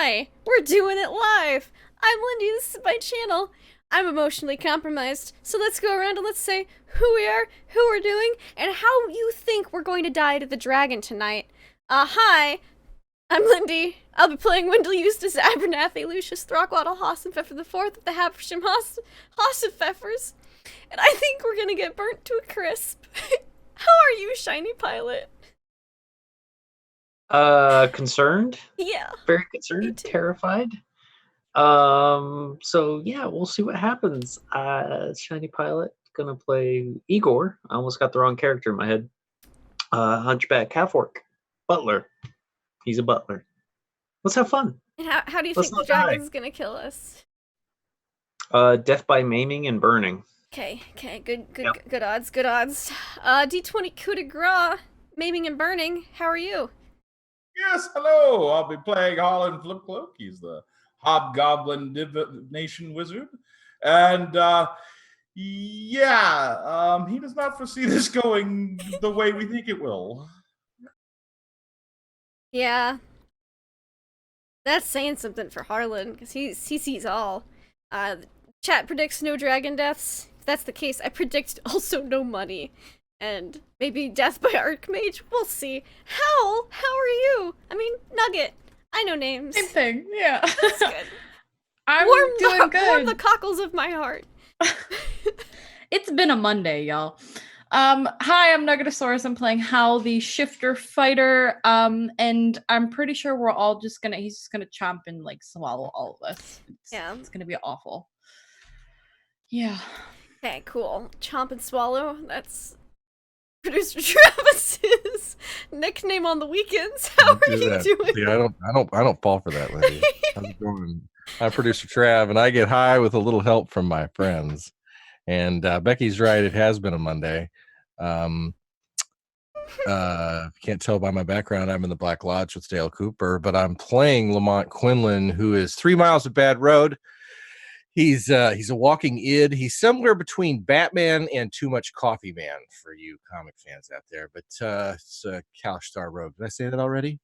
Hi! We're doing it live! I'm Lindy, this is my channel. I'm emotionally compromised, so let's go around and let's say who we are, who we're doing, and how you think we're going to die to the dragon tonight. Hi! I'm Lindy. I'll be playing Wendell Eustace Abernathy Lucius Throckwaddle Hassenpfeffer the Fourth of the Haversham Hassenpfeffers. And I think we're gonna get burnt to a crisp. How are you, Shiny Pilot? Concerned, Yeah, very me concerned, too. terrified. So yeah, we'll see what happens. Shiny Pilot gonna play Igor. I almost got the wrong character in my head. Hunchback Half-Orc, Butler. He's a butler. Let's have fun. And how do you Let's think the not die. dragon's gonna kill us? Death by maiming and burning. Okay, good, Yep. good, good odds, good odds. D20 coup de grace, maiming and burning. How are you? Yes, hello. I'll be playing Harlan Flipcloak. He's the Hobgoblin Divination Wizard. And he does not foresee this going the way we think it will. Yeah, that's saying something for Harlan, because he sees all. The chat predicts no dragon deaths. If that's the case, I predict also no money. And maybe death by Archmage. We'll see. Howl, how are you? I mean, Nugget. I know names. Same thing, yeah. That's good. I'm doing good. Warm the cockles of my heart. It's been a Monday, y'all. Hi, I'm Nuggetosaurus. I'm playing Hal, the Shifter Fighter. And I'm pretty sure we're all just he's just gonna chomp and like swallow all of us. It's gonna be awful. Yeah. Okay, cool. Chomp and swallow. That's producer Travis's nickname on the weekends. How are you doing? See, I don't fall for that, Lindy. How's it going? I'm producer Trav, and I get high with a little help from my friends. And Becky's right; it has been a Monday. Can't tell by my background, I'm in the Black Lodge with Dale Cooper, but I'm playing Lamont Quinlan, who is 3 miles of bad road. He's a walking id. He's somewhere between Batman and Too Much Coffee Man for you comic fans out there. But it's Kalstar Road. Did I say that already?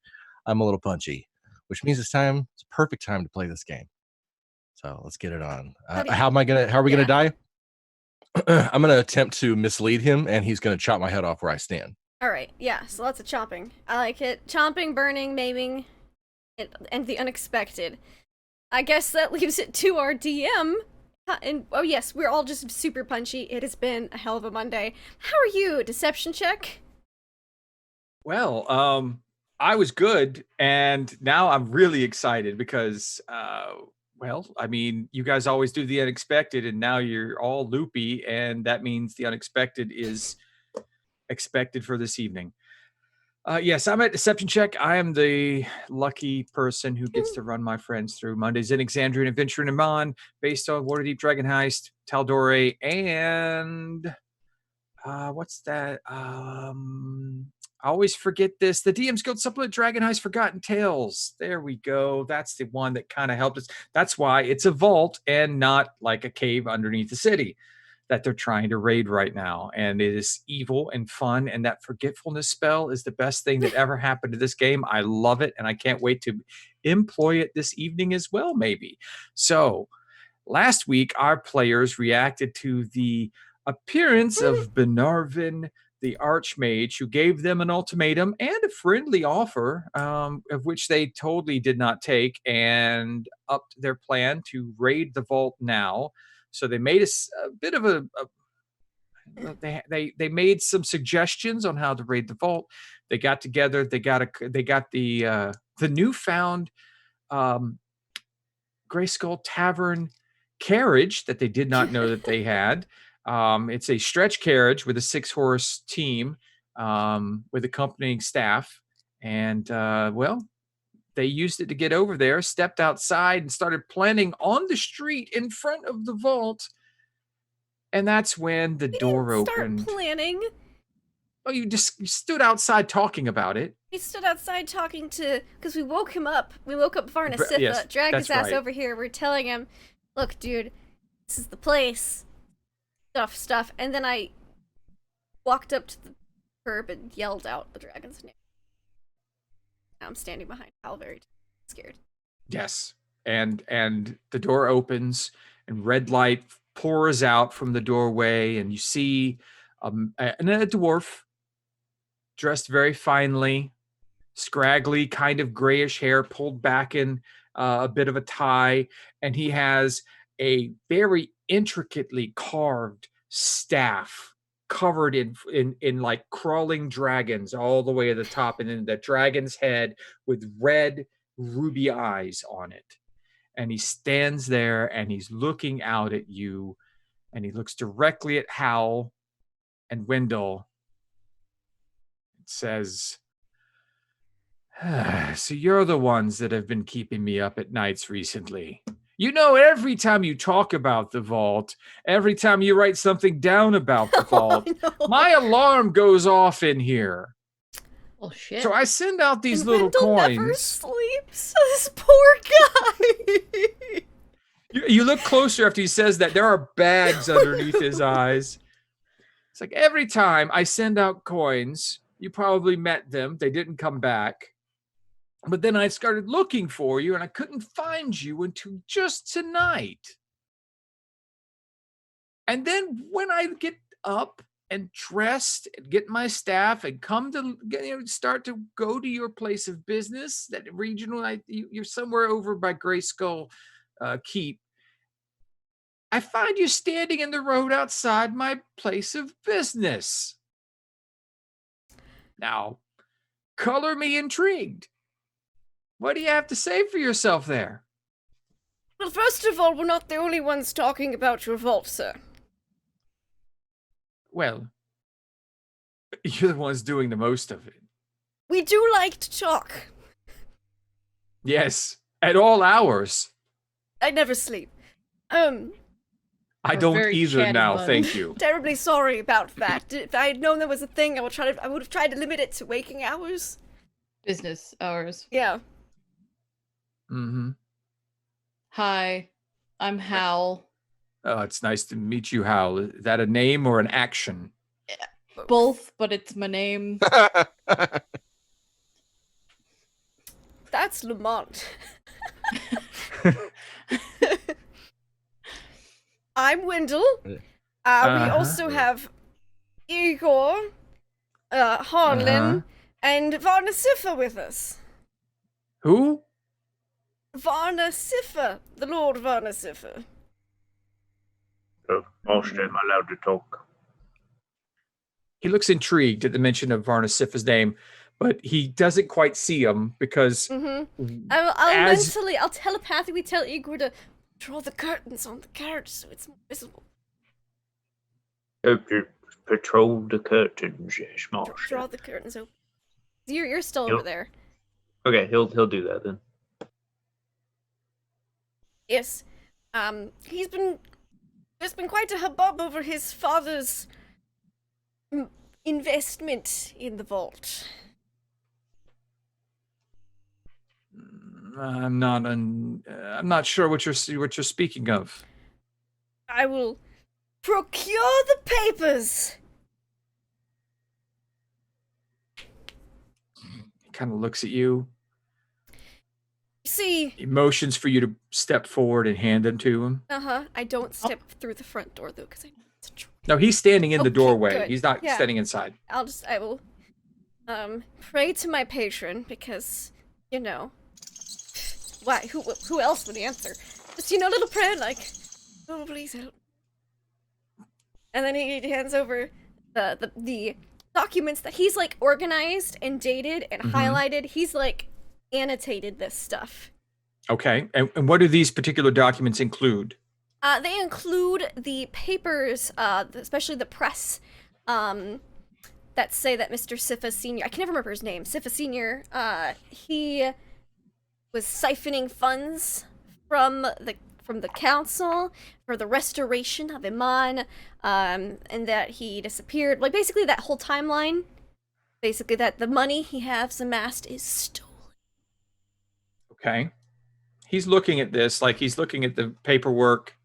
I'm a little punchy, which means it's a perfect time to play this game. So let's get it on. How are we gonna die? I'm gonna attempt to mislead him, and he's gonna chop my head off where I stand. All right, yeah. So lots of chomping. I like it. Chomping, burning, maiming, and the unexpected. I guess that leaves it to our DM. And oh yes, we're all just super punchy. It has been a hell of a Monday. How are you? Deception check? Well, I was good, and now I'm really excited because, I mean, you guys always do the unexpected, and now you're all loopy, and that means the unexpected is expected for this evening. Yes, I'm at Deception Check. I am the lucky person who gets to run my friends through Mondays in Exandria and Adventure in Amman, based on Waterdeep Dragon Heist, Tal'Dorei, and what's that? I always forget this. The DM's Guild Supplement Dragon Heist Forgotten Tales. There we go. That's the one that kind of helped us. That's why it's a vault and not like a cave underneath the city that they're trying to raid right now. And it is evil and fun. And that forgetfulness spell is the best thing that ever happened to this game. I love it. And I can't wait to employ it this evening as well, maybe. So last week, our players reacted to the appearance of Benarvin, the Archmage, who gave them an ultimatum and a friendly offer, of which they totally did not take, and upped their plan to raid the vault now. So they made a bit of they made some suggestions on how to raid the vault. They got together. They got the newfound Gray Skull Tavern carriage that they did not know that they had. It's a stretch carriage with a 6-horse team with accompanying staff. And, they used it to get over there, stepped outside, and started planning on the street in front of the vault. And that's when the door opened. Start planning. Oh, you stood outside talking about it. We stood outside talking to, because we woke him up. We woke up Varna Sitha, yes, dragged his ass right. over here. We're telling him, look, dude, this is the place. Stuff. And then I walked up to the curb and yelled out the dragon's name. Now I'm standing behind Hal, very scared. Yes. And the door opens and red light pours out from the doorway, and you see a dwarf dressed very finely, scraggly, kind of grayish hair pulled back in a bit of a tie, and he has a very intricately carved staff covered in like crawling dragons all the way to the top, and then the dragon's head with red ruby eyes on it. And he stands there and he's looking out at you, and he looks directly at Hal and Wendell. It says, so you're the ones that have been keeping me up at nights recently. You know, every time you talk about the vault, every time you write something down about the vault, no. my alarm goes off in here. Oh shit. So I send out these And little Wendell coins. never sleeps. This poor guy. You look closer after he says that. There are bags underneath his eyes. It's like every time I send out coins, you probably met them. They didn't come back. But then I started looking for you, and I couldn't find you until just tonight. And then when I get up and dressed and get my staff and come to start to go to your place of business, that regional, you're somewhere over by Gray Skull Keep, I find you standing in the road outside my place of business. Now, color me intrigued. What do you have to say for yourself there? Well, first of all, we're not the only ones talking about your vault, sir. Well, you're the ones doing the most of it. We do like to talk. Yes, at all hours. I never sleep. I We're don't very either chatty now, bunch. thank you. Terribly sorry about that. If I had known that was a thing, I would have tried to limit it to waking hours. Business hours. Yeah. Mm-hmm. Hi, I'm Hal. Oh, it's nice to meet you, Hal. Is that a name or an action? Both, but it's my name. That's Lamont. I'm Wendell. We also have Igor, Harlan, and Varna Siffa with us. Who? Varna Siffa, the Lord Varna Siffa. Master, am I allowed to talk? He looks intrigued at the mention of Varna Siffa's name, but he doesn't quite see him because I'll telepathically tell Igor to draw the curtains on the carriage so it's more visible. Patrol the curtains, yes, Master. Draw the curtains open. You're still Yep. over there. Okay, he'll do that then. Yes. There's been quite a hubbub over his father's investment in the vault. I'm not sure what you're speaking of. I will procure the papers. He kind of looks at you. See, He motions for you to step forward and hand them to him. I don't step through the front door though, because I know it's a trap. No, he's standing in the Okay, doorway. good. He's not Yeah. standing inside. I will pray to my patron because, you know, why? Who else would answer? Just, you know, a little prayer like, oh, please help. And then he hands over the documents that he's like organized and dated and highlighted. He's like annotated this stuff. Okay. And what do these particular documents include? They include the papers, especially the press, that say that Mr. Siffa Sr., I can never remember his name, Siffa Sr., he was siphoning funds from the council for the restoration of Iman, and that he disappeared. Like, basically that whole timeline, basically that the money he has amassed is stolen. Okay. He's looking at this, like he's looking at the paperwork.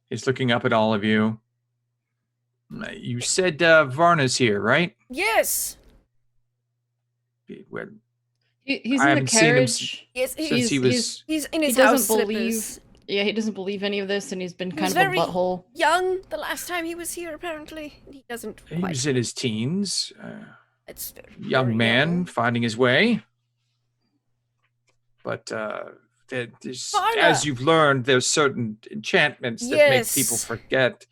He's looking up at all of you. You said Varna's here, right? Yes! Well, He's I in the haven't seen him carriage. Yes, since he was. he's in He his doesn't house believe. slippers. Yeah, he doesn't believe any of this, and he's been He kind was of a very butthole. young the last time he was here, apparently. He doesn't He quite. was in his teens. It's very Young man young. finding his way. But Varna! as you've learned, there's certain enchantments that make people Yes. forget.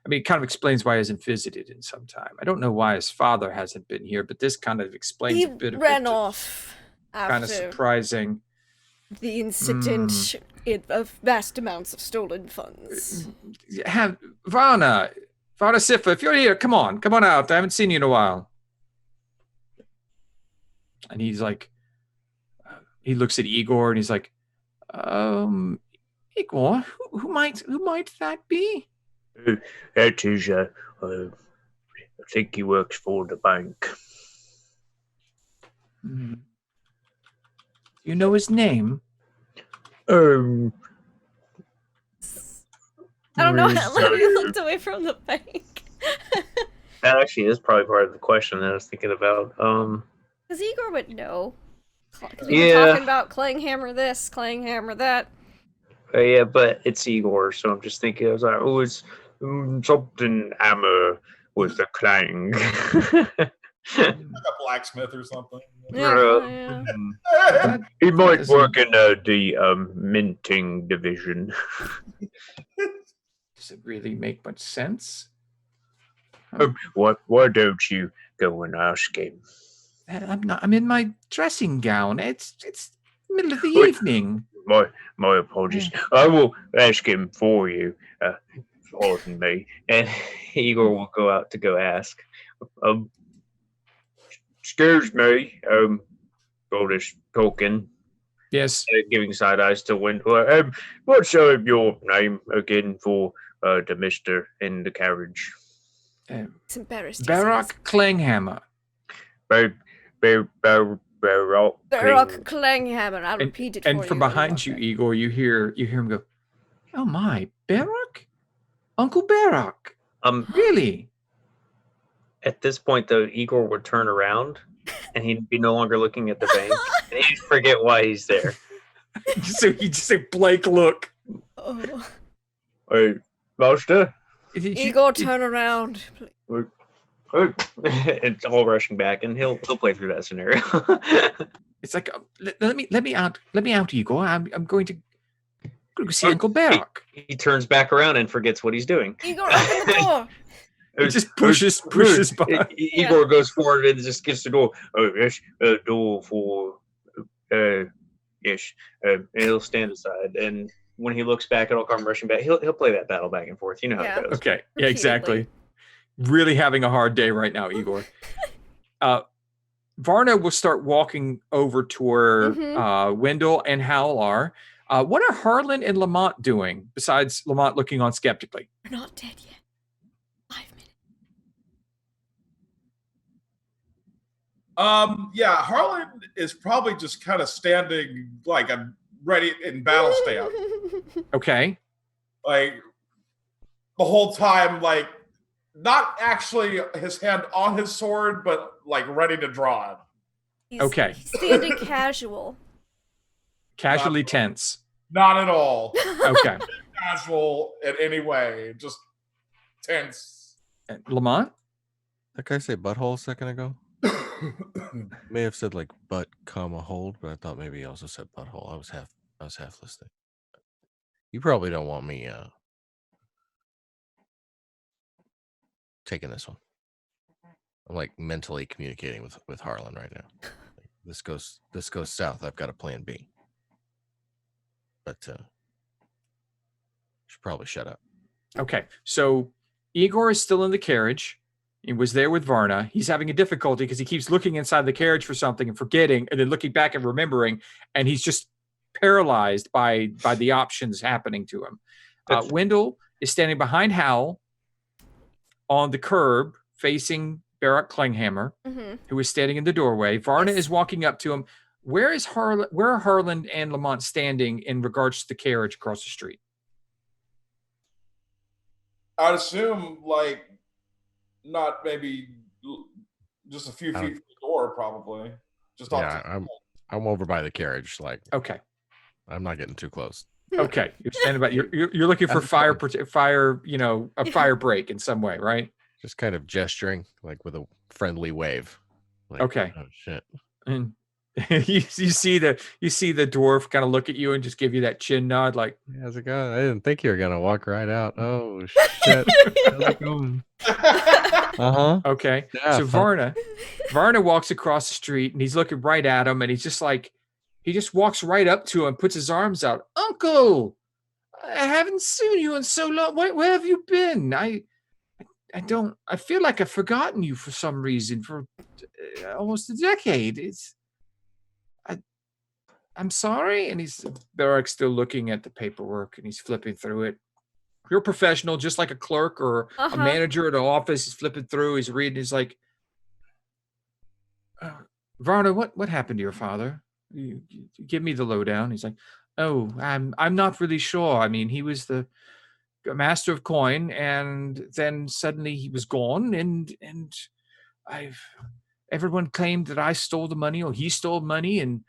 I mean, it kind of explains why he hasn't visited in some time. I don't know why his father hasn't been here, but this kind of explains He a bit of it. ran off Kind of after surprising. the incident of vast amounts of stolen funds. Have Varna Sifa, if you're here, come on out. I haven't seen you in a while. And he's like, he looks at Igor and he's like, Igor, who might that be? That is, I think he works for the bank. You know his name? I don't know how long you looked away from the bank. That actually is probably part of the question that I was thinking about. Because Igor would know. Because we were Yeah. talking about Clanghammer this, Clanghammer that. Yeah, but it's Igor, so I'm just thinking, I was like, oh, it's something hammer with a clang. Like a blacksmith or something. Yeah. He might work in the minting division. Does it really make much sense? Why don't you go and ask him? I'm in my dressing gown. It's middle of the Wait. evening. My apologies. I will ask him for you. Pardon me. And Igor will go out to go ask. Excuse me. Goldis talking, Yes. giving side eyes to Wendler. What's your name again for the Mister in the carriage? It's embarrassed. Barak Klanghammer. Baroque. Barak Clanghammer. I'll repeat it for you. And from behind you, Igor, you hear him go, "Oh my, Barak? Uncle Barak? Really?" At this point, though, Igor would turn around and he'd be no longer looking at the bank, and he'd forget why he's there. So he just a blank look. Oh. Hey, Master? Igor, turn around. Please. It's all rushing back, and he'll play through that scenario. It's like, let me out, Igor. I'm going to go see Uncle Barak. He turns back around and forgets what he's doing. Igor, open the door. He just pushes by. Igor goes forward and just gets the door. Oh, yes, door for, yes. And he'll stand aside, and when he looks back, it'll come rushing back. He'll play that battle back and forth. You know how Yeah. it goes. Okay, yeah, exactly. Really having a hard day right now, Igor. Varna will start walking over to where Wendell and Hal are. What are Harlan and Lamont doing, besides Lamont looking on skeptically? We're not dead yet. 5 minutes. Yeah, Harlan is probably just kind of standing like I'm ready in battle stance. Okay. Like the whole time, like not actually his hand on his sword, but like ready to draw it. Okay. He's standing casual. Casually tense. Not at all Okay. casual in any way, just tense. Lamont? That guy say butthole a second ago? May have said like butt, comma, hold, but I thought maybe he also said butthole. I was half listening. You probably don't want me taking this one. I'm like mentally communicating with Harlan right now. Like, this goes south. I've got a plan B. But should probably shut up. Okay. So Igor is still in the carriage. He was there with Varna. He's having a difficulty because he keeps looking inside the carriage for something and forgetting, and then looking back and remembering, and he's just paralyzed by the options happening to him. Wendell is standing behind Hal on the curb, facing Barak Klinghammer, who is standing in the doorway. Varna is walking up to him. Where are Harlan and Lamont standing in regards to the carriage across the street? I'd assume like not maybe just a few feet from the door, probably. Just off. Yeah, I'm over by the carriage. Like, Okay. I'm not getting too close. Okay. You're standing by. You're looking for fire. A fire break in some way, right? Just kind of gesturing, like with a friendly wave. Like, Okay. oh shit. And you see the dwarf kind of look at you and just give you that chin nod, like, How's it going? I didn't think you were gonna walk right out. Oh shit. How's it going? Uh-huh. okay. Yeah, So Varna walks across the street and he's looking right at him and he's just like, he just walks right up to him, puts his arms out. Uncle, I haven't seen you in so long. Where have you been? I feel like I've forgotten you for some reason for almost a decade. I'm sorry. And Barak's still looking at the paperwork and he's flipping through it. You're a professional, just like a clerk or a manager at an office. He's flipping through, he's reading, he's like, Varna, what happened to your father? You give me the lowdown. He's like, oh, I'm not really sure. I mean, he was the master of coin, and then suddenly he was gone, and everyone claimed that I stole the money or he stole money, and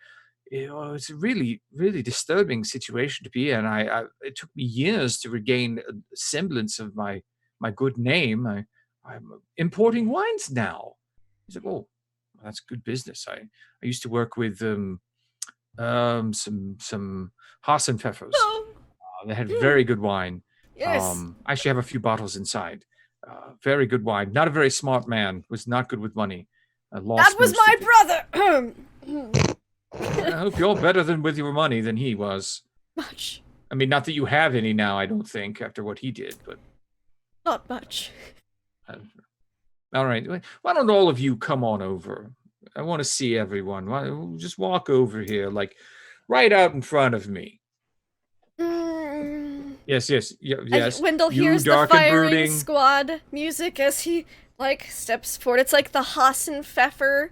it's a really, really disturbing situation to be in. It took me years to regain a semblance of my good name. I'm importing wines now. He's like, oh, that's good business. I used to work with some Hassenpfeffers. They had very good wine. Yes. I actually have a few bottles inside. Very good wine. Not a very smart man. Was not good with money. That was my brother. I hope you're better with your money than he was. Much. I mean, not that you have any now, I don't think, after what he did, but... Not much. All right. Why don't all of you come on over? I want to see everyone. Just walk over here, like, right out in front of me. Yes. Wendell You, hears the dark and firing brooding. squad music as he, like, steps forward. It's like the Hassenpfeffer,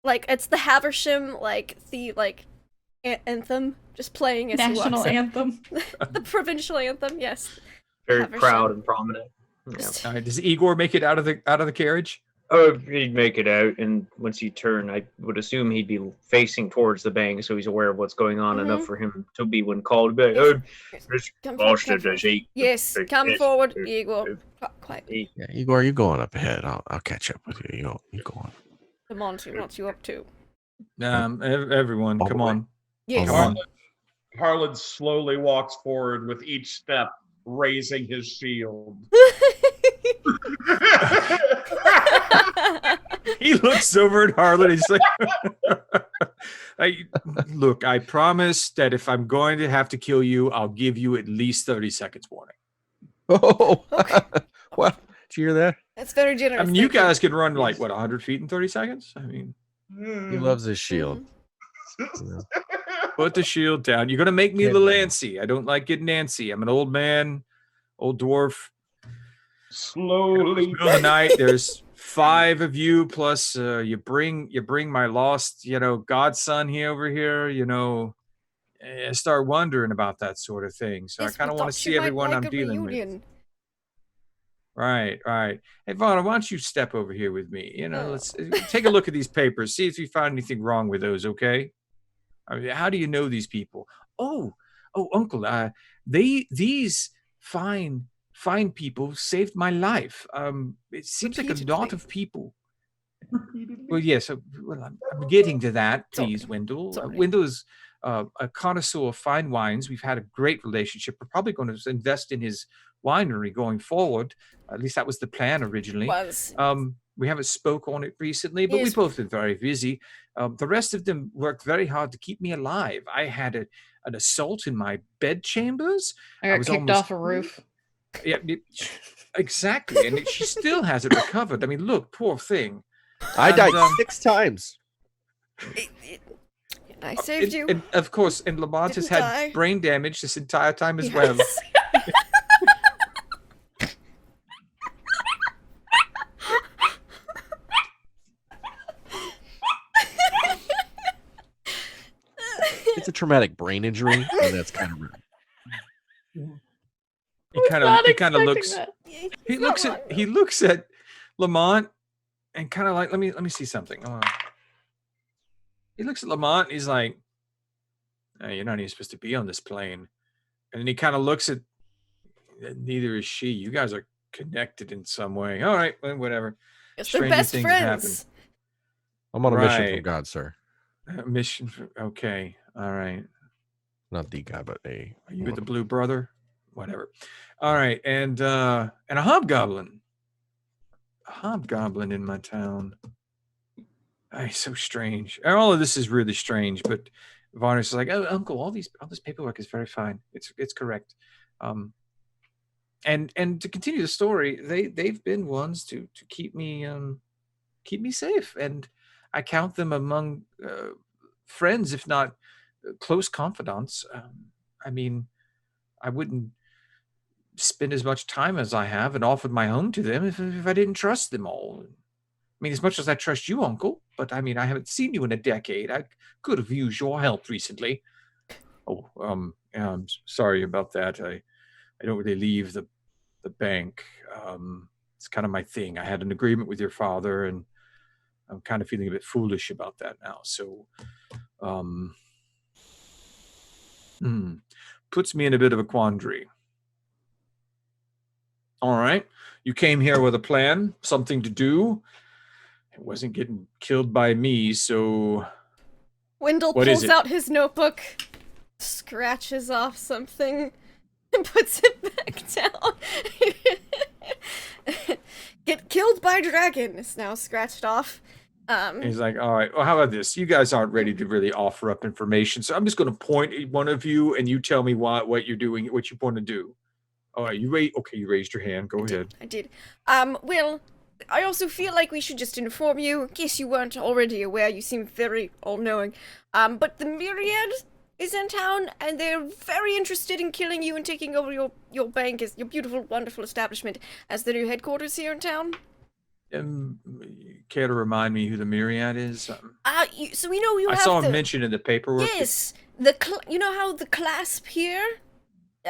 like, it's the Haversham, like, the, like, anthem just playing as National he walks anthem. the provincial anthem, yes. Very Haversham. proud and prominent. Yeah. All right, does Igor make it out of the carriage? Oh, he'd make it out, and once he turned, I would assume he'd be facing towards the bank, so he's aware of what's going on enough for him to be when called. But, Come forward. Yes, come forward, Igor. Quiet. Yeah, Igor, you go on up ahead. I'll catch up with you. You go on. Come on, she wants you up too. Everyone, come on. Yes. Come on. Harlan slowly walks forward with each step, raising his shield. He looks over at Harlan. He's like, look, I promise that if I'm going to have to kill you, I'll give you at least 30 seconds warning. Oh, Okay. Well, did you hear that? That's very generous. I mean, you thank guys can run like, 100 feet in 30 seconds? I mean, He loves his shield. put the shield down. You're going to make me a little antsy. I don't like getting antsy. I'm an old man, old dwarf. Slowly. Middle of the night, there's 5 of you, plus you bring my lost, godson over here, I start wondering about that sort of thing. So Yes, I kind we of want thought to you see might everyone like I'm a dealing reunion. with. Right. Hey, Vonna, why don't you step over here with me? Let's take a look at these papers, see if you find anything wrong with those, okay? I mean, how do you know these people? Oh, Uncle, these fine people saved my life. It seems like a lot of people. Well, yes. I'm getting to that, please, Wendell. Wendell is a connoisseur of fine wines. We've had a great relationship. We're probably going to invest in his winery going forward. At least that was the plan originally. We haven't spoke on it recently, but we've both been very busy. The rest of them worked very hard to keep me alive. I had an assault in my bed chambers. I got kicked off a roof. Yeah, exactly. And she still hasn't recovered. I mean, look, poor thing. I died 6 times. I saved you. And of course, and Lamont has had brain damage this entire time as well. It's a traumatic brain injury, and that's kind of rude. He kind of looks. He looks at Lamont and kind of like, let me see something. he looks at Lamont. And he's like, "Hey, you're not even supposed to be on this plane." And then he kind of looks at. Neither is she. You guys are connected in some way. All right, well, whatever. Yes, they're Stranger best things have happened. friends. I'm on a mission from Right. God, sir. Mission. Okay. All right. Not the guy, but a. Are you the blue brother? Whatever. All right, and a hobgoblin. A hobgoblin in my town. Ay, so strange. All of this is really strange, but Varnus is like, "Oh, Uncle, all this paperwork is very fine. It's correct." And to continue the story, they've been ones to keep me safe, and I count them among friends, if not close confidants. I mean, I wouldn't spend as much time as I have and offered my home to them if I didn't trust them all. I mean, as much as I trust you, Uncle, but I mean, I haven't seen you in a decade. I could have used your help recently. Oh, I'm sorry about that. I don't really leave the bank. It's kind of my thing. I had an agreement with your father, and I'm kind of feeling a bit foolish about that now. So, puts me in a bit of a quandary. All right. You came here with a plan, something to do. It wasn't getting killed by me, so... Wendell What is pulls it? out his notebook, scratches off something, and puts it back down. Get killed by dragon is now scratched off. He's like, all right, well, how about this? You guys aren't ready to really offer up information, so I'm just going to point at one of you, and you tell me what you're doing, what you want to do. All right, you raised your hand. Go ahead. I did. Well, I also feel like we should just inform you, in case you weren't already aware. You seem very all-knowing. But the Myriad is in town, and they're very interested in killing you and taking over your bank, as your beautiful, wonderful establishment, as the new headquarters here in town. Care to remind me who the Myriad is? So we know you I have saw the... him mentioned in the paperwork. Yes, you know how the clasp here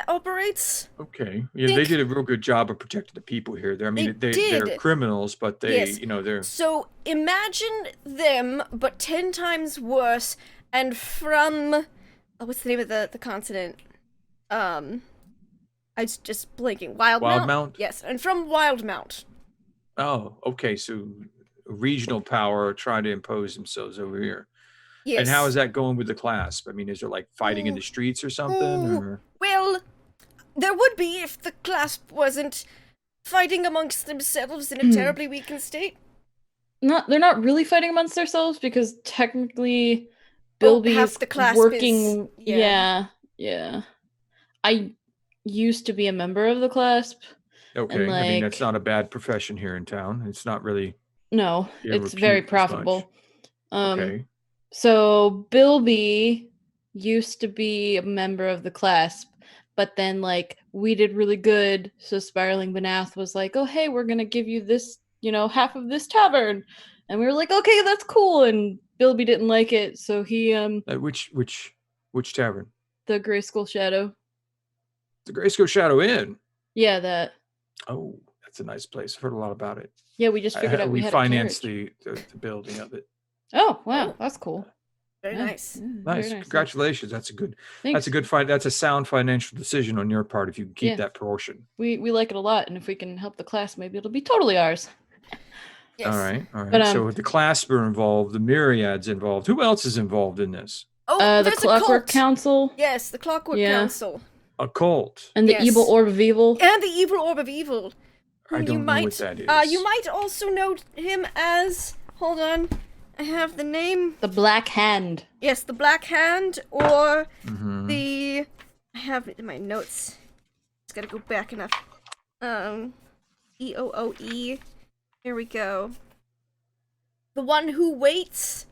operates? Okay. Yeah, they did a real good job of protecting the people here. They're criminals, but Yes. they're... So imagine them, but 10 times worse, and from... what's the name of the continent? I was just blanking. Wildmount? Yes, and from Wildmount. Oh, okay. So regional power trying to impose themselves over here. Yes. And how is that going with the clasp? I mean, is there like fighting in the streets or something? Or... Well, there would be if the clasp wasn't fighting amongst themselves in a terribly weakened state. They're not really fighting amongst themselves because technically Bilby half is the clasp working. is- yeah. Yeah. I used to be a member of the clasp. Okay. And, I mean, like- that's not a bad profession here in town. It's not really... No, Yeah, it's very repute as profitable. Okay. So Bilby used to be a member of the clasp, but then like we did really good. So Spiraling Benath was like, "Oh hey, we're gonna give you this, half of this tavern," and we were like, "Okay, that's cool." And Bilby didn't like it, so he Which tavern? the Grayskull Shadow. The Grayskull Shadow Inn. Yeah, that. Oh, that's a nice place. I've heard a lot about it. Yeah, we just figured out we had financed a carriage. the building of it. Oh wow, that's cool. Very Yeah, nice. yeah, Nice. very Congratulations. That's a good. Thanks. That's a good fight. That's a sound financial decision on your part if you can keep Yeah. that portion. We like it a lot, and if we can help the class, maybe it'll be totally ours. Yes. All right. But, So the clasp are involved. The Myriad's involved. Who else is involved in this? Oh, The there's a Clockwork cult. Council Yes, the Clockwork Yeah. Council. A cult. and the Yes. Evil Orb of Evil. And the Evil Orb of Evil. I whom don't you know might, what that is. You might also know him as... Hold on. I have the name. The Black Hand. Yes, the Black Hand, or Mhm. the... I have it in my notes. Just gotta go back enough. EOOE. Here we go. The one who waits.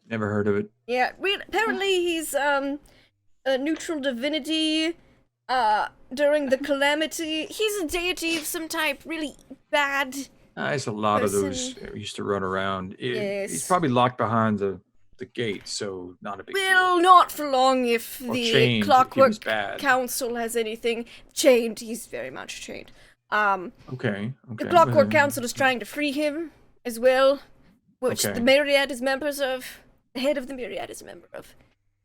Never heard of it. Yeah, apparently he's, a neutral divinity, during the calamity. He's a deity of some type, really bad. There's a lot of those Person. used to run around. He's Yes. probably locked behind the gate, so not a big Well, not for long if deal. Or the chained if he was Clockwork bad. Council has anything. Chained, he's very much chained. Okay. The Clockwork Council is trying to free him as well. which Okay. the Myriad is members of. The head of the Myriad is a member of.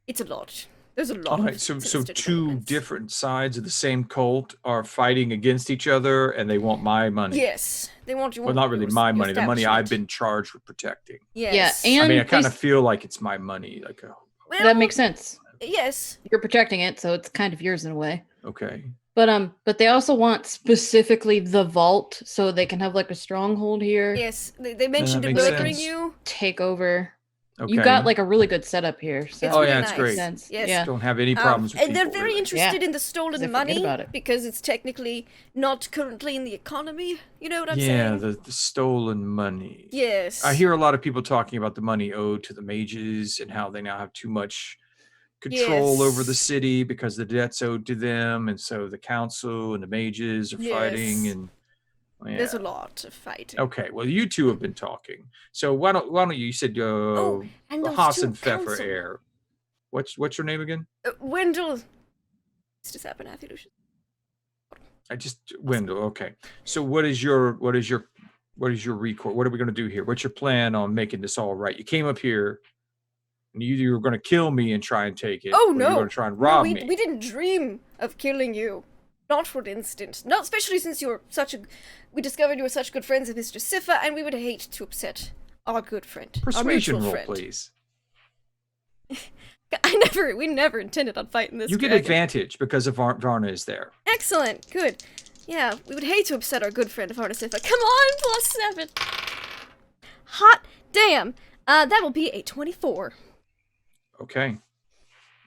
It's a lot. There's a lot. All of right, so sinister two developments. different sides of the same cult are fighting against each other, and they want my money. Yes, they want you. Well, not really my money. The money I've establishment. been charged with protecting. Yes. Yeah, I and mean, I kind they of feel like it's my money. Like, Well, that makes sense. Yes. You're protecting it, so it's kind of yours in a way. okay, But they also want specifically the vault, so they can have like a stronghold here, Yes. They mentioned that it makes murdering sense. you. take over. okay. You got like a really good setup here. So It's Oh, really yeah, it's nice. great. sense. Yes. Yeah. Don't have any problems with And they're people, very really. interested in the They stolen forget money about it. because it's technically not currently in the economy. You know what I'm Yeah, saying? the stolen money. Yes. I hear a lot of people talking about the money owed to the mages and how they now have too much control over the Yes. city because the debt's owed to them, and so the council and the mages are fighting. Yes. And There's a yeah. lot of fighting. Okay, well, you two have been talking. So why don't you said Oh, and those Haas two and Pfeffer council- Air? What's your name again? Wendell. It's just happened, Lucius. I just Wendell. Okay. So what is your recourse? What are we going to do here? What's your plan on making this all right? You came up here, and you were going to kill me and try and take it. Oh or no! You're going to try and No, rob we me. we didn't dream of killing you. Not for an instant. Not especially since you were such a. We discovered you were such good friends with Mr. Siffa, and we would hate to upset our good friend, our Persuasion mutual roll, friend. please. We never intended on fighting this. You get dragon. advantage because of Varna is there. Excellent, good. Yeah, we would hate to upset our good friend of Artisifa. Come on, +7. Hot damn. That will be a 24. Okay.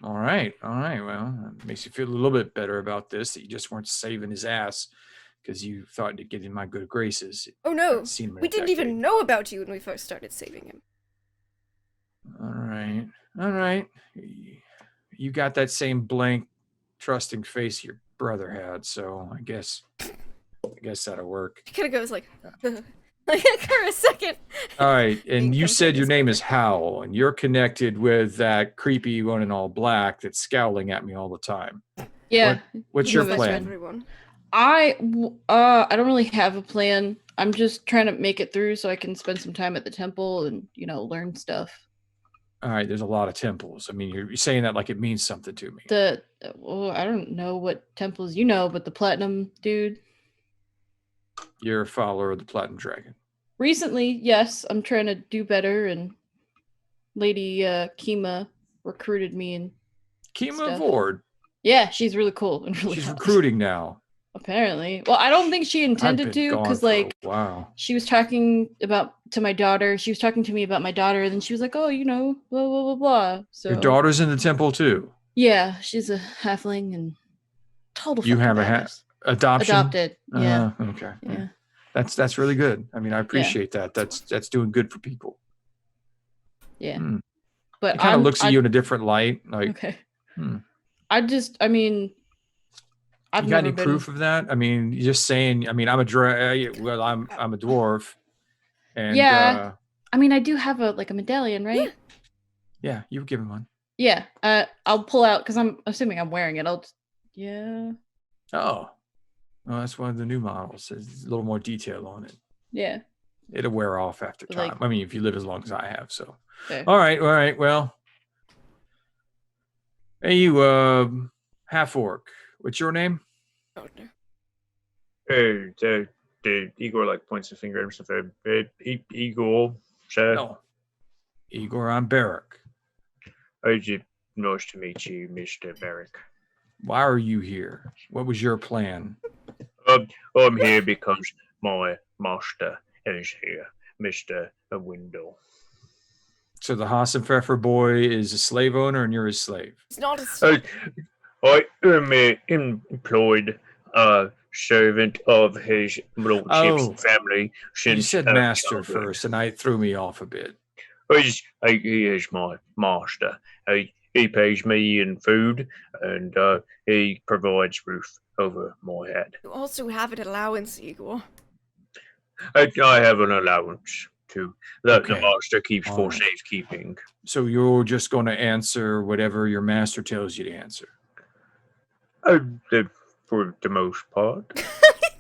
All right. Well, it makes you feel a little bit better about this, that you just weren't saving his ass because you thought to get in my good graces. Oh no, Haven't seen him in we a didn't decade. even know about you when we first started saving him. All right. You got that same blank, trusting face your brother had, so I guess that'll work. He kind of goes like for a second. All right, and Being you said your completely name is Howl, and you're connected with that creepy one in all black that's scowling at me all the time. Yeah. What's You your know, that's plan? Everyone. I don't really have a plan. I'm just trying to make it through so I can spend some time at the temple and learn stuff. All right, there's a lot of temples. I mean, you're saying that like it means something to me. I don't know what temples you know, but the platinum dude. You're a follower of the Platinum Dragon. Recently, yes, I'm trying to do better, and Lady Kima recruited me, and Kima Stuff. Vord. yeah, she's really cool and really She's hot. recruiting now. Apparently, well, I don't think she intended I've been to, gone because for a like wow. she was talking to my daughter. She was talking to me about my daughter, and then she was like, "Oh, blah blah blah blah." So Your daughter's in the temple too. yeah, she's a halfling and total. You fucking have a badass. Adoption. Adopted. Yeah, Okay. yeah. That's really good. I mean, I appreciate that. That's doing good for people. Yeah. Hmm. But It kind of looks at you in a different light. Like, Okay. hmm. I mean, I've you got never any been. proof of that? I mean, you're just saying. I mean, I'm a dwarf, and Yeah. I mean, I do have a medallion, right? yeah, you've given one. Yeah. I'll pull out because I'm assuming I'm wearing it. Yeah. Oh, well, that's one of the new models. There's a little more detail on it. Yeah. It'll wear off after But, time. like- I mean, if you live as long as I have. So, Okay. all right. Well, hey, you half orc. What's your name? Oh, no. The Igor like points a finger at himself. Igor, sir. No, Igor. I'm Barrack. Nice to meet you, Mr. Barrick. Why are you here? What was your plan? I'm here because my master is here, Mr. Wendell. So the Hassenpfeffer boy is a slave owner, and you're his slave. It's not a. I am an employed servant of his lordship's Oh. family. Since You said master childhood. first, and it threw me off a bit. He is my master. He pays me in food, and he provides roof over my head. You also have an allowance, Igor. I have an allowance too. The Okay. master keeps All for right. safekeeping. So you're just going to answer whatever your master tells you to answer. For the most part.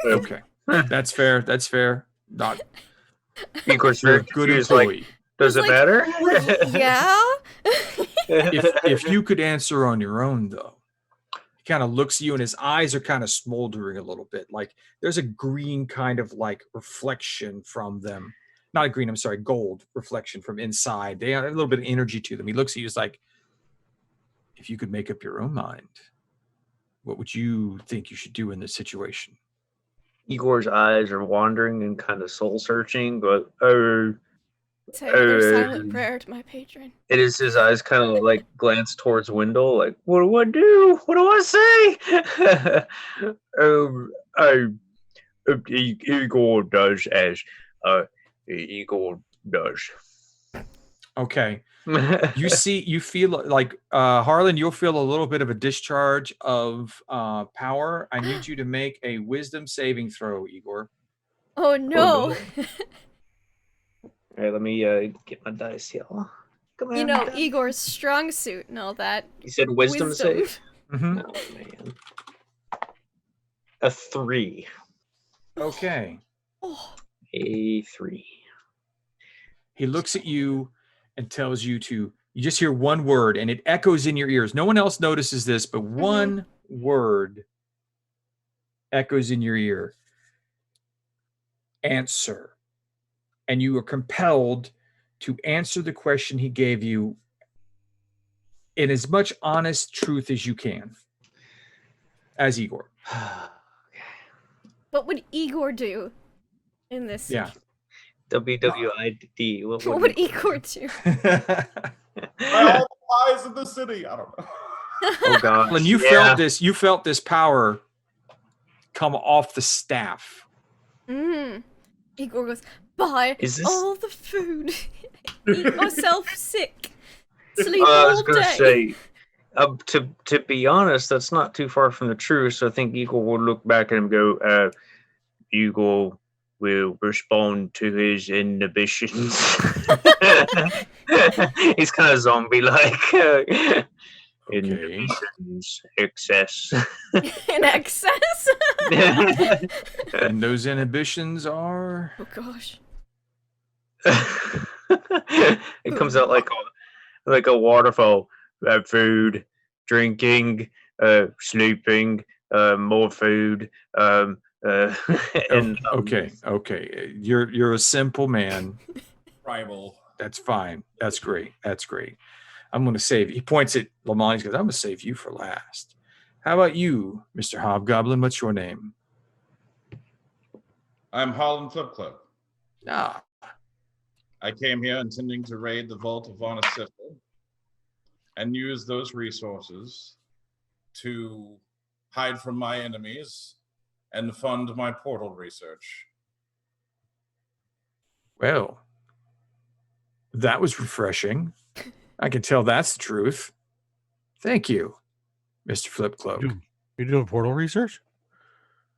Okay, that's fair. Not Of course, you're a good he was like, employee. Does it like, matter? Yeah. If you could answer on your own, though, he kind of looks at you and his eyes are kind of smoldering a little bit. Like there's a green kind of like reflection from them. Not a green, I'm sorry, gold reflection from inside. They have a little bit of energy to them. He looks at you, he's like, if you could make up your own mind, what would you think you should do in this situation? Igor's eyes are wandering and kind of soul searching, but Say another silent prayer to my patron. it is his eyes kind of like glance towards window, like, what do I do? What do I say? Igor does as Igor does. Okay. You feel like Harlan, you'll feel a little bit of a discharge of power. I need you to make a wisdom saving throw, Igor. Oh no. All right, let me get my dice here. Come You on, know, dice. Igor's strong suit and all that. You said wisdom save? Mhm. Oh, man. A 3. Okay. Oh, A 3. He looks at you and tells you to, you just hear one word and it echoes in your ears. No one else notices this, but one word echoes in your ear. Answer. And you are compelled to answer the question he gave you in as much honest truth as you can. As Igor. what would Igor do in this? Yeah. WWID. What would Igor do? All the pies in the city. I don't know. Oh god. When you felt this power come off the staff. Igor goes, buy Is this- all the food. Eat yourself sick. Sleep I was all gonna day. say, to be honest, that's not too far from the truth. So I think Igor will look back at him and go, Igor will respond to his inhibitions. He's kind of zombie-like. Inhibitions, excess. In excess? And those inhibitions are Oh gosh. It comes out like a waterfall. Food, drinking, sleeping, more food. And okay. You're a simple man. Rival. That's fine. That's great. I'm going to save you. He points at Lamont. He goes, I'm going to save you for last. How about you, Mr. Hobgoblin? What's your name? I'm Holland Flipclip. Ah, I came here intending to raid the vault of Varna and use those resources to hide from my enemies and fund my portal research. well, that was refreshing. I can tell that's the truth. Thank you, Mr. Flipcloak. You're doing portal research?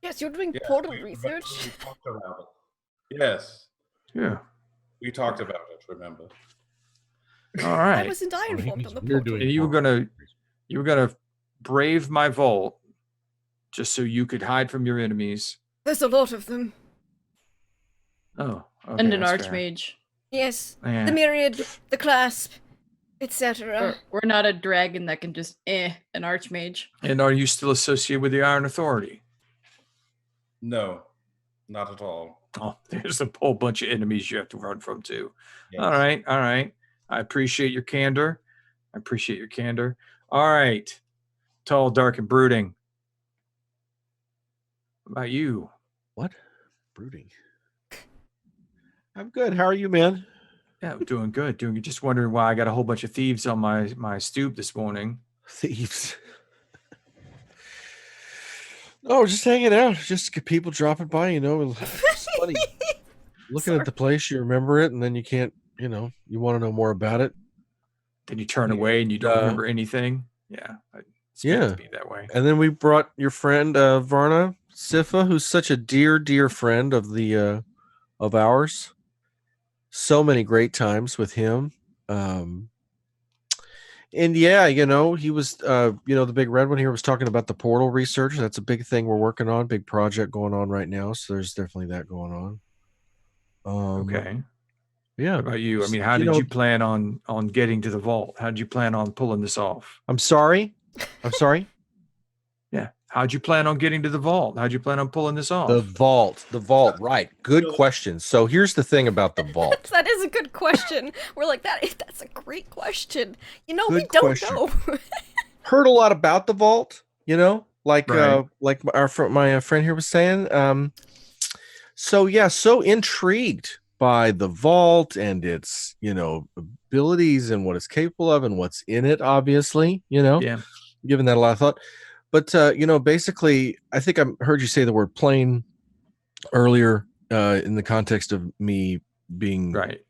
Yes, you're doing Yeah, portal we research. talked about it. Yes, Yeah. we talked about it, remember? All Why right. wasn't I So he informed on means the we're portal? doing And you were gonna brave my vault just so you could hide from your enemies. There's a lot of them. Oh, okay, And an that's fair. archmage. Yes. Yeah. The myriad, the clasp, etc. We're not a dragon that can just an archmage. And are you still associated with the Iron Authority? No, not at all. Oh, there's a whole bunch of enemies you have to run from too. Yes. All right. I appreciate your candor. All right. Tall, dark, and brooding. What about you? What? Brooding. I'm good. How are you, man? Yeah, I'm doing good. Just wondering why I got a whole bunch of thieves on my stoop this morning. Thieves. Oh, just hanging out. Just people dropping by, It's funny. Looking at the place, you remember it, and then you can't, you want to know more about it. Then you turn away and you don't remember anything. Yeah. It's meant to be that way. And then we brought your friend Varna Sifa, who's such a dear friend of ours. So many great times with him. And yeah, he was the big red one here was talking about the portal research. That's a big thing we're working on, big project going on right now. So there's definitely that going on. Okay. Yeah. What about you? I mean, how You did know- you plan on getting to the vault? How did you plan on pulling this off? I'm sorry. I'm sorry. Yeah. How'd you plan on getting to the vault? How'd you plan on pulling this off? The vault. Right. Good question. So here's the thing about the vault. That is a good question. We're like, that's a great question. You know, we Good don't question. know. Heard a lot about the vault, like Right. my friend here was saying. So yeah, so intrigued by the vault and its, abilities and what it's capable of and what's in it, obviously, Yeah. giving that a lot of thought. But basically, I think I heard you say the word plane earlier in the context of me being Right.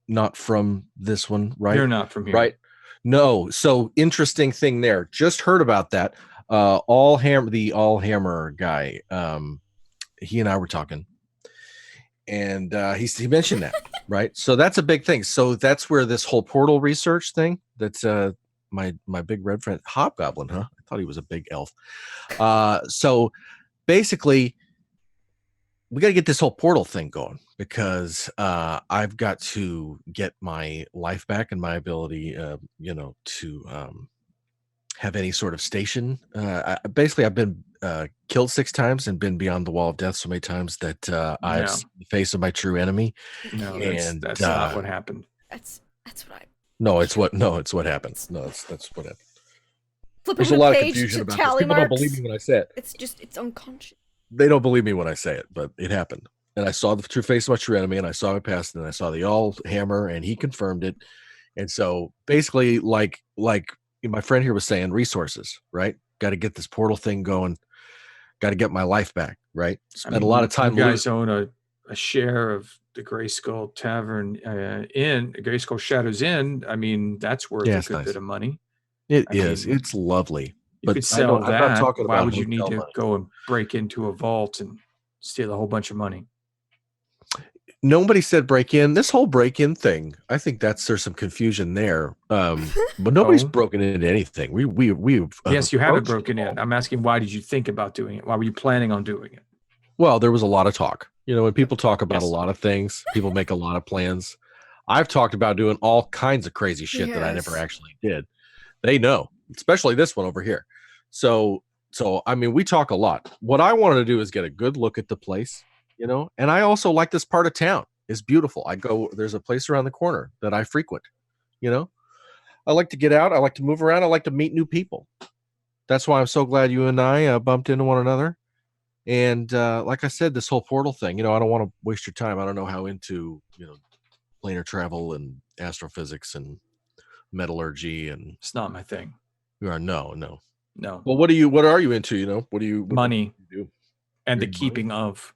not from this one, right? You're not from here. Right. No. So interesting thing there. Just heard about that. The All Hammer guy. He and I were talking, and he mentioned that, right? So that's a big thing. So that's where this whole portal research thing. That's my big red friend Hobgoblin, huh? I thought he was a big elf. So basically, we got to get this whole portal thing going because I've got to get my life back and my ability, to have any sort of station. Basically, I've been killed 6 times and been beyond the wall of death so many times that I've seen the face of my true enemy. No, And, that's not what happened. That's what I It's what happens. No, that's what happened. flipping There's a the lot of page confusion to about this. tally People marks. don't believe me when I say it. It's unconscious. They don't believe me when I say it, but it happened. And I saw the true face of my true enemy, and I saw it past, and I saw the all hammer, and he confirmed it. And so basically, like my friend here was saying, resources, right? Got to get this portal thing going. Got to get my life back, right? Spend a lot of time. You guys own a share of the Grayskull Tavern Inn, Grayskull Shadows Inn. I mean, that's worth a good bit of money. It I is. mean, It's lovely. You But could sell I'm not that. talking Why about would you need hotel to money. go and break into a vault and steal a whole bunch of money? Nobody said break in. This whole break in thing, I think there's some confusion there. But nobody's Oh. broken into anything. We've Yes, you haven't approached broken it all. in. I'm asking, why did you think about doing it? Why were you planning on doing it? Well, there was a lot of talk. When people talk about Yes. a lot of things, people make a lot of plans. I've talked about doing all kinds of crazy shit that I never Yes. actually did. They know, especially this one over here. So I mean, we talk a lot. What I wanted to do is get a good look at the place, and I also like this part of town. It's beautiful. There's a place around the corner that I frequent, I like to get out. I like to move around. I like to meet new people. That's why I'm so glad you and I bumped into one another. And like I said, this whole portal thing, I don't want to waste your time. I don't know how into, planar travel and astrophysics and metallurgy and It's not my thing. you are no. No. Well, what are you into? What Money do you do? and the Your money? keeping of,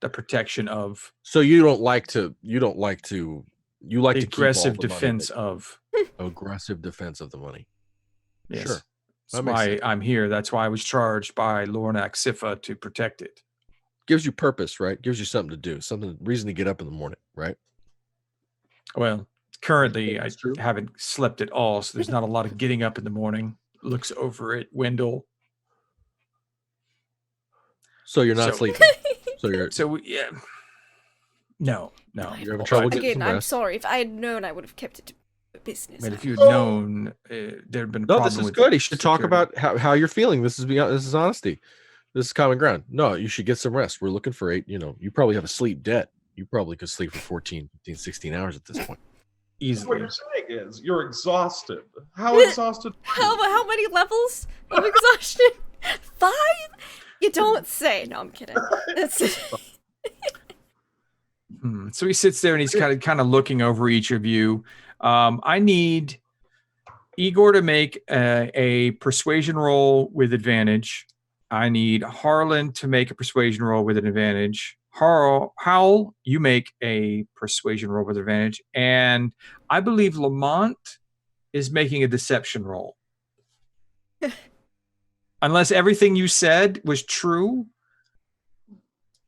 the protection of, So you like to keep all the aggressive the money defense that- of. aggressive defense of the money. Yes. Sure. That's That makes why sense. I'm here. That's why I was charged by Lornak Sifa to protect it. Gives you purpose, right? Gives you something to do, reason to get up in the morning, right? Well, currently I That's true. haven't slept at all, so there's not a lot of getting up in the morning. Looks over at Wendell. So you're not So- sleeping. So you're Yeah. No. You're having trouble getting Again, some I'm rest. sorry. If I had known, I would have kept it to business. I mean, if you'd known, there'd been a No, problem this is with good. You should talk security. about how you're feeling. This is honesty. This is common ground. No, you should get some rest. We're looking for 8. You probably have a sleep debt. You probably could sleep for 14, 15, 16 hours at this point. What easily. you're saying is you're exhausted. How exhausted? How many levels of exhaustion? 5? You don't say. No, I'm kidding. So he sits there and he's kind of looking over each of you. I need Igor to make a persuasion roll with advantage. I need Harlan to make a persuasion roll with an advantage. Howl, you make a persuasion roll with advantage. And I believe Lamont is making a deception roll. Unless everything you said was true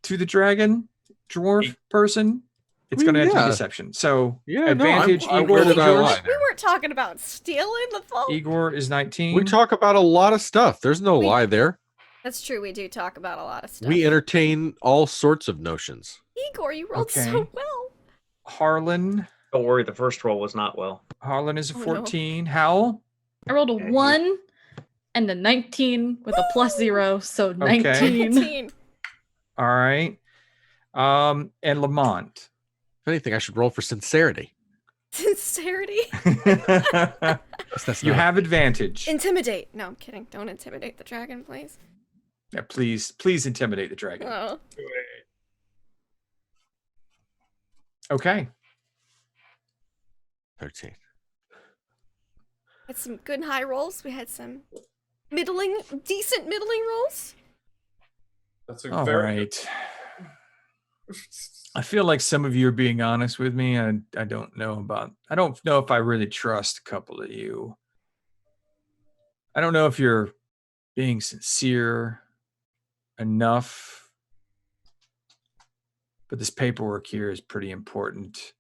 to the dragon dwarf person, it's going to enter deception. So advantage, where Igor, did I yours? lie We weren't talking about stealing the vault. Igor is 19. We talk about a lot of stuff. There's no lie there. That's true. We do talk about a lot of stuff. We entertain all sorts of notions. Igor, you rolled Okay. so well. Harlan Don't worry, the first roll was not well. Harlan is a Oh, no. 14. Howl? I rolled a Yeah, 1 and a 19 with a +0, so 19. 19. All right. And Lamont. If anything, I should roll for sincerity. Sincerity. That's You not- have advantage. Intimidate. No, I'm kidding. Don't intimidate the dragon, please. Yeah, please intimidate the dragon. Oh. Okay. 13. Had some good high rolls. We had some decent middling rolls. That's a All very right. I feel like some of you are being honest with me. I don't know if I really trust a couple of you. I don't know if you're being sincere enough, but this paperwork here is pretty important.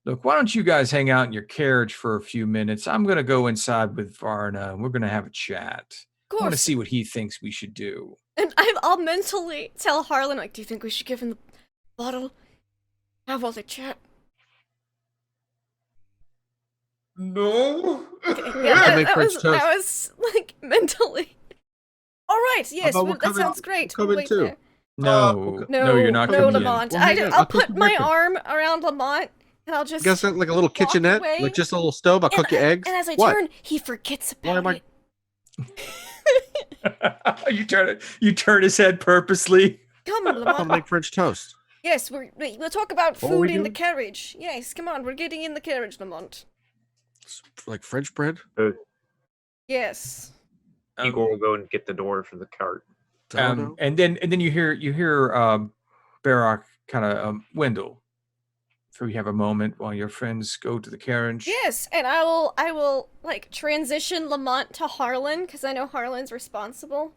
Look, why don't you guys hang out in your carriage for a few minutes? I'm going to go inside with Varna and we're going to have a chat. Of I want to course. see what he thinks we should do. And I'll mentally tell Harlan, like, do you think we should give him the bottle? Have all the chat. no. Yeah, make that French was, toast. I was, like, mentally. All right, yes, about we'll that come in- sounds great. we'll come in Wait too. there. No, No, you're not no, coming in. Lamont. Well, hang on, I'll I'll cook put you my breakfast. arm around Lamont, and I'll just. You guys got like a little walk kitchenette, away. like just a little stove. I'll cook you eggs. And as I What? turn, he forgets Why about am I? it. You turn his head purposely. Come on, I'll Lamont. make French toast. Yes, we'll talk about What were we food in the doing? carriage. Yes, come on, we're getting in the carriage, Lamont. Like French bread. Yes. Igor will go and get the door for the cart. Sourdough? And then you hear Barak kind of Wendell. So you have a moment while your friends go to the carriage. Yes, and I will like transition Lamont to Harlan because I know Harlan's responsible.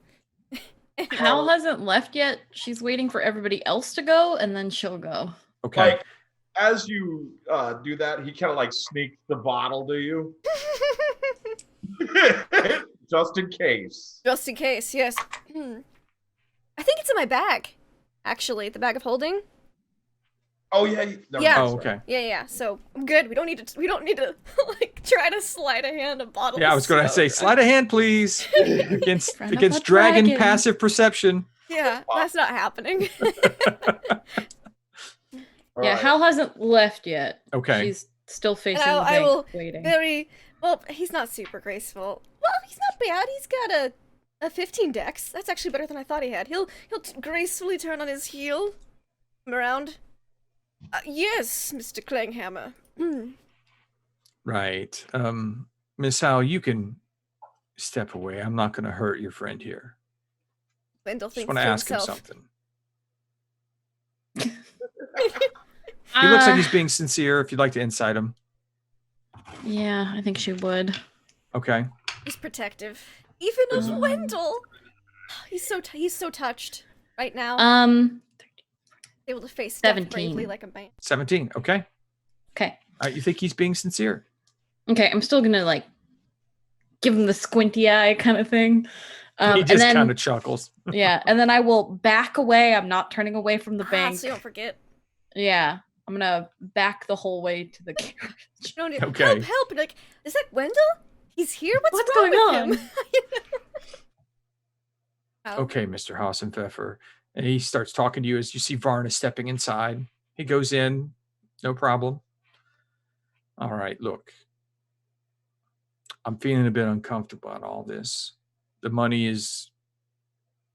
Hal hasn't left yet. She's waiting for everybody else to go, and then she'll go. Okay. Like, as you do that, he kind of like sneaks the bottle to you. Just in case. Just in case, yes. I think it's in my bag, actually, the bag of holding. Oh yeah. Never Yeah. mind, Oh, sorry. okay. Yeah. So I'm good. We don't need to like try to slide a hand a bottle. Yeah, I was going to so say, dry. slide a hand, please, against Front of against a dragon dragon. passive perception. Yeah, that's not happening. All Yeah, right. Hal hasn't left yet. Okay. She's still facing I the bank, will waiting. Very well. He's not super graceful. Well, he's not bad. He's got a 15 dex. That's actually better than I thought he had. He'll gracefully turn on his heel, come around. Yes, Mr. Klanghammer. Right. Miss Howell, you can step away. I'm not going to hurt your friend here. Wendell Just thinks want to to ask him himself. something. He looks like he's being sincere. If you'd like to insight him. Yeah, I think she would. Okay. He's protective, even of Wendell. He's so touched right now. Able to face death 17. bravely like a man. 17. Okay. Okay. You think he's being sincere? Okay, I'm still gonna like give him the squinty eye kind of thing. He And just then kind of chuckles. yeah, and then I will back away. I'm not turning away from the bank. So you don't forget. Yeah, I'm gonna back the whole way to the carriage. You don't need Okay. help. Like, is that Wendell? He's here? What's going wrong with him? Oh. Okay, Mr. Hassenpfeffer. And he starts talking to you as you see Varna stepping inside. He goes in, no problem. All right, look. I'm feeling a bit uncomfortable about all this. The money is,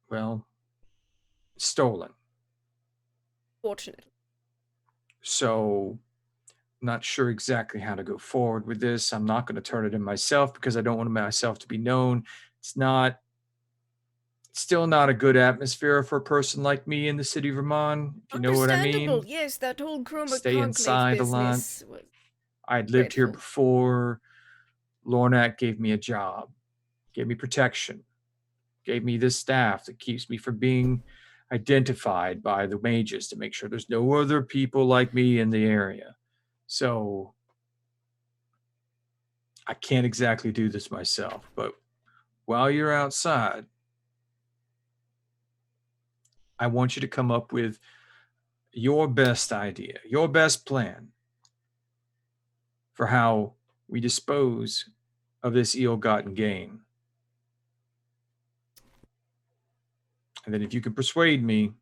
well, stolen. Fortunately. So I'm not sure exactly how to go forward with this. I'm not going to turn it in myself because I don't want myself to be known. It's still not a good atmosphere for a person like me in the city of Vermont, if you know what I mean. Understandable. Yes, that whole chroma Stay conclave inside a lot. business was- I'd lived here Grateful. before. Lornak gave me a job, gave me protection, gave me this staff that keeps me from being identified by the mages to make sure there's no other people like me in the area. So I can't exactly do this myself, but while you're outside, I want you to come up with your best idea, your best plan. for how we dispose of this ill-gotten gain. And then if you can persuade me,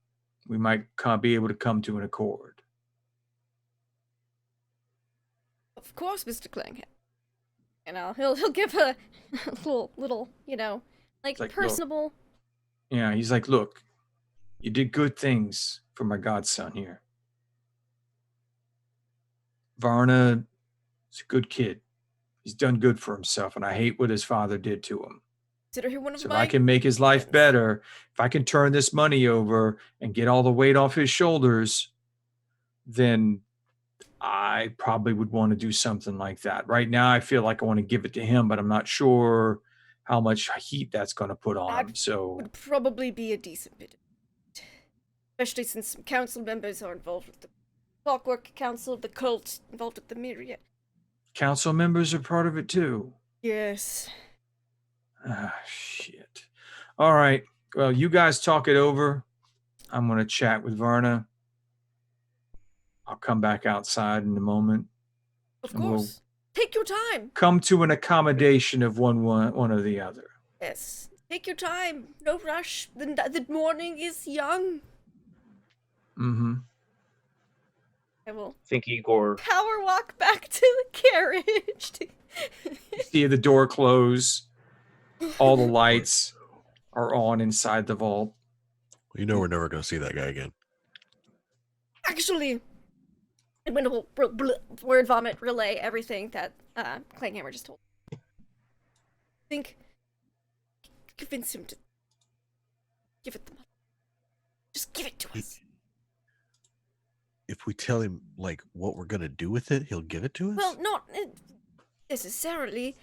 we might be able to come to an accord. Of course, Mr. Clangham. You know, he'll give a little, you know, like It's like, look. personable. Yeah, he's like, look, you did good things for my godson here. Varna is a good kid. He's done good for himself, and I hate what his father did to him. Consider him one of So if my I can make his life friends. better, if I can turn this money over and get all the weight off his shoulders, then I probably would want to do something like that. Right now, I feel like I want to give it to him, but I'm not sure how much heat that's going to put on him. So Would probably be a decent bit. Especially since some council members are involved with the Clockwork Council, the cult, involved with the Myriad. council members are part of it too. Yes. Ah, shit. All right. Well, you guys talk it over. I'm going to chat with Varna. I'll come back outside in a moment. Of And we'll course. Take your time. come to an accommodation of one or the other. Yes. Take your time. No rush. The morning is young. Mm-hmm. I will I think Igor. power walk back to the carriage. You see the door close. All the lights are on inside the vault. You know we're never going to see that guy again. Actually, I'm going to word vomit relay everything that Clanghammer just told me. I think convince him to give it the money. Just give it to us. If we tell him like what we're going to do with it, he'll give it to us? Well, not necessarily.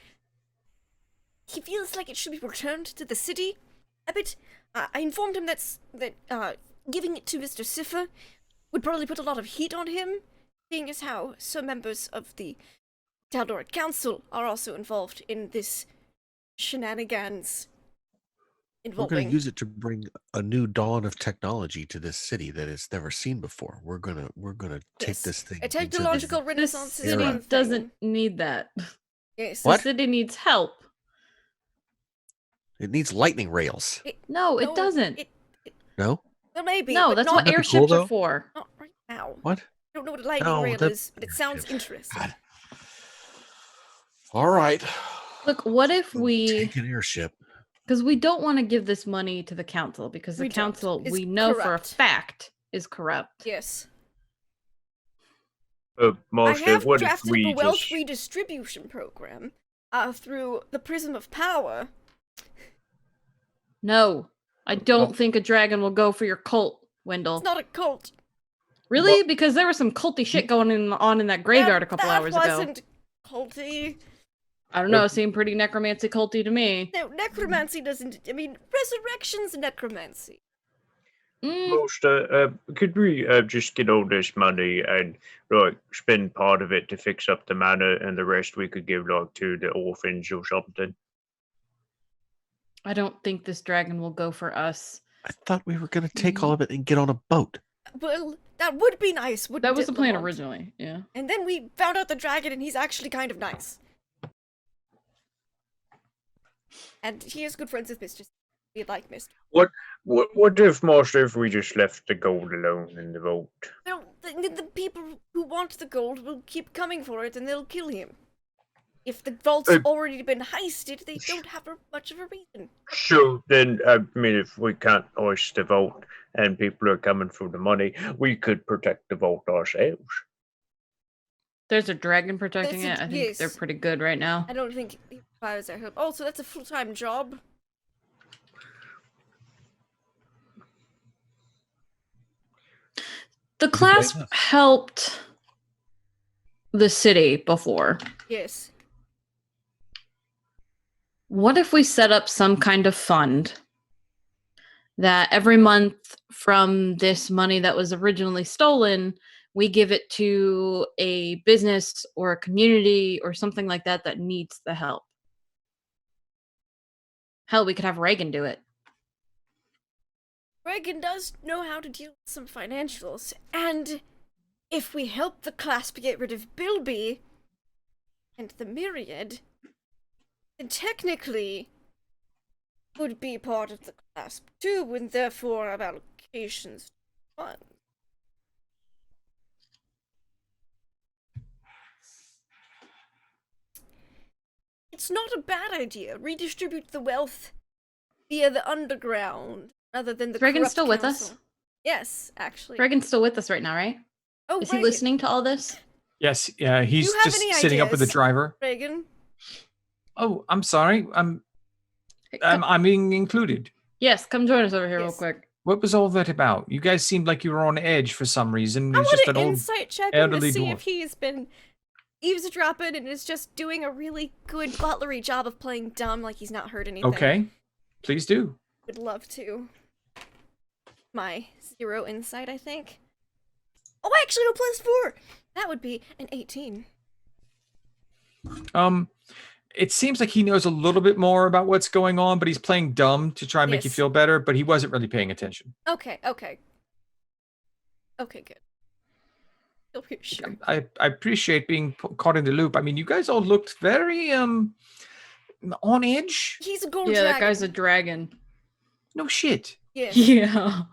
He feels like it should be returned to the city a bit. I informed him that giving it to Mr. Siffer would probably put a lot of heat on him, seeing as how some members of the Tal'Dorei Council are also involved in this shenanigans We're involving. going to use it to bring a new dawn of technology to this city that it's never seen before. We're gonna take Yes, this thing. a into this- technological This renaissance is city one thing. doesn't need that. Yes. What? The city needs help. It needs lightning rails. No, it No, doesn't. No? Well, maybe. No, but that's not, what That'd be airships cool, are though. for. Not right now. What? I don't know what a lightning No, rail that- is, but it sounds Shit. interesting. God. All right. Look, what if we, take an airship? because we don't want to give this money to the council, because the We don't. council, It's we know for a corrupt. fact, is corrupt. Yes. I I have what if drafted we up a wealth just redistribution program through the Prism of Power. No, I don't think a dragon will go for your cult, Wendell. It's not a cult. Really? Because there was some culty shit going on in that graveyard a couple that hours ago. wasn't culty. I don't know, it seemed pretty necromancy culty to me. No, necromancy doesn't. I mean, resurrection's necromancy. most could we just get all this money and like spend part of it to fix up the manor and the rest we could give like to the orphans or something? I don't think this dragon will go for us. I thought we were going to take all of it and get on a boat. Well, that would be nice, wouldn't That was it, the plan Lamont? originally, yeah. And then we found out the dragon, and he's actually kind of nice. And he is good friends with Mistress. We like Mistress. What if, Master, if we just left the gold alone in the vault? Well, the people who want the gold will keep coming for it, and they'll kill him. If the vault's already been heisted, they don't have much of a reason. So then, I mean, if we can't hoist the vault and people are coming for the money, we could protect the vault ourselves. There's a dragon protecting That's it. I think yes. they're pretty good right now. I don't think it requires our help. Also, that's a full-time job. The clasp helped the city before. Yes. What if we set up some kind of fund that every month from this money that was originally stolen, we give it to a business or a community or something like that that needs the help? Hell, we could have Reagan do it. Reagan does know how to deal with some financials, and if we help the clasp get rid of Bilby, and the Myriad, then technically would be part of the clasp too, and therefore have allocations to funds. It's not a bad idea. Redistribute the wealth via the underground, rather than the Reagan's corrupt still with council. us? Yes, actually. Reagan's still with us right now, right? Oh, Is he Reagan. listening to all this? Yes, yeah, he's you have just any sitting up with the ideas? driver. Reagan? Oh, I'm sorry. Hey, come- I'm being included. yes, come join us over here real Yes. quick. What was all that about? You guys seemed like you were on edge for some reason. I He's want just an an old insight check him to elderly see dwarf. if he's been eavesdropping and is just doing a really good butlery job of playing dumb like he's not heard anything. Okay, please do. Would love to. My 0 insight, I think. Oh, actually, no, +4! That would be an 18. It seems like he knows a little bit more about what's going on, but he's playing dumb to try and make you Yes. feel better, but he wasn't really paying attention. Okay, okay. Okay, good. Still pretty sure. I appreciate being caught in the loop. I mean, you guys all looked very on edge. He's a gold Yeah, dragon. that guy's a dragon. No shit. Yes. Yeah.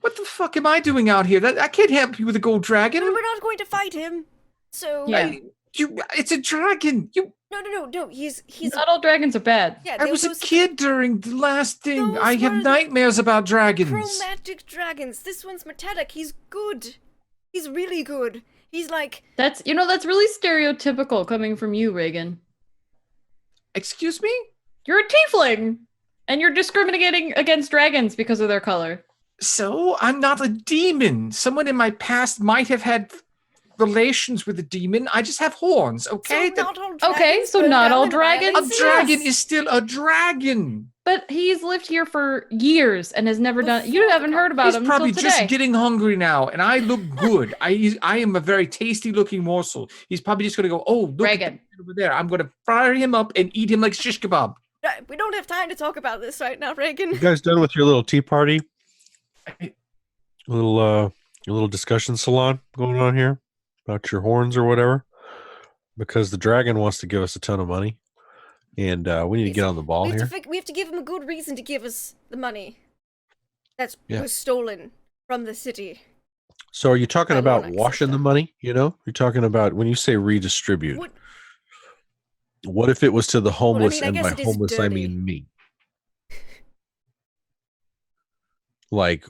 What the fuck am I doing out here? I can't help you with a gold I dragon. mean, we're not going to fight him. So Yeah. It's a dragon. no. He's Not all dragons are bad. yeah. I was a those kid during the last thing. Those I have were the nightmares about dragons. chromatic dragons. This one's metallic. He's good. He's really good. He's like That's that's really stereotypical coming from you, Reagan. Excuse me? You're a tiefling, and you're discriminating against dragons because of their color. So, I'm not a demon. Someone in my past might have had relations with a demon. I just have horns, okay? so not all Okay, dragons so burn not down all in dragons? A violence. dragon Yes. is still a dragon. But he's lived here for years and has never done. You Before haven't the heard about He's him probably until today. just getting hungry now, and I look good. I am a very tasty-looking morsel. He's probably just going to go, oh, look at Reagan. that over there. I'm going to fry him up and eat him like shish kebab. We don't have time to talk about this right now, Reagan. You guys done with your little tea party? Your little discussion salon going on here about your horns or whatever? Because the dragon wants to give us a ton of money, and we need to get on the ball here. We have to give him a good reason to give us the money that Yeah. was stolen from the city. So, are you talking I about won't washing accept the that. money? You're talking about when you say redistribute. What- What if it was to the homeless, I and guess by it is homeless I dirty. mean me? Like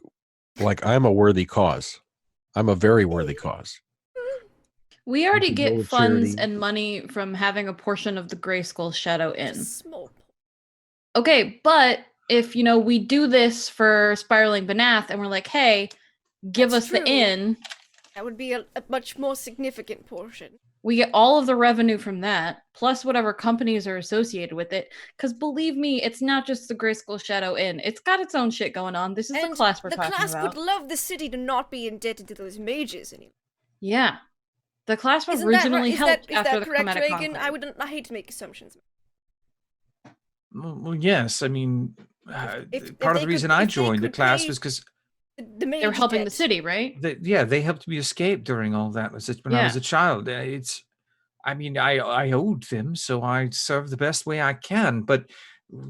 I'm a worthy cause. I'm a very worthy cause. We already can go get with funds charity. and money from having a portion of the Grayskull Shadow Inn. Just small. Okay, but if we do this for Spiraling Benath and we're like, hey, give That's us the true. inn, That would be a much more significant portion. we get all of the revenue from that, plus whatever companies are associated with it. Because believe me, it's not just the Grayskull Shadow Inn. It's got its own shit going on. This is the class we're the talking class about. would love the city to not be indebted to those mages anymore. Yeah. The class Isn't originally that, helped is after that the correct, Chromatic Reagan? Conclave. I hate to make assumptions. Well, yes. I mean, If part of they the reason could- I if they joined the could class pay was because The mage They were helping the debt. city, right? they helped me escape during all that. Was when I was Yeah. a child. I owed them, so I served the best way I can. But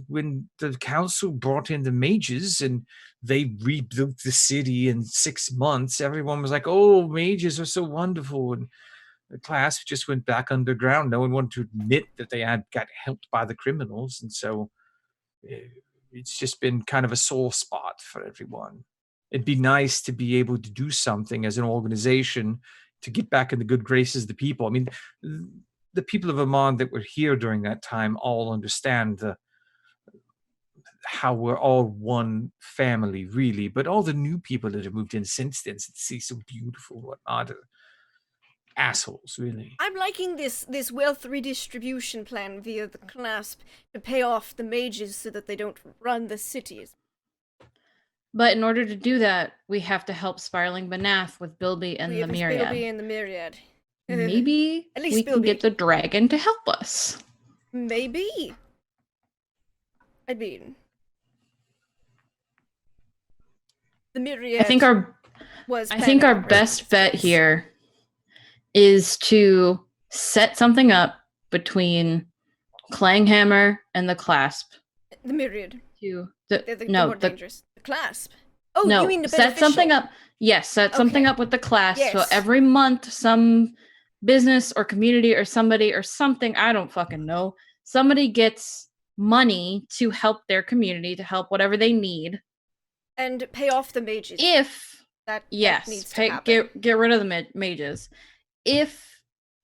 when the council brought in the mages and they rebuilt the city in 6 months, everyone was like, "Oh, mages are so wonderful," and the class just went back underground. No one wanted to admit that they had got helped by the criminals, and so it's just been kind of a sore spot for everyone. It'd be nice to be able to do something as an organization to get back in the good graces of the people. I mean, the people of Vermont that were here during that time all understand how we're all one family, really. But all the new people that have moved in since then, it's so beautiful, whatnot, are assholes, really. I'm liking this wealth redistribution plan via the clasp to pay off the mages so that they don't run the cities. But in order to do that, we have to help Spiraling Benath with Bilby and We the have Myriad. Bilby and the Myriad. Maybe At least we can Bilby. get the dragon to help us. Maybe. I mean, the Myriad. I think our was. I think our best bet here is to set something up between Clanghammer and the Clasp. The myriad. To The no, more the dangerous. The clasp. Oh, no, you mean the set something beneficial. up. Yes, set something Okay. up with the Clasp. So Yes. every month, some business or community or somebody or something, I don't fucking know, somebody gets money to help their community, to help whatever they need. And pay off the mages. If that yes, needs to happen. get rid of the mages. If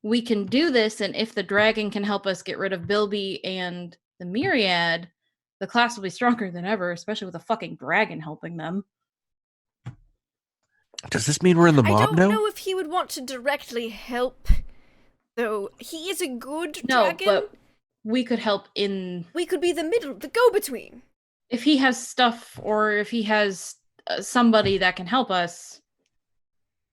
we can do this, and if the dragon can help us get rid of Bilby and the Myriad, the class will be stronger than ever, especially with a fucking dragon helping them. Does this mean we're in the I mob don't now? know if he would want to directly help, though. He is a good No, dragon. but we could help in We could be the middle, the go-between. if he has stuff, or if he has somebody that can help us.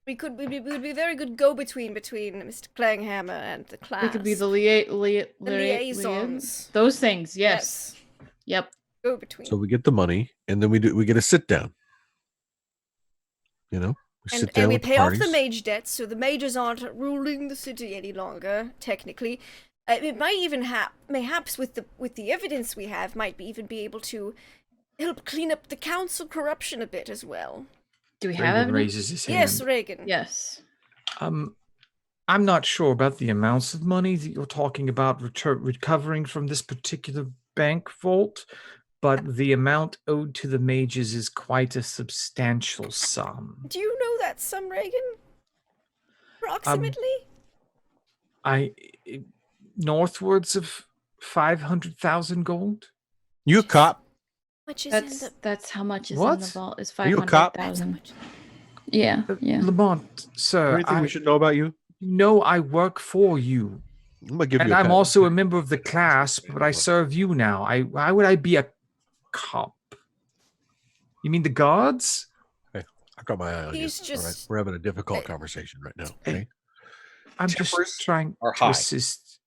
We would be a very good go-between between Mr. Clanghammer and the class. We could be the liaisons. Those things, yes. Yep. Go-between. So we get the money, and then we get a sit down. You know, we sit down and we with the pay off the parties. mage debts, so the mages aren't ruling the city any longer. Technically, it might even mayhaps with the evidence we have, might even be able to help clean up the council corruption a bit as well. Do we have Reagan evidence? raises his hand. Yes, Reagan. Yes. I'm not sure about the amounts of money that you're talking about recovering from this particular bank vault, but the amount owed to the mages is quite a substantial sum. Do you know that sum, Reagan? Approximately? Northwards of 500,000 gold. You a cop? Which is in the... That's how much is in What? the vault. Is Are you a cop? That's how 500,000. much. Yeah, yeah. Lamont, sir, Anything we should know about you? you know I work for you. I'm gonna give And you. I'm also a member of the class, but I serve you now. Why would I be a cop? You mean the guards? I got my eye on He's you. All right? just- We're having a difficult conversation right now. Okay. I'm Tempers just trying are to high. assist.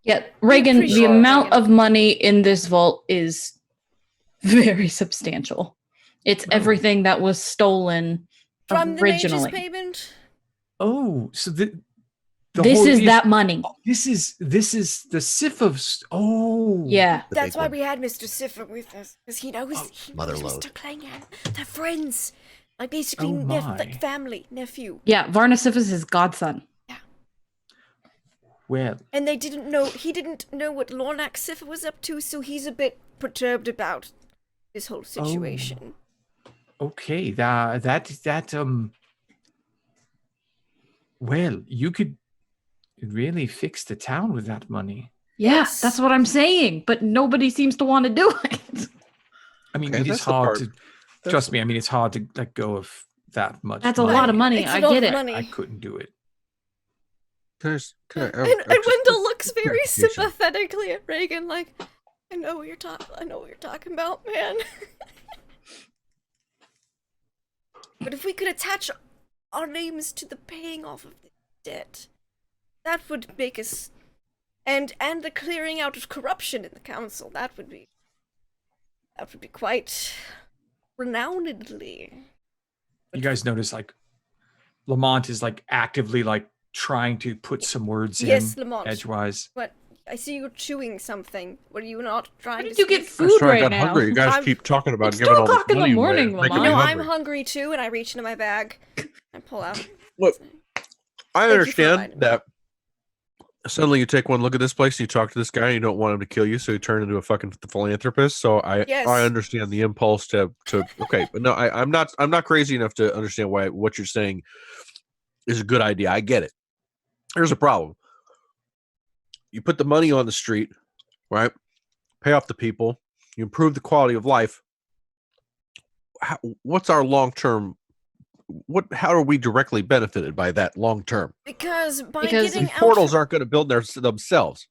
Yeah, Reagan, appreciate the it, amount Reagan. of money in this vault is very substantial. It's everything that was stolen From the mages originally. payment? Oh, so the This whole is reason- that money. This is the Sif of. Oh, Yeah. The That's big why one. we had Mr. Siffer with us, because he knows, mother Mr. load. Clangham. They're friends. Like, basically, Oh my. like family, nephew. Yeah, Varnasif is his godson. Well, And he didn't know what Lornak Siffer was up to, so he's a bit perturbed about this whole situation. okay. Well, you could really fix the town with that money. Yeah, Yes. that's what I'm saying, but nobody seems to want to do it. I mean, Okay, it is that's the hard part. to trust me. I mean, it's hard to let go of that much. That's a lot of money. It's I a lot get of it. money. I couldn't do it. And Wendell looks very sympathetically at Reagan, like, I know what you're talking about, man. But if we could attach our names to the paying off of the debt, that would make us, and the clearing out of corruption in the council, that would be quite renownedly. You guys notice, like, Lamont is like actively like trying to put some words Yes, in Lamont. edgewise. What? I see you chewing something. Were you not trying How to did you get speak? food I right got now? hungry. You guys I'm- keep talking about It's giving 2 all this o'clock in the money away. morning, It's making Lamont. me No, hungry. I'm hungry too, and I reach into my bag and pull out. Look, I Thank you for understand reminding me. that suddenly you take one look at this place, you talk to this guy, and you don't want him to kill you, so you turn into a fucking philanthropist. So Yes. I understand the impulse to okay, but no, I'm not crazy enough to understand why what you're saying is a good idea. I get it. Here's a problem. You put the money on the street, right? Pay off the people. You improve the quality of life. What's our long term? How are we directly benefited by that long term? Because Because getting Portals out, aren't going to build themselves.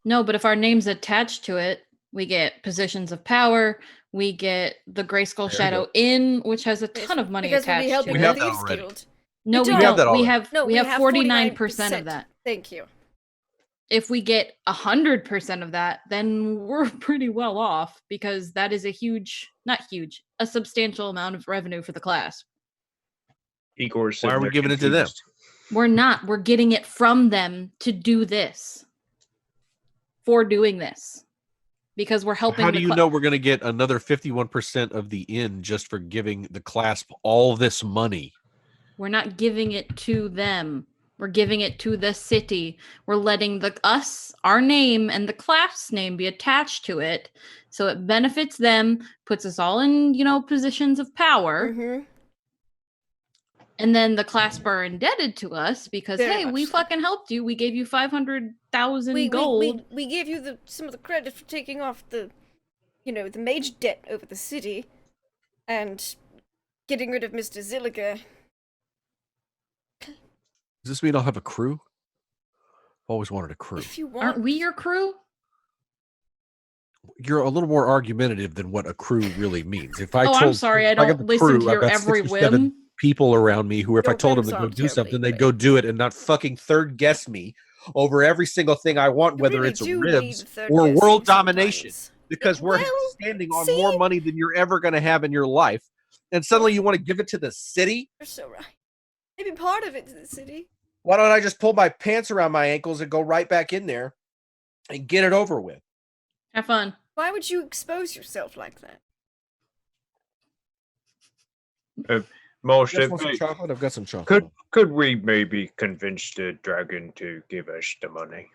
No, but if our name's attached to it, we get positions of power. We get the Grayskull There you Shadow Inn, which has a ton of money because we'll attached be to helping We it. the have that Thieves already. Guild. No, We we don't. don't. that We already. have No, we have 49% of that. Thank you. If we get 100% of that, then we're pretty well off because that is a substantial amount of revenue for the class. Igor's Why are sitting we there giving it to them? confused. We're not. We're getting it from them to do this. for doing this because we're helping. How do you know we're going to get another 51% of the inn just for giving the clasp all this money? We're not giving it to them. We're giving it to the city. We're letting our name and the clasp's name be attached to it, so it benefits them, puts us all in, positions of power. Mm-hmm. And then the clasp are indebted to us because, Very hey, much we so. fucking helped you. We gave you 500,000 gold. We gave you some of the credit for taking off the mage debt over the city, and getting rid of Mr. Zilliger. Does this mean I'll have a crew? I've always wanted a crew. If you want. Aren't we your crew? You're a little more argumentative than what a crew really means. If I I'm sorry. I got don't the listen to I've your got every 6 or 7 whim. people around me who, if I Your told them to whims go aren't do terribly something, they'd great. go do it and not fucking third guess me over every single thing I want, You whether really it's do ribs need third or guessing world domination. sometimes. Because we're Well, standing on see? more money than you're ever going to have in your life, and suddenly you want to give it to the city? You're so right. Maybe part of it to the city. Why don't I just pull my pants around my ankles and go right back in there and get it over with? Have fun. Why would you expose yourself like that? Most You guys of want some chocolate? I've got some chocolate. could we maybe convince the dragon to give us the money?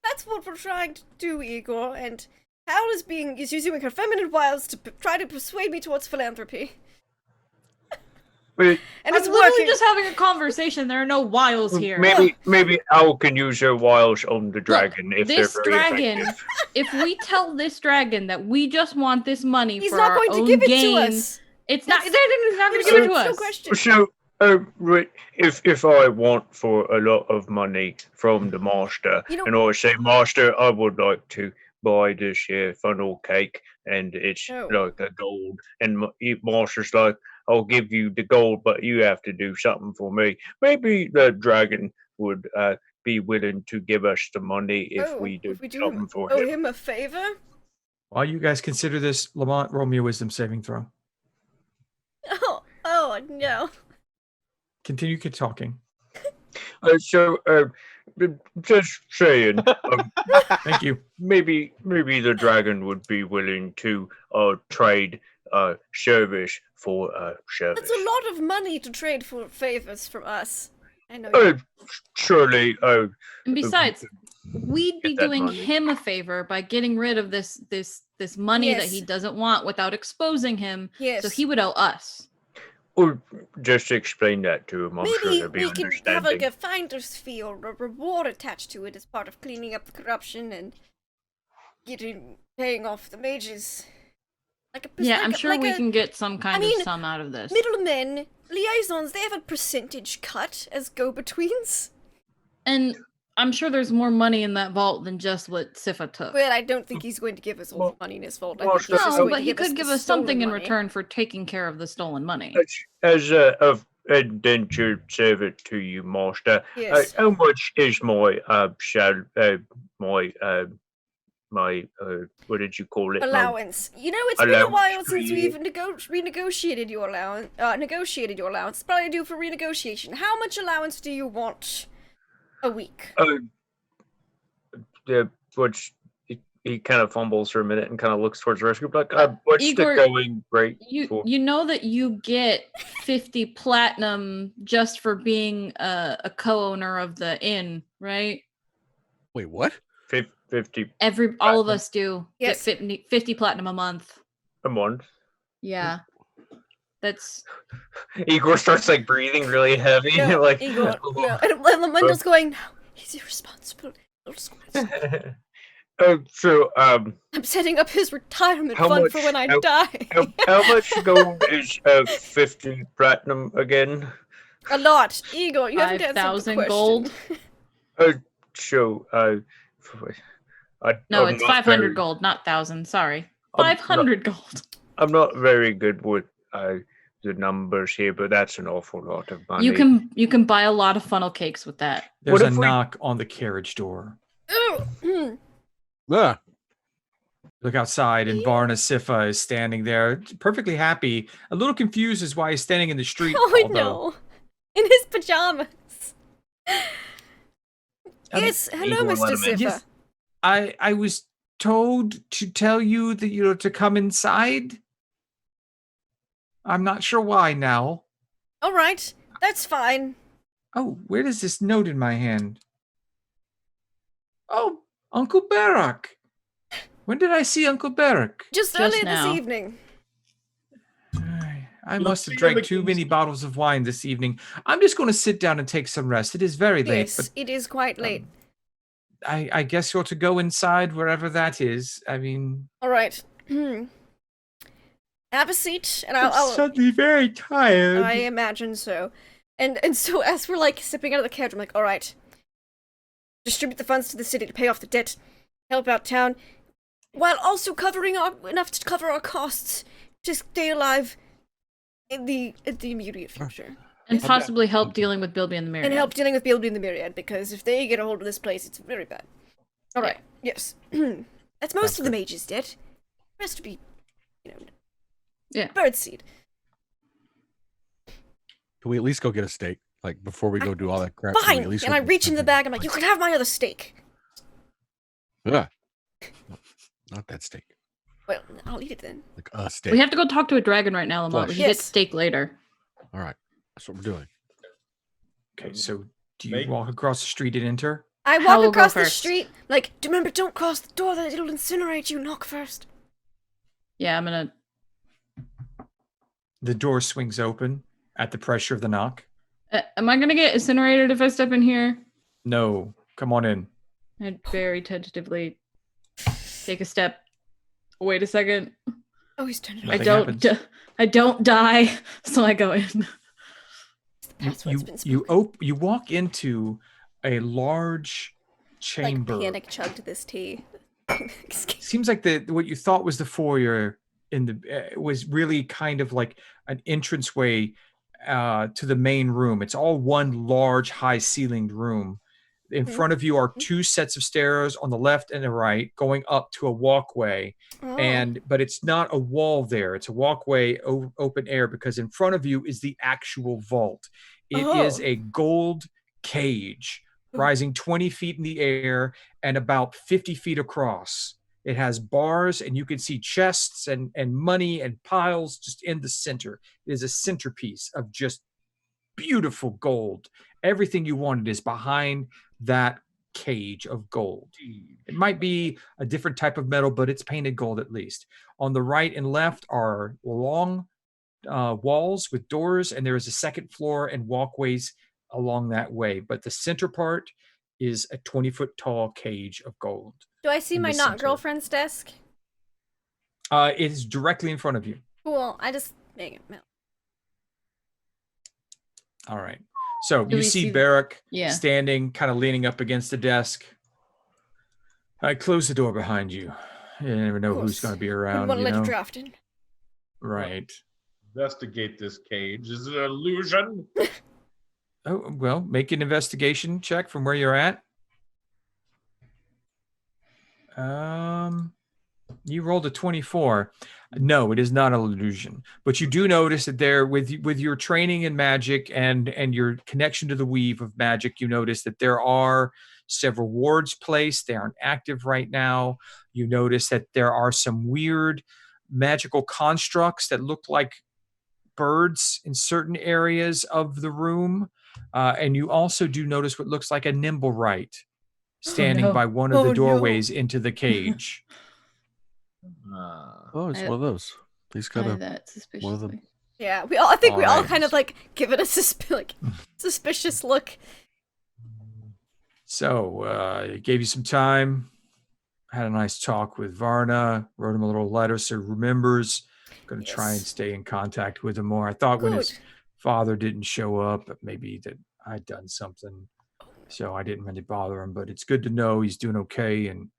That's what we're trying to do, Igor, and Hal is using her feminine wiles to try to persuade me towards philanthropy. But And I'm it's literally working. just having a conversation. There are no wiles here. maybe Al can use her wiles on the dragon if this they're very dragon, effective. if we tell this dragon that we just want this money He's for not our going to own give it gain, to us. it's not. That's- They're not going to There's give it to no us. question. So, if I want for a lot of money from the master, and I say, Master, I would like to buy this here funnel cake, and it's like a gold, and master's like, I'll give you the gold, but you have to do something for me. Maybe the dragon would be willing to give us the money if we do something for him. him a favor? While you guys consider this, Lamont, roll me a wisdom saving throw. Oh no. Continue talking. Just saying, Thank you. maybe the dragon would be willing to trade service for service. That's a lot of money to trade for favors from us. I know. Surely. And besides, we'd be Get that doing money. him a favor by getting rid of this money that Yes. he doesn't want without exposing him. Yes. So he would owe us. Or just explain that to him. I'm sure Maybe he'll be we can have understanding. like a finder's fee or a reward attached to it as part of cleaning up the corruption and paying off the mages. I'm sure we can get some kind mean, of sum out of this. Middlemen, liaisons, they have a percentage cut as go-betweens. And I'm sure there's more money in that vault than just what Sifa took. Well, I don't think he's going to give us all the money in his vault. I think he's just No, going but to he give us could give the us something in stolen money. return for taking care of the stolen money. As a indentured servant to you, master, Yes. how much is my what did you call it? Allowance. It's been a allowance while for since you. we've renegotiated your allowance. Negotiated your allowance. It's probably due for renegotiation. How much allowance do you want a week? He kind of fumbles for a minute and kind of looks towards the rest of the group like, what's Igor, the going rate? You know that you get 50 platinum just for being a co-owner of the inn, right? Wait, what? 50 All of us do Yes. get 50 platinum a month. a month. Yeah. That's Igor starts like breathing really heavy. No, like Igor, no. And Lamundo's going, no, he's irresponsible. I'm setting up his retirement How fund much- for when I how- die. how much gold is 50 platinum again? A lot. Igor, you haven't answered the 5,000 question. gold. So No, I'm it's not 500 very- gold, not 1,000. Sorry. I'm 500 gold. I'm not very good with the numbers here, but that's an awful lot of money. You can buy a lot of funnel cakes with that. There's What a if we- knock on the carriage door. Ugh. Ah, Look outside, and Varna Sifa is standing there, perfectly happy. A little confused as why he's standing in the street. Oh, although- no. In his pajamas. I mean, Yes, hello, Igor, let Mr. him in. Sifa. Yes. I was told to tell you that to come inside. I'm not sure why now. All right, that's fine. Oh, where is this note in my hand? Oh, Uncle Barak. When did I see Uncle Barak? Just Just earlier now. this evening. I You'll must have see drank him too again many soon. bottles of wine this evening. I'm just going to sit down and take some rest. It is very late, Yes, it is quite late. but I guess you're to go inside wherever that is. I mean, All right. Have a seat, and I'm I'll suddenly very tired. I imagine so. And so as we're like sipping out of the carriage, I'm like, all right. Distribute the funds to the city to pay off the debt, help out town, while also covering enough to cover our costs to stay alive in the immediate future. And possibly help dealing with Bilby and the Myriad. And help dealing with Bilby and the Myriad, because if they get a hold of this place, it's very bad. Alright, yes. That's most of the mage's debt. The rest would be, Yeah. birdseed. Can we at least go get a steak? Like before we go do all that crap. can we Fine! at least And go I get reach in the something? bag, I'm like, you can have my other steak. Yeah. Not that steak. Well, I'll eat it then. Like a steak. We have to go talk to a dragon right now, Lamont. We Flush. can get Yes. steak later. All right. That's what we're doing. Okay, so do you Make- walk across the street and enter? I Hal walk will go across the first. street, like, remember, don't cross the door, that it'll incinerate you, knock first. Yeah, I'm gonna. The door swings open at the pressure of the knock. Am I gonna get incinerated if I step in here? No, come on in. I very tentatively take a step. Wait a second. Oh, he's turning it Nothing off. happens. I don't die, so I go in. The password's been You walk into a large chamber. Like, panic chugged this tea. Seems like what you thought was the foyer in the was really kind of like an entranceway to the main room. It's all one large high ceilinged room. In front of you are two sets of stairs on the left and the right going up to a walkway. Oh. But it's not a wall there. It's a walkway, open air, because in front of you is the actual vault. It is Oh. a gold cage rising 20 feet in the air and about 50 feet across. It has bars, and you can see chests and money and piles just in the center. It is a centerpiece of just beautiful gold. Everything you wanted is behind that cage of gold. It might be a different type of metal, but it's painted gold at least. On the right and left are long walls with doors, and there is a second floor and walkways along that way. But the center part is a 20-foot tall cage of gold. Do I see in my the not center. girlfriend's desk? It is directly in front of you. Cool. I just make it. All right. So Do you we see see- Barrack Yeah. standing, kind of leaning up against the desk. I close the door behind you. You never know who's course. going to be Wouldn't around, want to you let know? it draft in. Right. Investigate this cage. Is it an illusion? Oh, well, make an investigation check from where you're at. You rolled a 24. No, it is not an illusion. But you do notice that there, with your training in magic and your connection to the weave of magic, you notice that there are several wards placed. They aren't active right now. You notice that there are some weird magical constructs that look like birds in certain areas of the room. And you also do notice what looks like a Nimblewright standing no. by one of Oh, the no. doorways into the cage. Oh, it's I- one of those. He's got Eye a. that one of the- suspiciously. Yeah, I think we all Alright. kind of like give it a suspicious look. So gave you some time. Had a nice talk with Varna. Wrote him a little letter so he remembers. Going to try and Yes. stay in contact with him more. I thought when his Good. father didn't show up, maybe that I'd done something. So I didn't really bother him. But it's good to know he's doing okay, and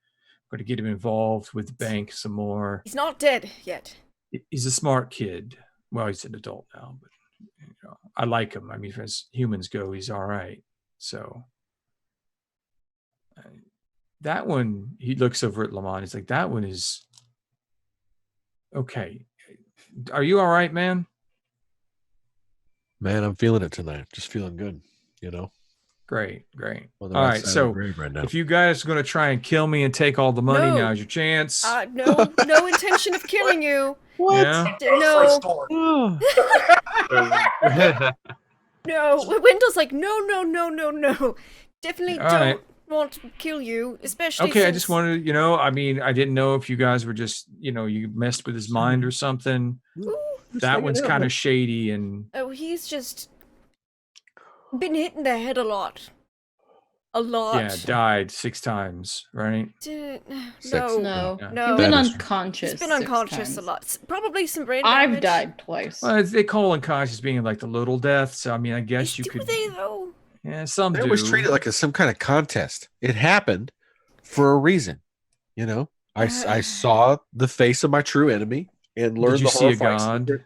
going to get him involved with the bank some more. He's not dead yet. He's a smart kid. Well, he's an adult now, but I like him. I mean, as humans go, he's all right. So that one, he looks over at Lamont. He's like, that one is okay. Are you all right, man? Man, I'm feeling it tonight. Just feeling good, you know? Great, great. Well, All right, so right now. if you guys are going to try and kill me and take all the money, No. now's your chance. No intention of killing you. Yeah. No, Oh. no. Wendell's like, no. Definitely All don't right. want to kill you, especially. Okay, I since- just wanted, I mean, I didn't know if you guys were just, you messed with his mind or something. That one's kind of shady and Oh, he's just been hit in the head a lot. A lot. yeah, died 6 times, right? Six. No. No, Yeah. you've been That is true. unconscious. He's been 6 unconscious times. a lot. Probably some brain damage. I've died twice. Well, they call unconscious being like the little death, so I mean, I guess you Do could. they though? Yeah, some They do. always treat it like some kind of contest. It happened for a reason. I saw the face of my true enemy and learned Did you the see a horrifying god? secret.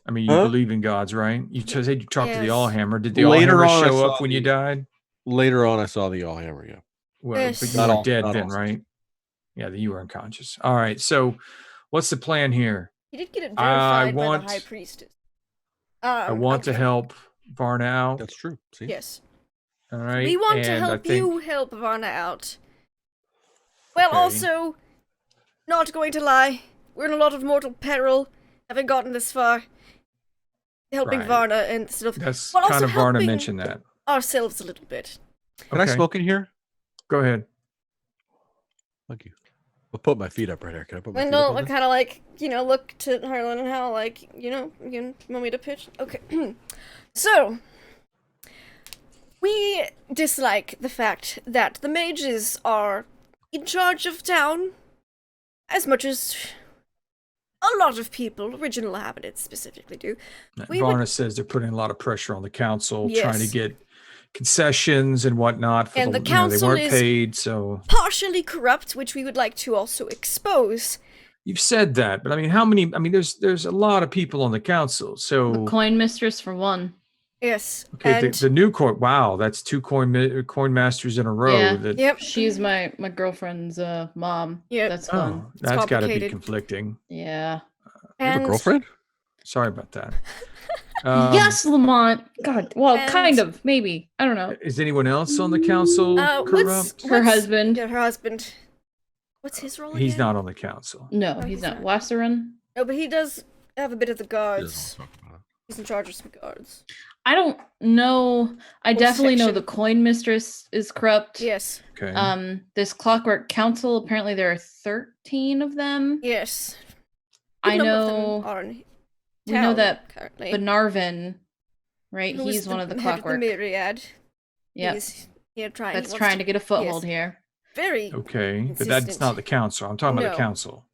I mean, you Huh? believe in gods, right? You said you talked to the Yes. Allhammer. Did the Later Allhammer on, I show saw up when you the- died? Later on, I saw the Allhammer. Yeah. Well, Yes. but you Not were all- dead not then, all. right? Yeah, then you were unconscious. All right. So, what's the plan here? He did get it I verified by want- the high priestess. I want to okay. help Varna out. That's true. See? Yes. All right. We want to and I help think- you help Varna out. Well, Okay. also, not going to lie, we're in a lot of mortal peril, having gotten this far. Helping Right. Varna and stuff. That's but also kind of Varna helping mentioned that. ourselves a little bit. Can I Okay. smoke in here? Go ahead. Thank you. I'll put my feet up right here. Can I put my feet Wendell up? on kind of like, look to Harlan and how, like, you want me to pitch? Okay. So, we dislike the fact that the mages are in charge of town as much as a lot of people, original inhabitants specifically, do. We would- Varna says they're putting a lot of pressure on the council, trying to Yes. get concessions and whatnot. For And the they council weren't is- paid, so Partially corrupt, which we would like to also expose. you've said that. But I mean, how many? I mean, there's a lot of people on the council. So The coin mistress for one. Yes. okay, and the new coin. Wow, that's 2 coin masters in a row. Yeah. That, Yep. She's my girlfriend's mom. Yep. That's Oh, fun. that's got to be complicated. conflicting. Yeah. You have And a girlfriend? Sorry about that. Yes, Lamont. God. Well, and- kind of. Maybe. I don't know. Is anyone else on the council what's corrupt? Her husband. Yeah, her husband. What's his role? He's again? not on the council. No, Oh, he's he's not. not. Wasserin. No, but he does have a bit of the He guards. doesn't want to talk about it. He's in charge of some guards. I don't know. I Or definitely know section. the coin mistress is corrupt. Yes. Okay. This clockwork council, apparently there are 13 of them. Yes. I Good number of them know are in we know town that currently. Benarvin, right? Who is He's one of the head clockwork. the myriad. Yep. He's trying. That's trying to get a foothold here. Very. Okay, but that's Consistent. not the council. I'm talking about No. the council.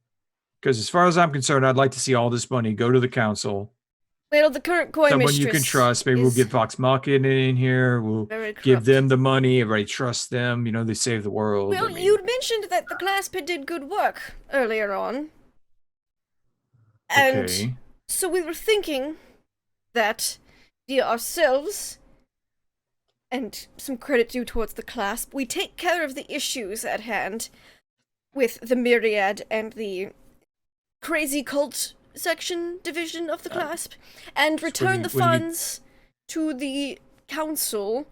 Because as far as I'm concerned, I'd like to see all this money go to the council. Well, the current coin Someone mistress you can trust. Maybe we'll is get Vox Machina in here. We'll very corrupt. give them the money. Everybody trusts them. They save the world. Well, I mean, you'd mentioned that the clasp had did good work earlier on. And okay. so we were thinking that via ourselves, and some credit due towards the clasp, we take care of the issues at hand with the myriad and the crazy cult division of the clasp, and return the what do you- funds to the council,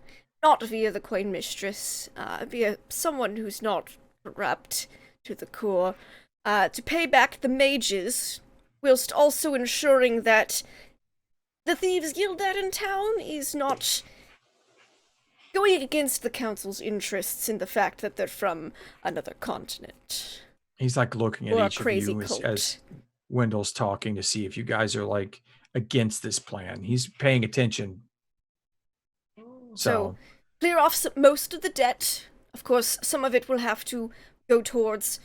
not via the coin mistress, via someone who's not corrupt to the core, to pay back the mages, whilst also ensuring that the Thieves Guild that in town is not going against the council's interests in the fact that they're from another continent. He's like looking Or at a each of crazy you cult. as Wendell's talking to see if you guys are like against this plan. He's paying attention. So, clear off most of the debt. Of course, some of it will have to go towards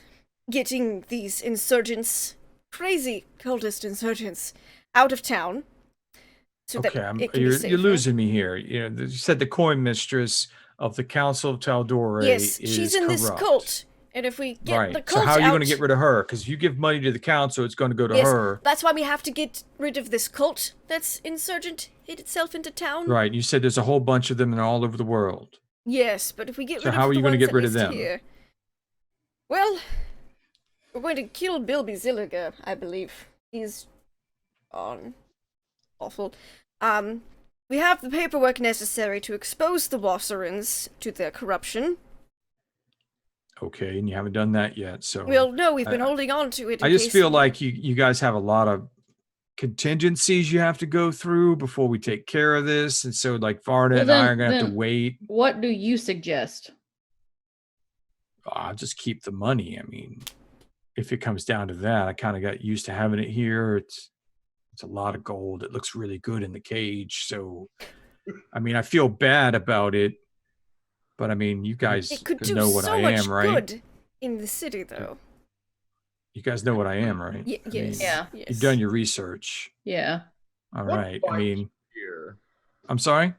getting these insurgents, crazy cultist insurgents, out of town. So okay, that it can be you're safer. losing me here. You said the coin mistress of the Council of Tal'Dorei Yes, is she's in this corrupt. cult. And if we get Right. the So cult how are you going to out- get rid of her? Because if you give money to the council, it's going to go to Yes, her. that's why we have to get rid of this cult that's insurgent, hid itself into town. Right. You said there's a whole bunch of them and they're all over the world. Yes, but if we get So rid how of are the you gonna ones get that rid of list them? Here, well, we're going to kill Bilby Zilliger, I believe. He's on awful. We have the paperwork necessary to expose the Wasserans to their corruption. Okay, and you haven't done that yet. So Well, no, we've been I- holding on to it. I just feel like you guys have a lot of contingencies you have to go through before we take care of this. And so like Varda Well, and I then- are gonna have to then- wait. What do you suggest? I'll just keep the money. I mean, if it comes down to that, I kind of got used to having it here. It's a lot of gold. It looks really good in the cage. So I mean, I feel bad about it, but I mean, you guys it could do know what so I much am, right? good in the city, though. You guys know what I am, right? I Yes. mean, Yeah. Yes. You've done your research. Yeah. All What right. I binds mean, you here? I'm sorry.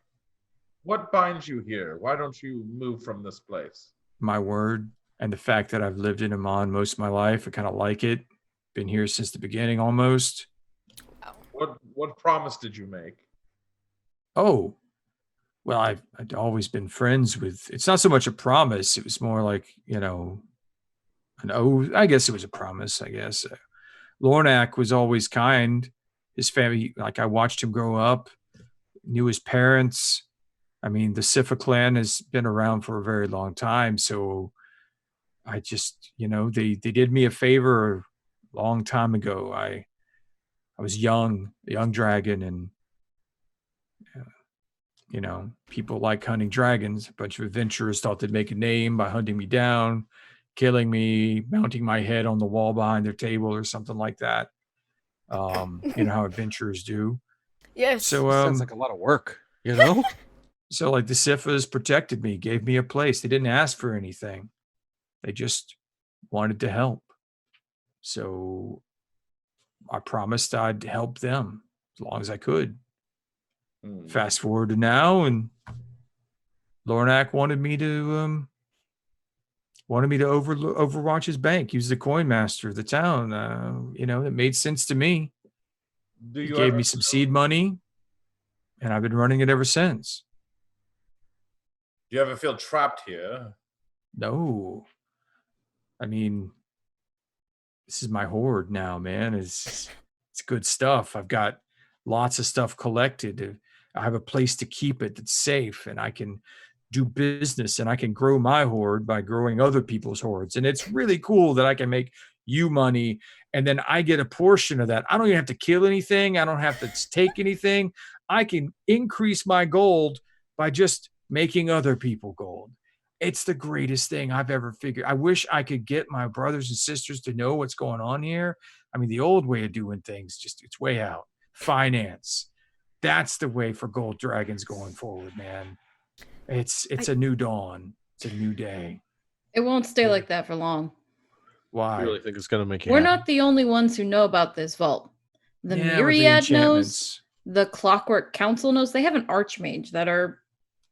What binds you here? Why don't you move from this place? My word, and the fact that I've lived in Amman most of my life. I kind of like it. Been here since the beginning almost. What promise did you make? Oh, well, I'd always been friends with. It's not so much a promise. It was more like, you know, an oath. I guess it was a promise. I guess Lornak was always kind. His family, like I watched him grow up, knew his parents. I mean, the Sifa clan has been around for a very long time. So I just, you know, they did me a favor a long time ago. I was young, a young dragon, and you know, people like hunting dragons. A bunch of adventurers thought they'd make a name by hunting me down, killing me, mounting my head on the wall behind their table or something like that. You know how adventurers do. Yes. So Sounds like a lot of work, you know? so like the Sifas protected me, gave me a place. They didn't ask for anything. They just wanted to help. So I promised I'd help them as long as I could. Fast forward to now, and Lornak wanted me to overwatch his bank. He was the coin master of the town. You know, it made sense to me. Do He you gave ever me some seed money, and I've been running it ever since. Do you ever feel trapped here? No, I mean, this is my hoard now, man. It's good stuff. I've got lots of stuff collected. I have a place to keep it that's safe, and I can do business, and I can grow my hoard by growing other people's hoards. And it's really cool that I can make you money, and then I get a portion of that. I don't even have to kill anything. I don't have to take anything. I can increase my gold by just making other people gold. It's the greatest thing I've ever figured. I wish I could get my brothers and sisters to know what's going on here. I mean, the old way of doing things, just it's way out. Finance. That's the way for gold dragons going forward, man. It's a new dawn. It's a new day. It won't stay like that for long. Why? I really think it's gonna make you We're happy. not the only ones who know about this vault. The Yeah, with the Myriad knows. enchantments. The Clockwork Council knows. They have an archmage that are.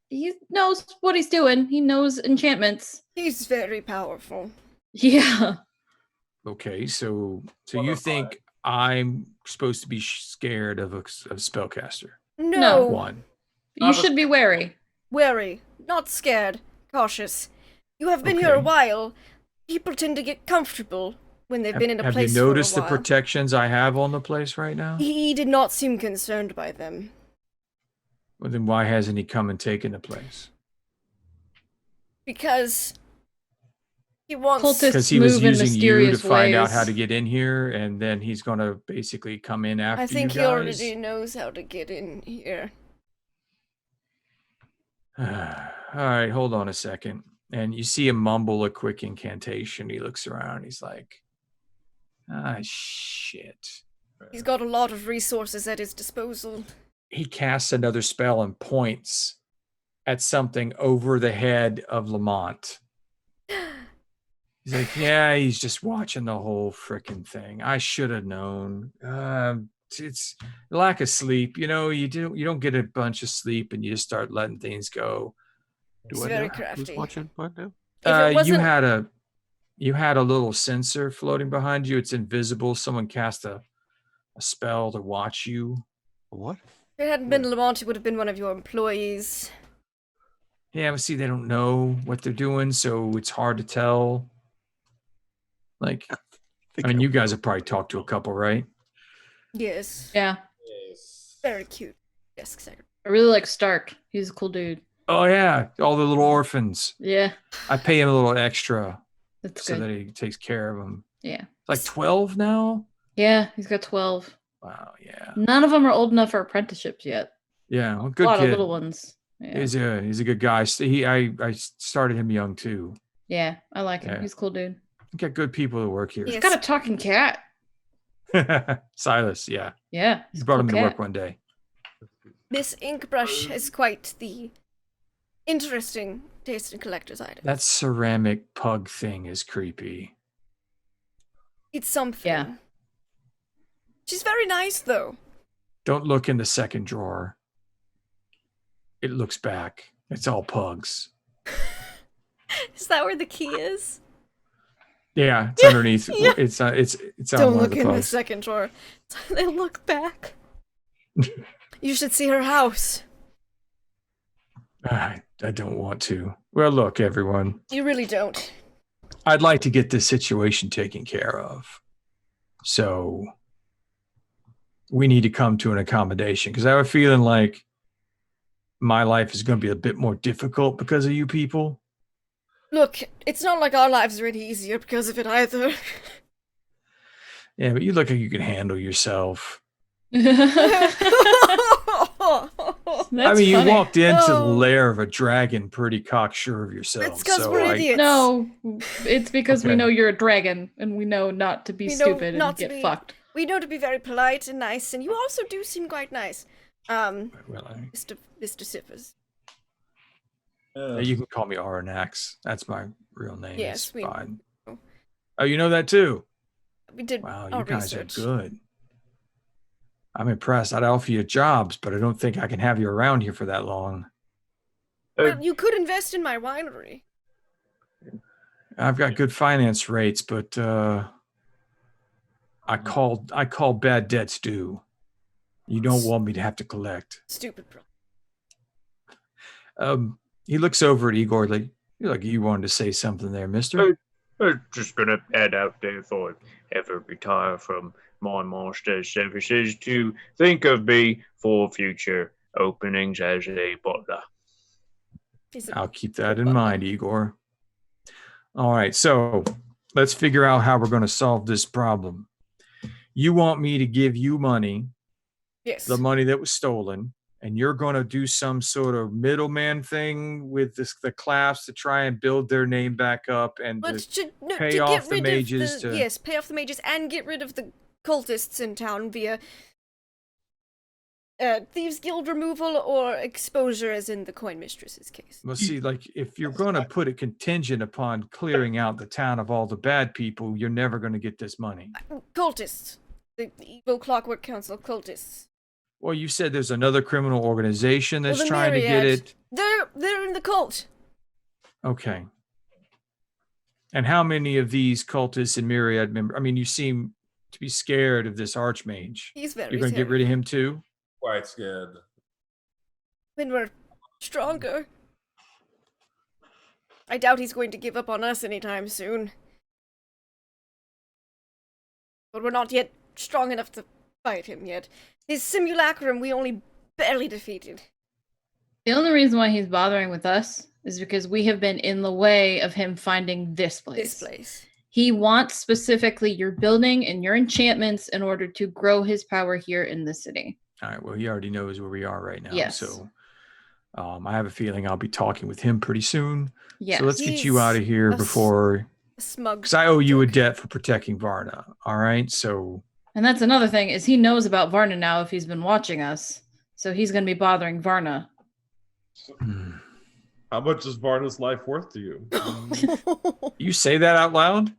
He knows what he's doing. He knows enchantments. He's very powerful. Yeah. Okay, so What you am think I'm supposed to be scared of a spellcaster? No. One. You should be wary. Wary. Not scared. Cautious. You have been here a Okay. while. People tend to get comfortable when they've been in a Have place you noticed for the a while. protections I have on the place right now? He did not seem concerned by them. Well, then why hasn't he come and taken the place? Because he wants... Cultists Because he was move in using you to mysterious find out ways. how to get in here, and then he's going to basically come in after I think you he guys. already knows how to get in here. All right, hold on a second. And you see him mumble a quick incantation. He looks around. He's like, shit. He's got a lot of resources at his disposal. He casts another spell and points at something over the head of Lamont. He's like, yeah, he's just watching the whole freaking thing. I should have known. It's lack of sleep. You know, you don't get a bunch of sleep and you just start letting things go. He's I very know? Who's crafty. watching what now? If it wasn't... You had a little sensor floating behind you. It's invisible. Someone cast a spell to watch you. What? If it hadn't been Lamont, it would have been one of your employees. Yeah, but see, they don't know what they're doing, so it's hard to tell. Like, I mean, you guys have probably talked to a couple, right? Yes. Yeah. Yes. Very cute. Desk secretary. I really like Stark. He's a cool dude. Oh yeah, all the little orphans. Yeah, I pay him a little extra that's so good. that he takes care of them. Yeah. It's like 12 now. Yeah, he's got 12. Wow. Yeah. None of them are old enough for apprenticeships yet. Yeah. Well, A good lot kid. of little ones. Yeah. He's a good guy. I started him young too. Yeah, I like him. Yeah. He's a cool dude. We got good people that work here. Yeah. He's got a talking cat. Silas, yeah. Yeah. He he's a brought cool him to cat. work one day. This Inkbrush is quite the interesting taste in collector's item. That ceramic pug thing is creepy. It's something. Yeah. She's very nice, though. Don't look in the second drawer. It looks back. It's all pugs. Is that where the key is? Yeah, it's underneath. Yeah. It's on Don't one of look the in the pugs. second drawer. They look back. You should see her house. I don't want to. Well, look, everyone. You really don't. I'd like to get this situation taken care of. So we need to come to an accommodation because I have a feeling like my life is going to be a bit more difficult because of you people. Look, it's not like our lives are any easier because of it either. Yeah, but you look like you can handle yourself. That's I mean, you funny. walked into the Oh. lair of a dragon pretty cocksure of yourself. It's because so we're idiots. No, it's because we Okay. know you're a dragon and we know not to be We know stupid not and to get be- fucked. We know to be very polite and nice, and you also do seem quite nice. Well, Mr. Sippers. you can call me Aranax. That's my real name. Yes, It's we fine. know. Oh, you know that too? We did Wow, our you guys research. are good. I'm impressed. I'd offer you jobs, but I don't think I can have you around here for that long. Well, you could invest in my winery. I've got good finance rates, but I call bad debts due. You don't want me to have to collect. Stupid bro. He looks over at Igor like you wanted to say something there, mister. I'm just gonna head out there if I ever retire from my master's services to think of me for future openings as a butler. He's a- I'll keep that in mind, Igor. All right, so let's figure out how we're going to solve this problem. You want me to give you money, yes. the money that was stolen, and you're going to do some sort of middleman thing with the class to try and build their name back up and But to pay pay to off get the rid mages of the, to- yes, pay off the mages and get rid of the cultists in town via thieves guild removal or exposure, as in the coin mistress's case. Well, see, like if you're going to put it contingent upon clearing out the town of all the bad people, you're never going to get this money. Cultists, the evil Clockwork Council cultists. Well, you said there's another criminal organization that's Well, the trying to get Myriad. it. They're in the cult. Okay. And how many of these cultists and Myriad members? I mean, you seem to be scared of this archmage. He's very You're going to get rid of him too? Quite scared. when we're stronger. I doubt he's going to give up on us anytime soon. But we're not yet strong enough to fight him yet. His simulacrum we only barely defeated. The only reason why he's bothering with us is because we have been in the way of him finding this place. This place. He wants specifically your building and your enchantments in order to grow his power here in the city. All right. Well, he already knows where we are right now. Yes. So I have a feeling I'll be talking with him pretty soon. Yes. So let's get you He's out of here a before, A smug. because I owe you a jerk. debt for protecting Varna. All right. So And that's another thing is he knows about Varna now if he's been watching us. So he's going to be bothering Varna. How much is Varna's life worth to you? you say that out loud?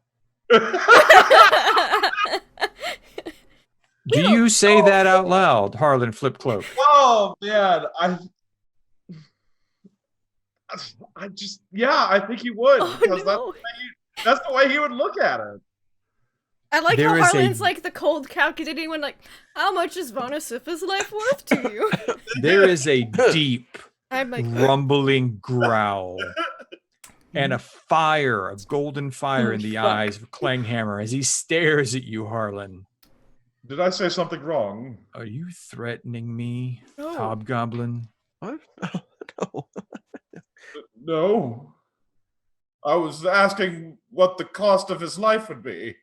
Do you say that out loud, Harlan Flipcloak? Oh man, I just I think he would Oh, because no. that's the way he would look at it. I like There how is a- Harlan's like the cold calculating one, like, how much is Vana Sifa's life worth to you? There is a deep I'm like, rumbling growl and a fire, a golden fire in the fuck. eyes of Klanghammer as he stares at you, Harlan. Did I say something wrong? Are you threatening me, No. Hobgoblin? What? No. No. I was asking what the cost of his life would be.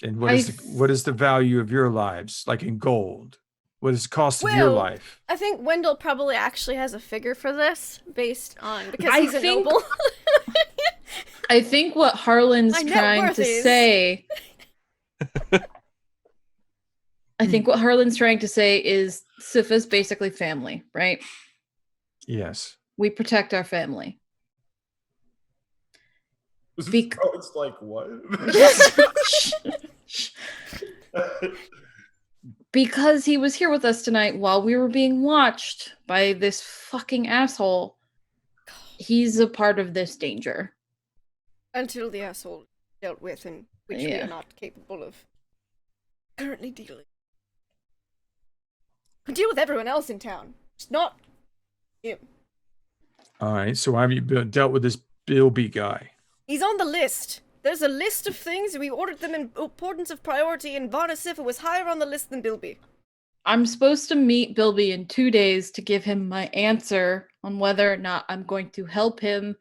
And what is the value of your lives, like in gold? What is the cost of your Well, life? I think Wendell probably actually has a figure for this based on because I he's a think- noble. I think what Harlan's My net trying worth to is- say. I think what Harlan's trying to say is Sifa's basically family, right? Yes. We protect our family. So Bec- it's like, what? Because he was here with us tonight while we were being watched by this fucking asshole, he's a part of this danger. Until the asshole is dealt with, and which we Yeah. are not capable of currently dealing. We deal with everyone else in town. It's not him. All right. So have you dealt with this Bilby guy? He's on the list. There's a list of things, and we ordered them in importance of priority, and Varna Sifa was higher on the list than Bilby. I'm supposed to meet Bilby in 2 days to give him my answer on whether or not I'm going to help him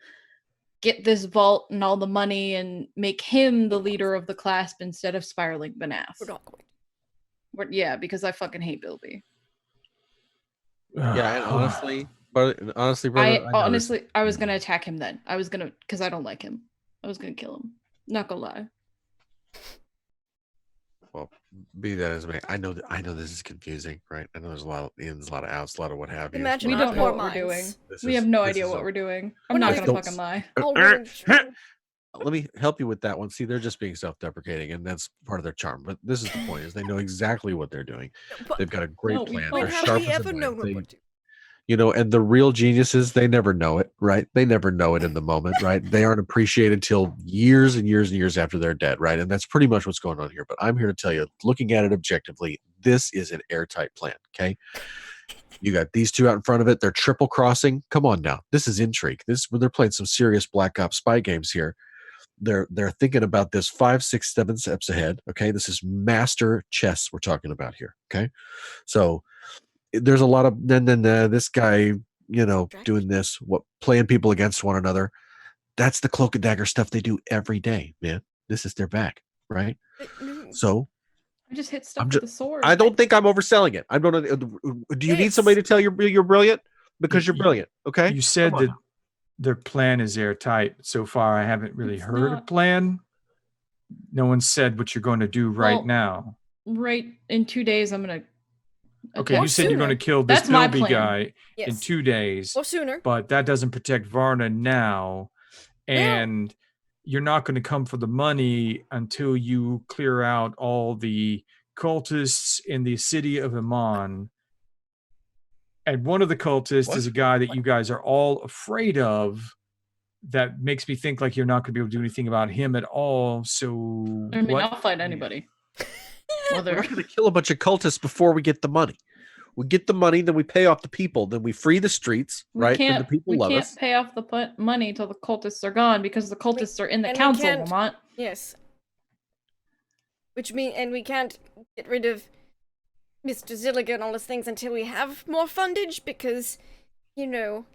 get this vault and all the money and make him the leader of the clasp instead of spiraling Banath. We're not going. Yeah, because I fucking hate Bilby. Yeah, and honestly, brother, I know this- I was gonna attack him then. I was gonna, because I don't like him. I was gonna kill him. Not gonna lie. Well, be that as it may, I know this is confusing, right? I know there's a lot of ins, a lot of outs, a lot of what have you. Imagine We our don't know poor what we're doing. minds. We have no idea what we're doing. I'm We're not not gonna even- fucking lie. All we're trying- Let me help you with that one. See, they're just being self-deprecating, and that's part of their charm. But this is the point: is they know exactly what they're doing. But They've got a great No, we plan. don't. They're have sharp we as a ever blade. known what They- we're doing? You know, and the real geniuses, they never know it, right? They never know it in the moment, right? They aren't appreciated till years and years and years after they're dead, right? And that's pretty much what's going on here. But I'm here to tell you, looking at it objectively, this is an airtight plan, okay? You got these two out in front of it. They're triple crossing. Come on now. This is intrigue. This they're playing some serious Black Ops spy games here. They're thinking about this 5, 6, 7 steps ahead. Okay. This is master chess we're talking about here. Okay. So there's a lot of then this guy, you know, doing this, playing people against one another. That's the cloak and dagger stuff they do every day, man. This is their back, right? So I just hit stuff I'm with the sword. I don't think I'm overselling it. I don't know. Do you need somebody to tell you you're brilliant? Because you're brilliant. Okay. You said Come on that now. their plan is airtight. So far, I haven't really It's heard a not. plan. No one said what you're going to do right Well, now. Right in 2 days, I'm gonna. Okay, Or you said you're going to sooner. kill this That's my Bilby plan. guy in Yes. 2 days, Or sooner. but that doesn't protect Varna now. And you're not going to come for the money until you clear out all the cultists in the city of Iman. And one of the cultists is a guy that you guys are all afraid of. That makes me think like you're not going to be able to do anything about him at all. So I mean, what? I'll fight anybody. We're Whether not going to kill a bunch of cultists before we get the money. We get the money, then we pay off the people, then we free the streets, right? And the people we love can't us. pay off the money until the cultists are gone because the cultists are in the and we council, can't- Lamont. Yes. Which mean, and we can't get rid of Mr. Zilligan and all those things until we have more fundage because, you know,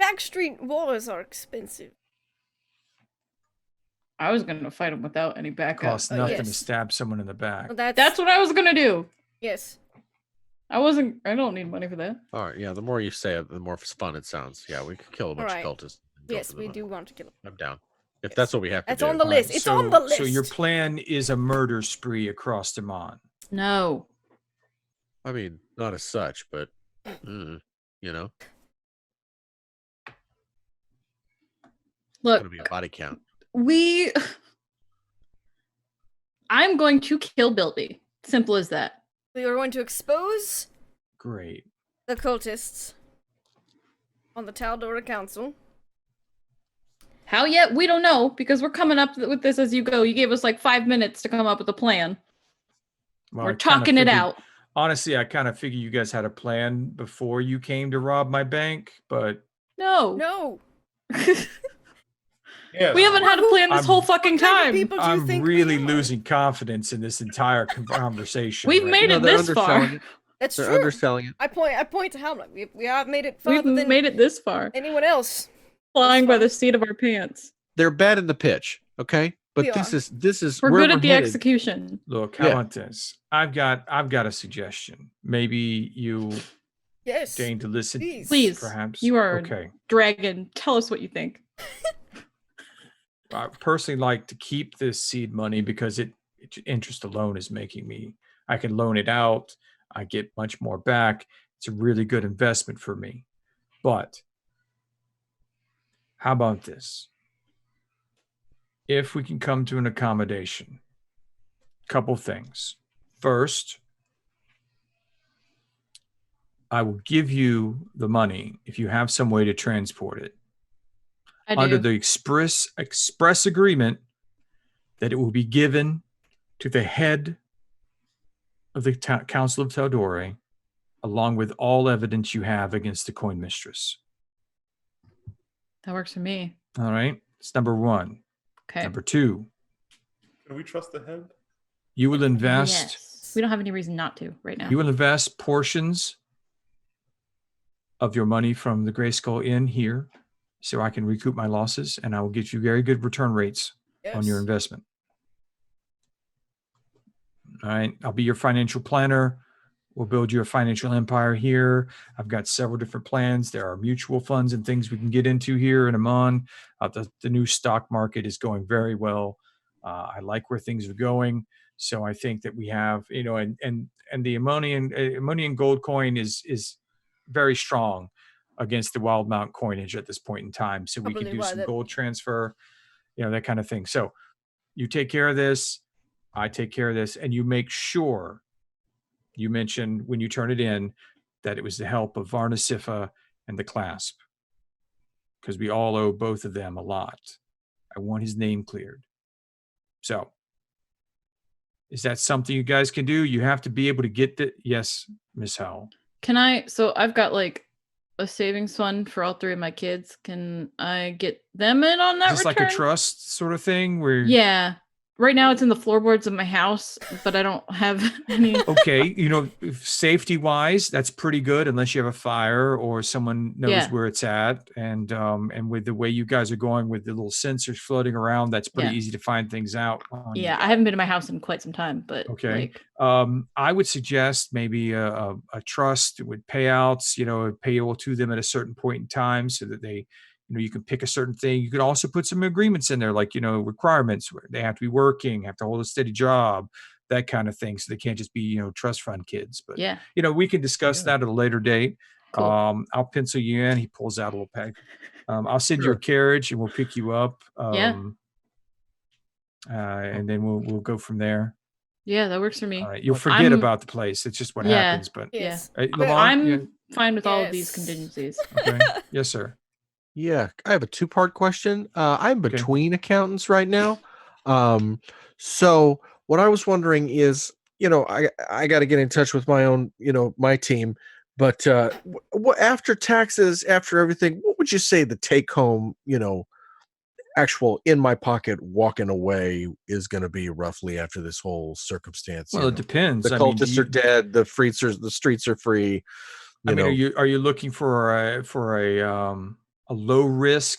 backstreet wars are expensive. I was gonna fight him without any backup. Costs nothing to yes. stab someone in the back. Well, That's what I was gonna do. yes. I don't need money for that. All right, yeah. The more you say it, the more fun it sounds. Yeah, we could kill a bunch Alright. of cultists. and go Yes, for the we money. do want to kill him. I'm down. If that's what we have to That's do. on the list. It's on the list. So your plan is a murder spree across Demon. No. I mean, not as such, but you know, Look, gonna be a body count. I'm going to kill Bilby. Simple as that. We are going to expose Great. the cultists on the Tal'Dorei Council. How yet? We don't know because we're coming up with this as you go. You gave us like 5 minutes to come up with a plan. Well, We're I kinda talking it figured- out. Honestly, I kind of figured you guys had a plan before you came to rob my bank, but No. No. Yeah. We haven't had a plan this I'm- whole fucking What kind of time. people do you I'm think really we are? losing confidence in this entire conversation. We've right made now. it they're this far. underselling it. That's They're true. underselling it. I point to Helmut. We have made it We've farther than made it this far, anyone else. flying by far. the seat of our pants. They're bad in the pitch, okay? But We this are. is We're where good at the headed. execution. Look, how Yeah. about this? I've got a suggestion. Maybe you Yes. deign to listen. Please, Perhaps. you are okay. Dragon. Tell us what you think. I personally like to keep this seed money because interest alone is making me. I can loan it out. I get much more back. It's a really good investment for me. But how about this? If we can come to an accommodation, couple things. First, I will give you the money if you have some way to transport it. I Under do. the express agreement that it will be given to the head of the Council of Tal'Dorei, along with all evidence you have against the coin mistress. That works for me. All right. It's number one. Okay. Number two, Can we trust the head? you will invest. Yes. We don't have any reason not to right now. You will invest portions of your money from the Gray Skull Inn here, so I can recoup my losses, and I will get you very good return rates on your investment. All right. I'll be your financial planner. We'll build you a financial empire here. I've got several different plans. There are mutual funds and things we can get into here in Amman. The new stock market is going very well. I like where things are going. So I think that we have, and the ammonium gold coin is very strong against the Wild Mount coinage at this point in time. So we can do some gold transfer, that kind of thing. So you take care of this. I take care of this, and you make sure you mentioned when you turn it in that it was the help of Varna Sifa and the Clasp, because we all owe both of them a lot. I want his name cleared. So is that something you guys can do? You have to be able to get the yes, Miss Howell. Can I? So I've got like a savings fund for all three of my kids. Can I get them in on that? Is this like a trust sort of thing where? Yeah. Right now it's in the floorboards of my house, but I don't have any. Okay. Safety wise, that's pretty good unless you have a fire or someone knows where it's at. And with the way you guys are going with the little sensors floating around, that's pretty easy to find things out. I haven't been to my house in quite some time, but okay. I would suggest maybe a trust with payouts, payable to them at a certain point in time so that they, you can pick a certain thing. You could also put some agreements in there, like, requirements where they have to be working, have to hold a steady job, that kind of thing. So they can't just be, trust fund kids. But, we can discuss that at a later date. Cool. I'll pencil you in. He pulls out a little pack. I'll send you a carriage and we'll pick you up. And then we'll go from there. Yeah, that works for me. All right. You'll forget about the place. It's just what happens. But I'm fine with all of these contingencies. Okay. Yes, sir. Yeah, I have a two-part question. I'm between accountants right now. So what I was wondering is, I got to get in touch with my own, my team. But after taxes, after everything, what would you say the take-home, actual in my pocket walking away is going to be roughly after this whole circumstance? Well, it depends. The cultists are dead. The streets are free. Are you looking for a low risk,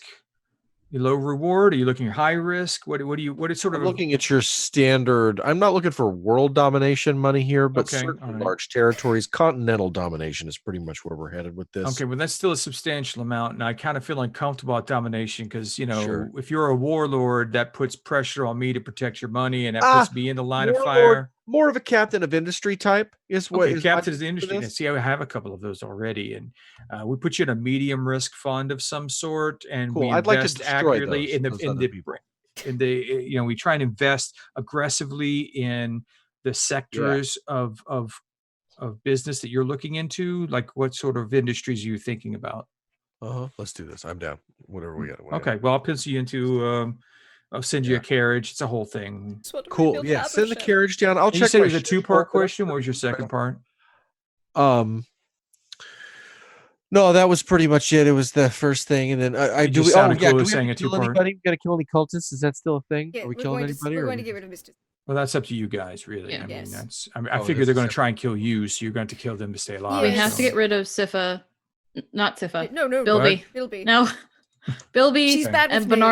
low reward? Are you looking at high risk? What is sort of looking at your standard? I'm not looking for world domination money here, but certain large territories, continental domination is pretty much where we're headed with this. Okay, well, that's still a substantial amount, and I kind of feel uncomfortable about domination because if you're a warlord, that puts pressure on me to protect your money, and that puts me in the line of fire. More of a captain of industry type is what is captain of the industry. And see, I have a couple of those already, and we put you in a medium risk fund of some sort, and we invest accurately in the we try and invest aggressively in the sectors of business that you're looking into. Like, what sort of industries are you thinking about? Let's do this. I'm down. Whatever we got. Okay, well, I'll pencil you into. I'll send you a carriage. It's a whole thing. Cool. Yeah, send the carriage down. I'll check. You said it was a two-part question. What was your second part? No, that was pretty much it. It was the first thing, and then do we kill anybody? We got to kill any cultists? Is that still a thing? Yeah, are we killing anybody? We're going to get rid of Mr. Well, that's up to you guys, really. Yeah. I mean, Yes. that's. I, mean, I Oh, figure this they're is going to try and kill you, so you're going to kill them to stay alive. We Yes. have so- to get rid of Sifa. Not Sifa. No, Bilby. Bilby. No. Bilby She's bad with and names.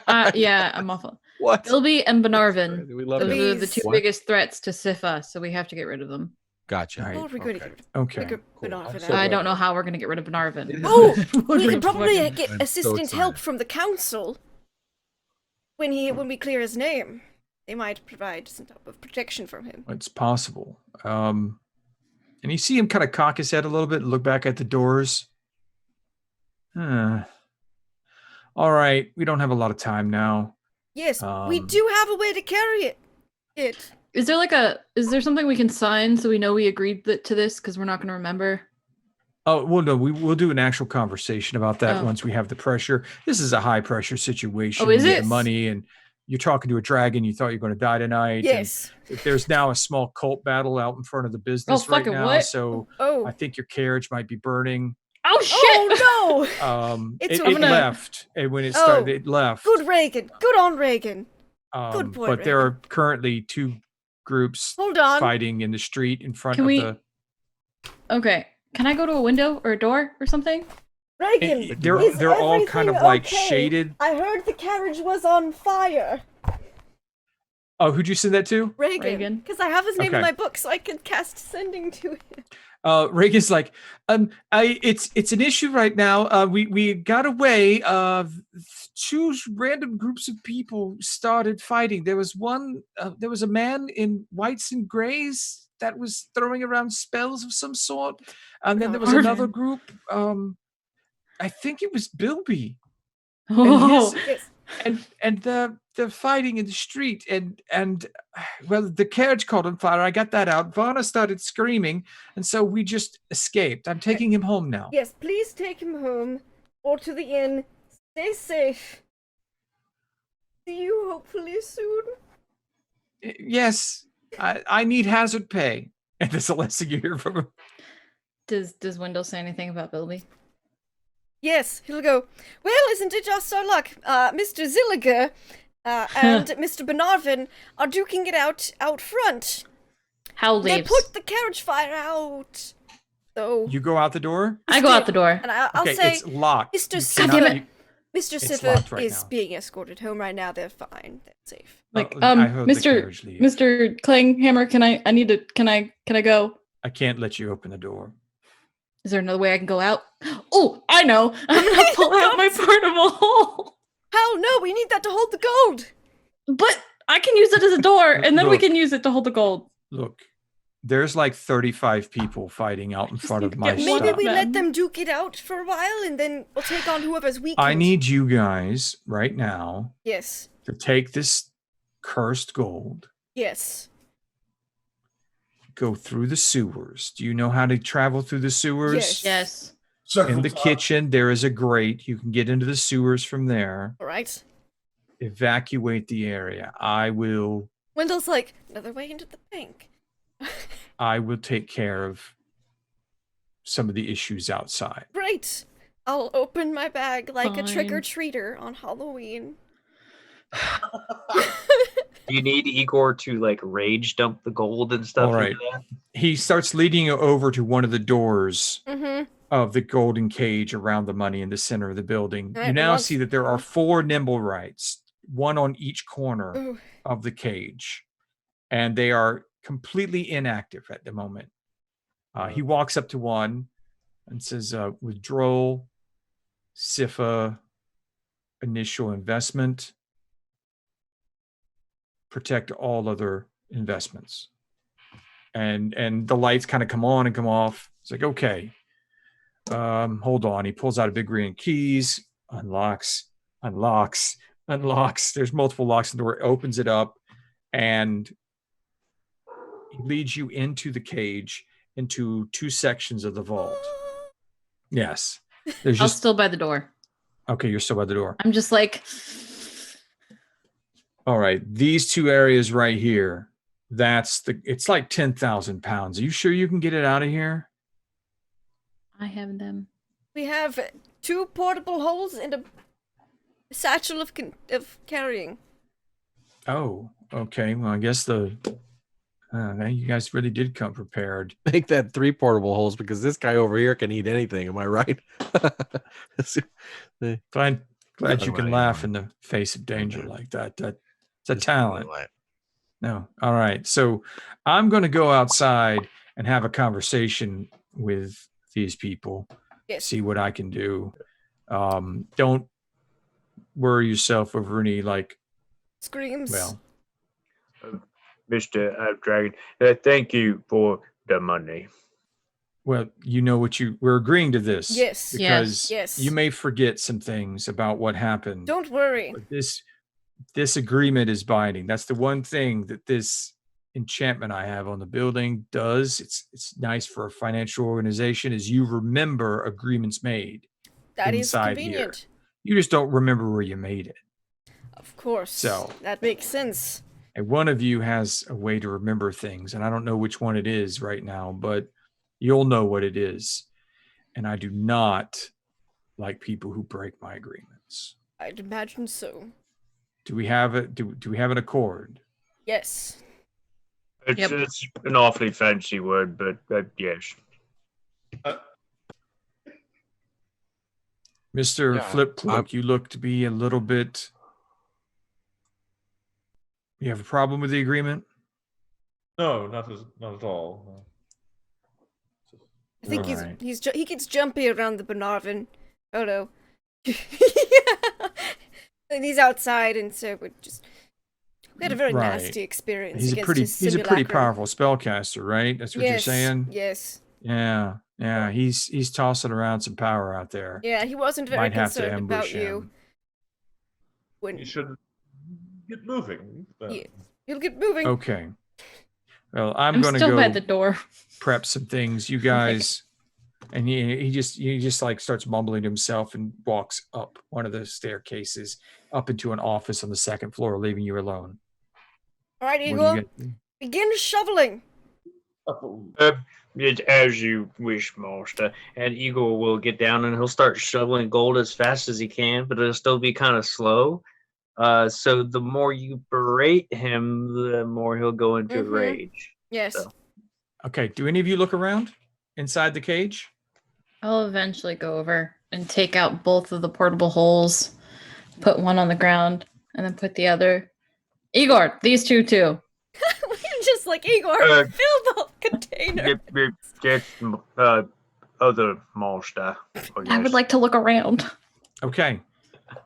Banarvin. Yeah, I'm awful. What? Bilby and Banarvin. We love Those it. are the Please. two What? biggest threats to Sifa, so we have to get rid of them. Gotcha. All right, How are we going to okay. get rid of Okay. Cool. I'm so I glad don't know that- how we're going to get rid of Banarvin. It is- Oh, We're we gonna could probably fucking- get I'm so assistant help excited. from the council when we clear his name. They might provide some type of protection from him. It's possible. And you see him kind of cock his head a little bit and look back at the doors. All right, we don't have a lot of time now. Yes, we Um, do have a way to carry it. Is there something we can sign so we know we agreed to this? Because we're not going to remember. Oh, well, no, we'll do an actual conversation about that Oh. once we have the pressure. This is a high pressure situation. Oh, is You get it? money, and you're talking to a dragon. You thought you were going to die tonight. and Yes. there's now a small cult battle out in front of the business right fucking now. what? So Oh. I think your carriage might be burning. Oh shit! Oh no! It, I'm it gonna- left, and when it started, it left. Good Reagan. Good on Reagan. good boy, But there Reagan. are currently two groups Hold on. fighting in the street in front Can of we- the. Okay, can I go to a window or a door or something? Reagan. Eh, They're is they're all kind of everything like okay? shaded. I heard the carriage was on fire. Oh, who'd you send that to? Reagan. Reagan. Because I have his name Okay. in my book, so I can cast sending to him. Reagan's like, it's an issue right now. We got away. Two random groups of people started fighting. There was a man in whites and grays that was throwing around spells of some sort, and then there was Marvin. another group. I think it was Bilby, Oh, Yes. and they're fighting in the street, and well, the carriage caught on fire. I got that out. Varna started screaming, and so we just escaped. I'm taking him home now. Yes, please take him home or to the inn. Stay safe. See you hopefully soon. Yes, I need hazard pay. And that's the last thing you hear from him. does Wendell say anything about Bilby? Yes, he'll go, well, isn't it just our luck? Mr. Zilliger and Mr. Banarvin are duking it out front. Hal They leaves. put the carriage fire out. So, You go out the door. I go out the door. and I'll Okay, say, it's locked. Mr. You Siva- cannot- damn it. Mr. it's Siva locked right is now. being escorted home right now. They're fine. They're safe. Like, I heard the Mr. carriage leave. Mr. Klinghammer, can I go? I can't let you open the door. Is there another way I can go out? Oh, I know. I'm gonna pull out my portable. Hell no, we need that to hold the gold. But I can use it as a door, and then we Look. can use it to hold the gold. Look, there's like 35 people fighting out in front need of to my get Maybe stuff. we Then. let them duke it out for a while, and then we'll take on whoever's weak. I need you guys right now Yes. to take this cursed gold, Yes. go through the sewers. Do you know how to travel through the sewers? Yes. Yes. In the kitchen, there is a grate. You can get into the sewers from there. All right. Evacuate the area. I will Wendell's like, another way into the bank. take care of some of the issues outside. Great. I'll open my bag like a Fine. trick-or-treater on Halloween. You need Igor to like rage dump the gold and stuff. All right. into that? He starts leading you over to one of the doors Mm-hmm. of the golden cage around the money in the center of the building. All right, You now once- see that there are 4 nimble rights, one on each corner Ooh. of the cage, and they are completely inactive at the moment. He walks up to one and says, withdrawal, SIFA, initial investment, protect all other investments. And the lights kind of come on and come off. It's like, okay, hold on. He pulls out a big green keys, unlocks. There's multiple locks in the door, opens it up, and he leads you into the cage, into 2 sections of the vault. Yes. There's I'm just still by the door. okay, you're still by the door. I'm just like, All right. These 2 areas right here, it's like 10,000 pounds. Are you sure you can get it out of here? I have them. We have 2 portable holes and a satchel of carrying. Oh, Okay. Well, I guess you guys really did come prepared. Make that 3 portable holes because this guy over here can eat anything. Am I right? Glad you can Right, laugh right. in the face of danger know. like that. That's a talent. No. All right. So I'm going to go outside and have a conversation with these people. Yes. See what I can do. Don't worry yourself over any Screams. well, Mr. Dragon, thank you for the money. well, you know what we're agreeing to this. Yes. Because Yes. you may forget some things about what happened. Don't worry. But this agreement is binding. That's the one thing that this enchantment I have on the building does. It's nice for a financial organization is you remember agreements made. That is inside convenient. here. You just don't remember where you made it. Of course. So that makes sense. And one of you has a way to remember things, and I don't know which one it is right now, but you'll know what it is. And I do not like people who break my agreements. I'd imagine so. Do we have it? Do we have an accord? Yes. It's an awfully fancy word, but yes. Mr. Yeah, Flipcloak, you look to be a little bit. You have a problem with the agreement? No, not at all. I think Alright. he gets jumpy around the Bernarvin. Oh no. And he's outside, and so we had a very Right. nasty experience. He's a against pretty his pretty simulacrum. powerful spellcaster, right? That's what you're Yes, saying? Yes. Yeah. Yeah, he's tossing around some power out there. Yeah, he wasn't very Might have to concerned about ambush you. him. When You should get moving. Yeah. He'll get moving. Okay. Well, I'm I'm going to still go at the door. prep some things. You guys, and he just like starts mumbling to himself and walks up one of the staircases up into an office on the second floor, leaving you alone. All right, What do you Eagle, get? begin shoveling. It's as you wish, Master. And Eagle will get down and he'll start shoveling gold as fast as he can, but it'll still be kind of slow. So the more you berate him, the more he'll go into Mhm. rage. Yes. So. Okay. Do any of you look around inside the cage? I'll eventually go over and take out both of the portable holes, put one on the ground, and then put the other. Igor, these two too. We're just like Igor, Uh, fill the container. Get other Master. Oh, I would yes. like to look around. Okay.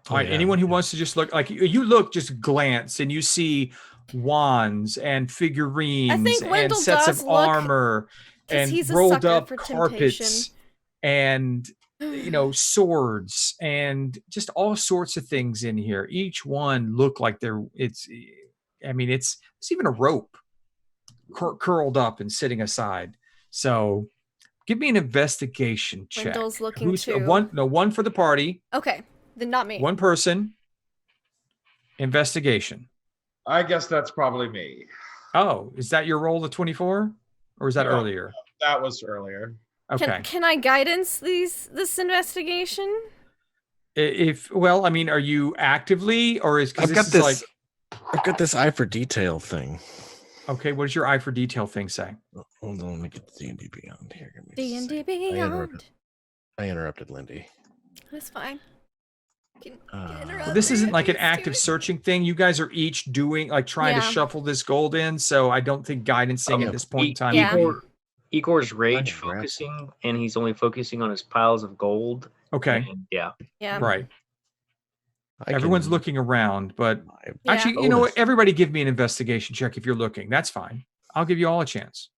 All right. yeah. Anyone who wants to just look like you look, just glance and you see wands and figurines and Wendell sets does of look, armor 'cause and he's a rolled sucker up for carpets and swords and just all sorts of things in here. Each one look like it's even a rope curled up and sitting aside. So give me an investigation check. Wendell's looking too. One for the party. Okay, then not me. One person. Investigation. I guess that's probably me. Oh, is that your roll, the 24? Or is that No. earlier? That was earlier. Okay. Can I guidance this investigation? Are you actively or is I've got this. I've got this eye for detail thing. okay, what does your eye for detail thing say? Hold on, let me get the D&D Beyond here. Give me a D&D sec. Beyond. I interrupted Lindy. That's fine. Can interrupt Well, this me isn't if like an you active do it. searching thing. You guys are each doing trying to Yeah. shuffle this gold in, so I don't think guidancing at this point in time. Yeah. would be- Igor's rage Grab- focusing, and he's only focusing on his piles of gold. Okay. And, yeah. Yeah. Right. I Everyone's can- looking around, but Yeah. actually, you know what? Everybody give me an investigation check if you're looking. That's fine. I'll give you all a chance.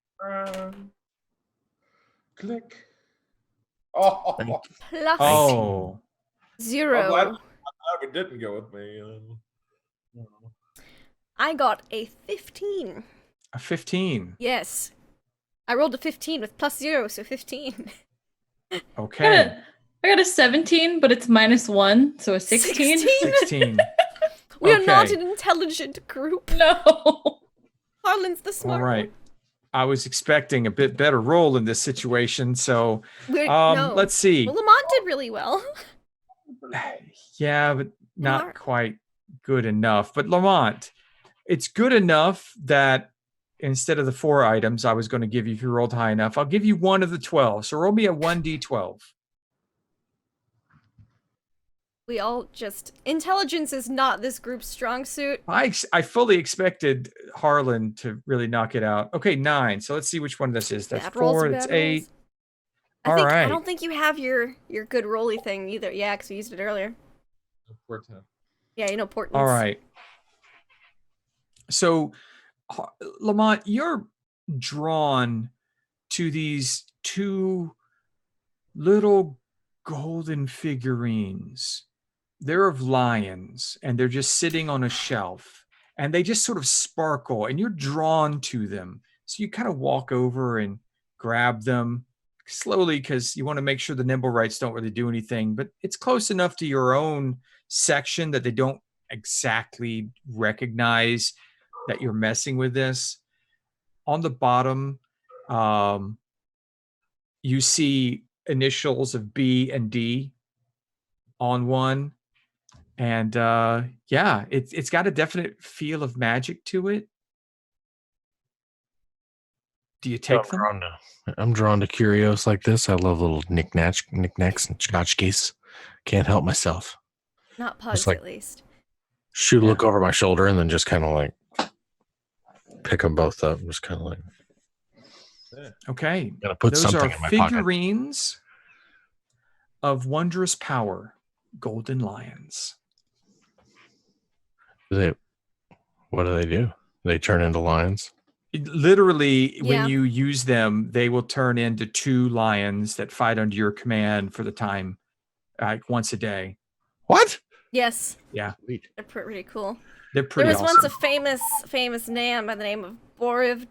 Click. Oh, Thank Plus Oh. 0. I'm glad it didn't go with me. I got a 15. A 15. Yes. I rolled a 15 with plus 0, so 15. Okay. I got a 17, but it's -1, so a 16. 16. We are not Okay. an intelligent group. No. Harlan's the All smart right. I was expecting a bit better roll in this situation, so one. No. let's see. Well, Lamont did really well. Yeah, but not Mark. quite good enough. But Lamont, it's good enough that instead of the 4 items I was going to give you if you rolled high enough, I'll give you one of the 12. So roll me a 1d12. We all just intelligence is not this group's strong suit. I fully expected Harlan to really knock it out. Okay, 9. So let's see which one this is. That's Bad rolls 4. are That's bad 8. rolls. All I right. don't think you have your good rolly thing either. Yeah, because we used it earlier. Yeah, you know Portents. All right. So, Lamont, you're drawn to these 2 little golden figurines. They're of lions, and they're just sitting on a shelf, and they just sort of sparkle, and you're drawn to them. So you kind of walk over and grab them slowly because you want to make sure the nimble rights don't really do anything, but it's close enough to your own section that they don't exactly recognize that you're messing with this. On the bottom, you see initials of B and D on one. And yeah, it's got a definite feel of magic to it. Do you take them? I'm drawn to curios like this. I love little knickknacks and tchotchkes. Can't help myself. Not pugs, like- at least. Shoot a look over my shoulder and then just kind of like pick them both up. Just kind of like Okay. gonna put Those something are in my pocket. figurines of wondrous power, golden lions. What do they do? They turn into lions. Literally, Yeah. when you use them, they will turn into 2 lions that fight under your command for the time, like once a day. What? Yes, Yeah, they're pretty cool. they're There pretty was awesome. once a famous man by the name of Boriv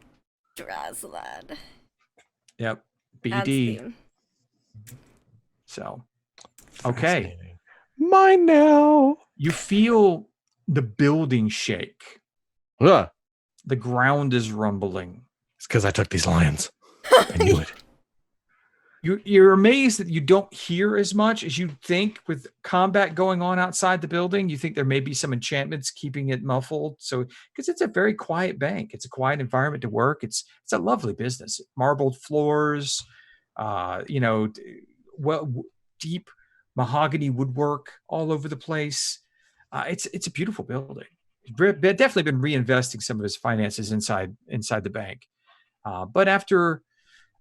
Drazlad. Yep, Adds BD. theme. So, okay. Fascinating. Mine now. You feel the building shake. Ugh. The ground is rumbling. It's because I took these lions. I knew it. You're amazed that you don't hear as much as you'd think with combat going on outside the building. You think there may be some enchantments keeping it muffled. So, because it's a very quiet bank, it's a quiet environment to work. It's a lovely business. Marbled floors, deep mahogany woodwork all over the place. It's a beautiful building. Definitely been reinvesting some of his finances inside the bank. But after,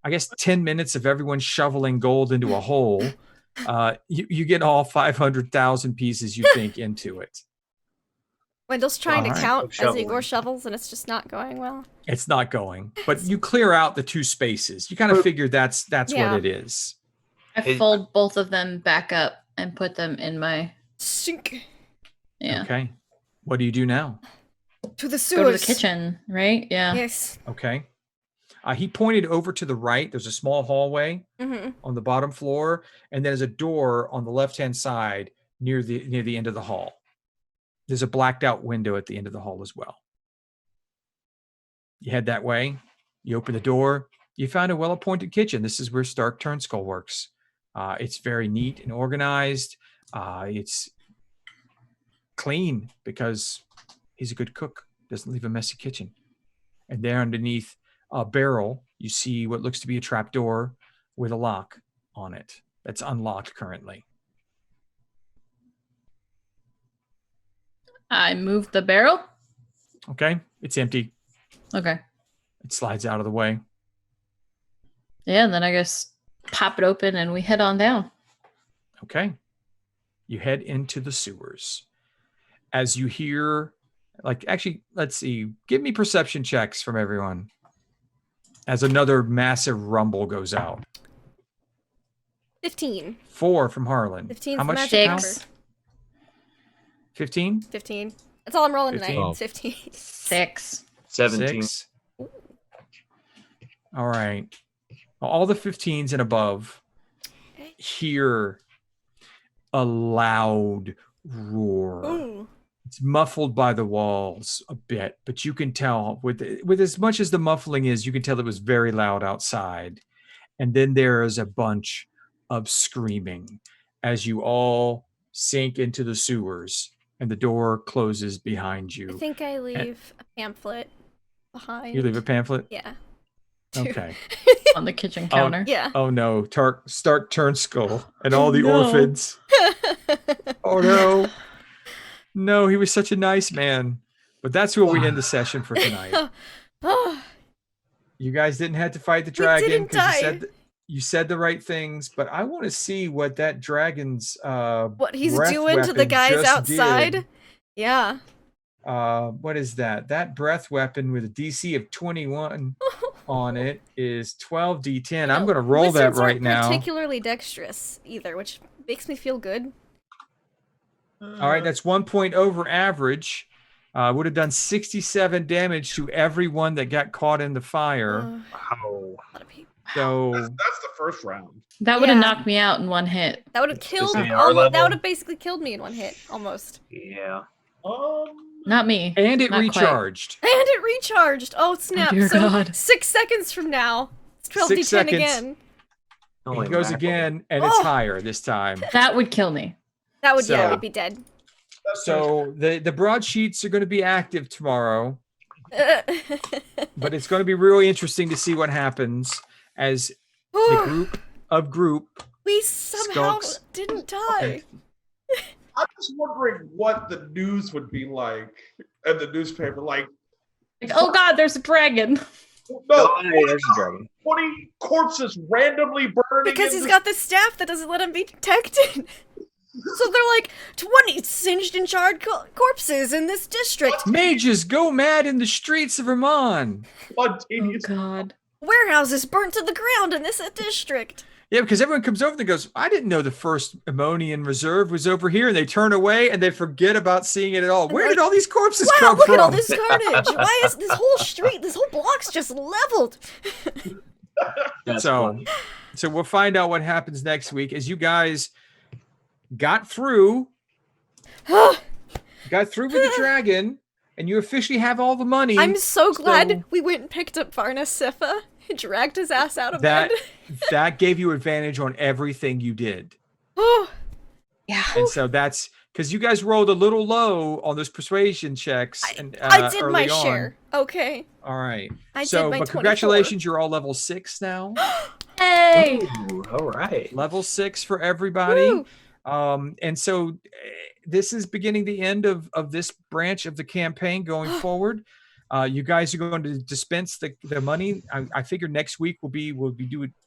I guess, 10 minutes of everyone shoveling gold into a hole, you get all 500,000 pieces you think into it. Wendell's trying to Alright. count as Shoveling. Igor shovels, and it's just not going well. It's not going, but you clear out the 2 spaces. You kind of figure that's Yeah. what it is. I fold both of them back up and put them in my Sink yeah. Okay. What do you do now? to the Go sewers. to the kitchen, right? Yeah. Yes. Okay. He pointed over to the right. There's a small hallway Mm-hmm. on the bottom floor, and there's a door on the left-hand side near the end of the hall. There's a blacked out window at the end of the hall as well. You head that way. You open the door. You find a well-appointed kitchen. This is where Stark Turnskull works. It's very neat and organized. It's clean because he's a good cook. Doesn't leave a messy kitchen. And there underneath a barrel, you see what looks to be a trap door with a lock on it that's unlocked currently. I moved the barrel. Okay, it's empty. Okay. It slides out of the way. Yeah, and then I guess pop it open and we head on down. Okay. You head into the sewers. As you hear, actually, let's see. Give me perception checks from everyone. As another massive rumble goes out. 15. 4 from Harlan. 15 How is much? magic now? number. 6. 15? 15. That's all I'm rolling tonight. 15. 15. 6. 17. 6. All right. All the 15s and above hear a loud roar. Ooh. It's muffled by the walls a bit, but you can tell with as much as the muffling is, you can tell it was very loud outside. And then there is a bunch of screaming as you all sink into the sewers and the door closes behind you. I think I leave a pamphlet behind. You leave a pamphlet? Yeah. Okay. On the kitchen counter. Yeah. Oh no, Stark Turnskull and all the No. orphans. Oh no. No, he was such a nice man. But that's where we end the session for tonight. Oh, You guys didn't have to fight the dragon didn't die. you said the right things, but I want to see what that dragon's what he's breath doing to the weapon guys just outside. did. Yeah. What is that? That breath weapon with a DC of 21 on it is 12d10. I'm going to roll that Wizards right aren't now. particularly dexterous either, which makes me feel good. All right, that's 1 point over average. Would have done 67 damage to everyone that got caught in the fire. Wow. A lot of people. So That's the first round. That would have Yeah. knocked me out in one hit. That would have killed. Is it our That level? would have basically killed me in one hit, almost. Yeah. Not me. and it Not quite. recharged. And it recharged. Oh snap! dear So God. 6 seconds from now, it's 12d10 6 seconds. again. It goes again, and it's higher this time. That would kill me. That would So- would be dead. So the broadsheets are going to be active tomorrow, but it's going to be really interesting to see what happens as the group. We somehow Skunks. didn't die. I'm just wondering what the news would be like in the newspaper. Like, Like, oh god, there's a dragon. no, Hey, there's a dragon. 20 corpses randomly burning. Because in he's the- got this staff that doesn't let him be detected. So they're like 20 singed and charred corpses in this district. Mages go mad in the streets of Vermont. Oh spontaneous. god. Warehouses burnt to the ground in this district. Yeah, because everyone comes over and goes, I didn't know the first Ammonian Reserve was over here. And they turn away and they forget about seeing it at all. Where did all these corpses Wow, come look from? at all this carnage. Why is this whole street, this whole block's just leveled? That's So- funny. So we'll find out what happens next week as you guys got through with the dragon and you officially have all the money. I'm so glad So- we went and picked up Varna Sifa, dragged his ass out of that bed. that gave you advantage on everything you did. Oh, Yeah. And so that's because you guys rolled a little low on those persuasion checks. And, I did early my on. share. Okay. All right. I So, did my but 24. congratulations, you're all level 6 now. Hey. Ooh, all right. Level 6 for everybody. Woo. And so this is beginning the end of this branch of the campaign going forward. You guys are going to dispense the money. I figure next week we'll be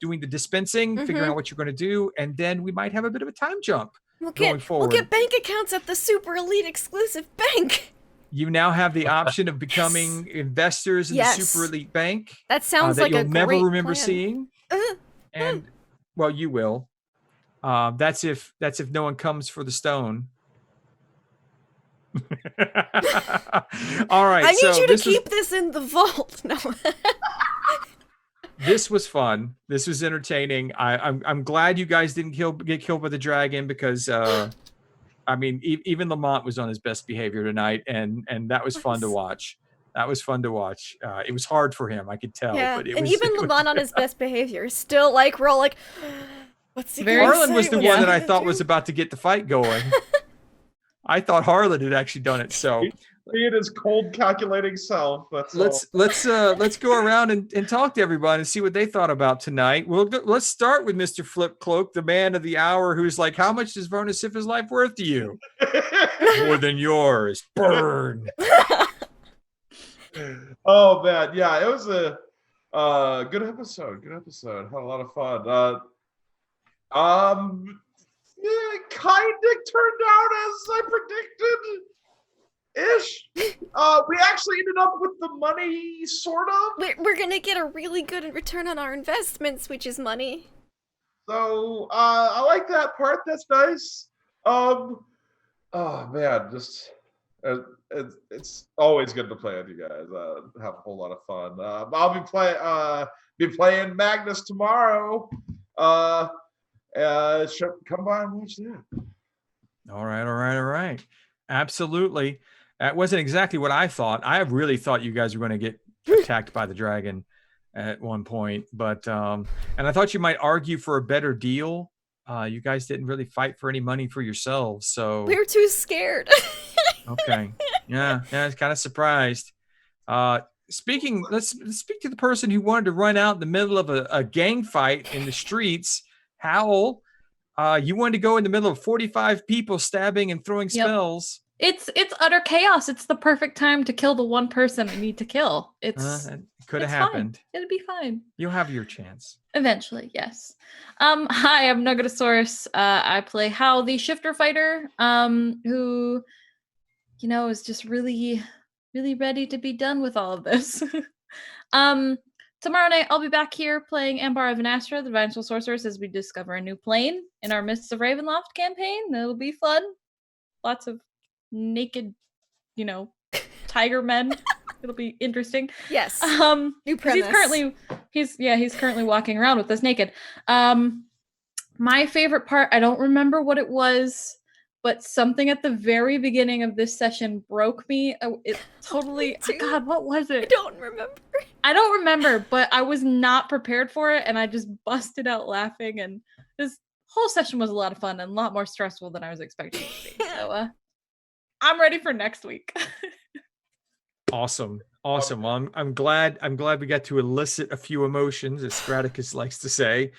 doing the dispensing, figuring out what you're going to do, and then we might have a bit of a time jump We'll going get forward. bank accounts at the super elite exclusive bank. You now have the option of becoming investors in Yes. the super elite bank That sounds that like you'll a never great remember plan. seeing. And well, you will. That's if no one comes for the stone. All right. I need so you to this was- keep this in the vault. No. This was fun. This was entertaining. I'm glad you guys didn't get killed by the dragon because I mean even Lamont was on his best behavior tonight, and that was fun to watch. That was fun to watch. It was hard for him, I could tell. Yeah, But it and was, even it was- Lamont on his best behavior, still like we're all like, what's he Very- gonna Harlan say? was the What's one he that I gonna thought do? was about to get the fight going. I thought Harlan had actually done it. So Being his cold, calculating self. That's let's go around and talk to everybody and see what they thought about tonight. Let's start with Mr. Flip Cloak, the man of the hour, who's like, how much is Varna Sifa's life worth to you? More than yours. Burn. Oh man, yeah, it was a good episode. Good episode. Had a lot of fun. Yeah, it kind of turned out as I predicted. Ish. We actually ended up with the money, sort of. We're gonna get a really good return on our investments, which is money. So I like that part. That's nice. Oh man, just it's always good to play with you guys. Have a whole lot of fun. I'll be playing Magnus tomorrow. Come by and watch that. All right. Absolutely. That wasn't exactly what I thought. I really thought you guys were going to get attacked by the dragon at one point, but and I thought you might argue for a better deal. You guys didn't really fight for any money for yourselves, so We're too scared. Okay. Yeah, I was kind of surprised. Let's speak to the person who wanted to run out in the middle of a gang fight in the streets. Howl, you wanted to go in the middle of 45 people stabbing and throwing Yep. spells. It's utter chaos. It's the perfect time to kill the one person I need to kill. It could have it's happened. Fine. It'll be fine. You'll have your chance. Eventually, yes. Hi, I'm Nuggetosaurus. I play Hal, the shifter fighter, who, is just really, really ready to be done with all of this. Tomorrow night, I'll be back here playing Ambar of Anastra, the Divine Soul Sorceress, as we discover a new plane in our Mists of Ravenloft campaign. That'll be fun. Lots of naked, tiger men. It'll be interesting. Yes. New premise. He's currently walking around with us naked. My favorite part, I don't remember what it was, but something at the very beginning of this session broke me. It totally. God, what was it? I don't remember, but I was not prepared for it, and I just busted out laughing. And this whole session was a lot of fun and a lot more stressful than I was expecting it to be. So, I'm ready for next week. Awesome. Well, I'm glad we got to elicit a few emotions, as Straticus likes to say.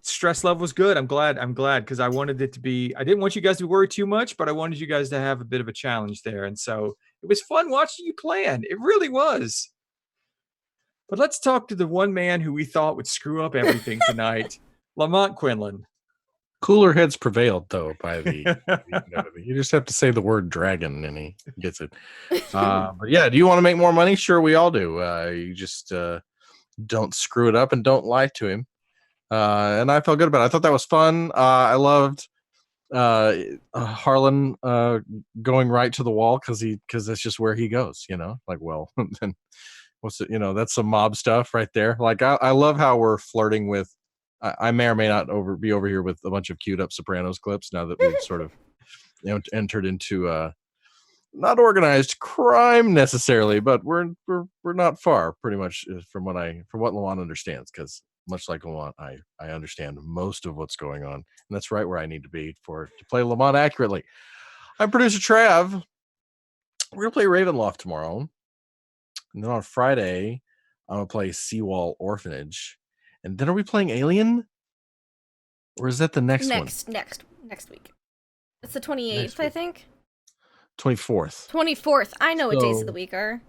Stress level was good. I'm glad because I wanted it to be. I didn't want you guys to worry too much, but I wanted you guys to have a bit of a challenge there, and so it was fun watching you plan. It really was. But let's talk to the one man who we thought would screw up everything tonight, Lamont Quinlan. Cooler heads prevailed, though, by the you just have to say the word dragon and he gets it. But yeah, do you want to make more money? Sure, we all do. You just don't screw it up and don't lie to him. And I felt good about it. I thought that was fun. I loved Harlan going right to the wall because that's just where he goes, like, well, then what's it, that's some mob stuff right there. Like, I love how we're flirting with. I may or may not be over here with a bunch of queued up Sopranos clips now that we've sort of entered into not organized crime necessarily, but we're not far, pretty much, from what Lamont understands, because much like Lamont, I understand most of what's going on, and that's right where I need to be to play Lamont accurately. I'm producer Trav. We're gonna play Ravenloft tomorrow, and then on Friday I'm gonna play Seawall Orphanage. And then are we playing Alien? Or is that the next one? Next week. It's the 28th, I think. 24th. 24th. I know what days of the week are.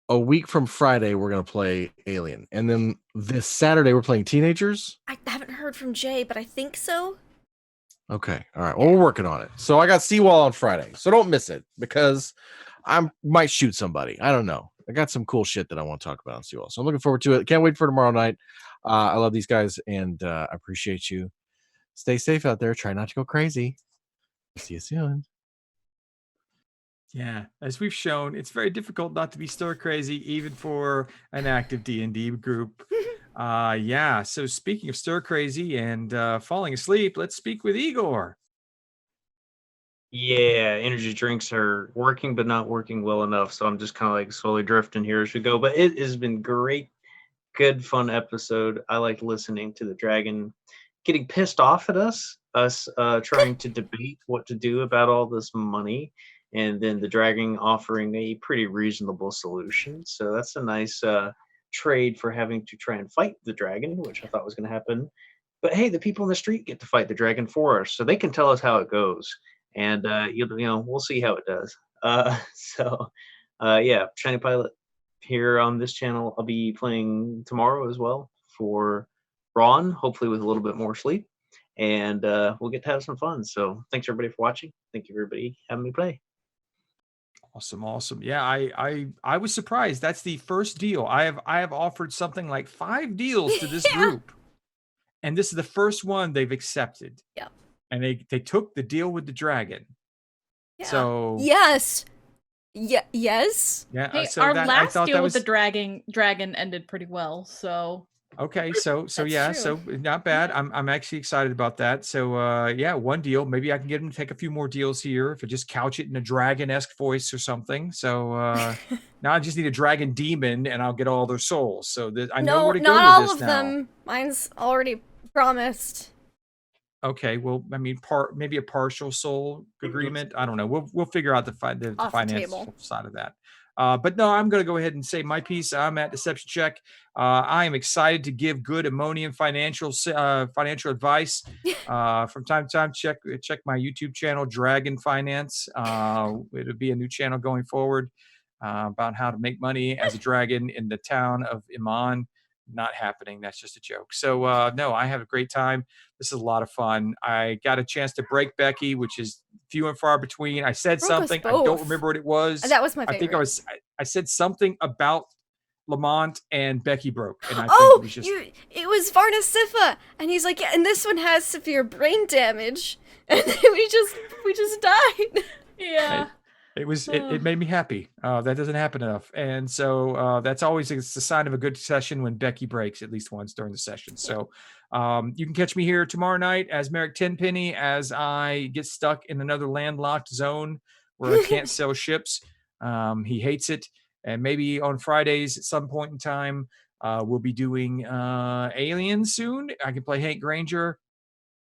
A week from Friday, we're going to play Alien. And then this Saturday, we're playing Teenagers? I haven't heard from Jay, but I think so. Okay. All right. Well, we're working on it. So I got Seawall on Friday. So don't miss it, because I might shoot somebody. I don't know. I got some cool shit that I want to talk about on Seawall. So I'm looking forward to it. Can't wait for tomorrow night. I love these guys, and I appreciate you. Stay safe out there. Try not to go crazy. See you soon. Yeah, as we've shown, it's very difficult not to be stir crazy, even for an active D&D group. Yeah, so speaking of stir crazy and falling asleep, let's speak with Igor. Yeah, energy drinks are working, but not working well enough. So I'm just kind of like slowly drifting here as we go. But it has been great. Good, fun episode. I like listening to the dragon getting pissed off at us trying to debate what to do about all this money, and then the dragon offering a pretty reasonable solution. So that's a nice trade for having to try and fight the dragon, which I thought was going to happen. But hey, the people in the street get to fight the dragon for us, so they can tell us how it goes, and we'll see how it does. Yeah, Shiny Pilot here on this channel. I'll be playing tomorrow as well for Ron, hopefully with a little bit more sleep, and we'll get to have some fun. So thanks everybody for watching. Thank you everybody having me play. Awesome. Yeah, I was surprised. That's the first deal. I have offered something like 5 deals to this group, and this is the first one they've accepted. Yeah. And they took the deal with the dragon. Yeah. So yes. Yes. Yeah. Hey, So our that, last I thought deal that was with the dragon ended pretty well. So okay. So That's yeah. true. So not bad. I'm actually excited about that. So yeah, one deal. Maybe I can get him to take a few more deals here if I just couch it in a dragon-esque voice or something. So now I just need a dragon demon, and I'll get all their souls. So I know No, where to not go all with of this now. them. Mine's already promised. Okay, well, I mean, maybe a partial soul agreement. I don't know. We'll figure out the Off the financial table. side of that. But no, I'm going to go ahead and say my piece. I'm at Deception Check. I am excited to give good Ammonian financial advice. From time to time, check my YouTube channel, Dragon Finance. It'll be a new channel going forward about how to make money as a dragon in the town of Iman. Not happening. That's just a joke. So no, I have a great time. This is a lot of fun. I got a chance to break Becky, which is few and far between. I said Broke us something. I don't both. remember what it was. That was my I think favorite. I said something about Lamont and Becky broke. And I think Oh, it was just it was Varna Sifa, and he's like, yeah, and this one has severe brain damage, and then we just died. Yeah. it made me happy. That doesn't happen enough. And so that's always it's a sign of a good session when Becky breaks at least once during the session. So you can catch me here tomorrow night as Merrick Tenpenny as I get stuck in another landlocked zone where I can't sell ships. He hates it. And maybe on Fridays at some point in time, we'll be doing Aliens soon. I can play Hank Granger.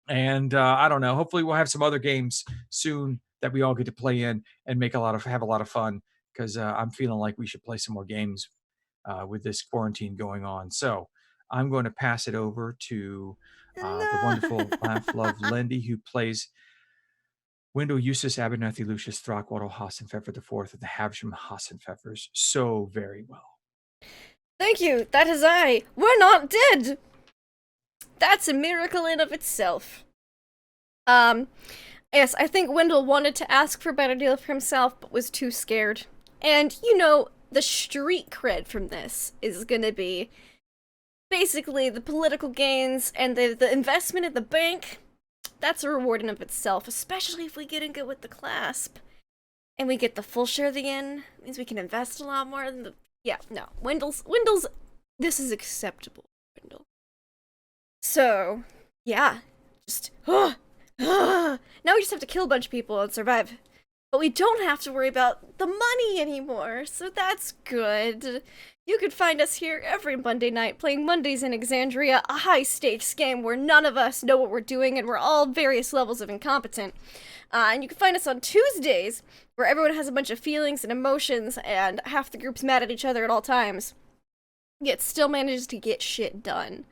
And I don't know. Hopefully, we'll have some other games soon that we all get to play in and have a lot of fun because I'm feeling like we should play some more games with this quarantine going on. So I'm going to pass it over to the wonderful Laugh Love Lindy, who plays Wendell Eustace Abernathy Lucius Throckwaddle Hassenpfeffer IV of the Havisham Hassenpfeffers so very well. Thank you. That is I. We're not dead. That's a miracle in of itself. Yes, I think Wendell wanted to ask for a better deal for himself, but was too scared. And, you know, the street cred from this is gonna be basically the political gains and the investment at the bank. That's a reward in of itself, especially if we get in good with the clasp. And we get the full share of the inn. It means we can invest a lot more than the... Yeah, no. Wendell's... This is acceptable, Wendell. So, yeah. Just... now we just have to kill a bunch of people and survive. But we don't have to worry about the money anymore, so that's good. You can find us here every Monday night playing Mondays in Exandria, a high-stakes game where none of us know what we're doing and we're all various levels of incompetent. And you can find us on Tuesdays, where everyone has a bunch of feelings and emotions and half the group's mad at each other at all times, yet still manages to get shit done.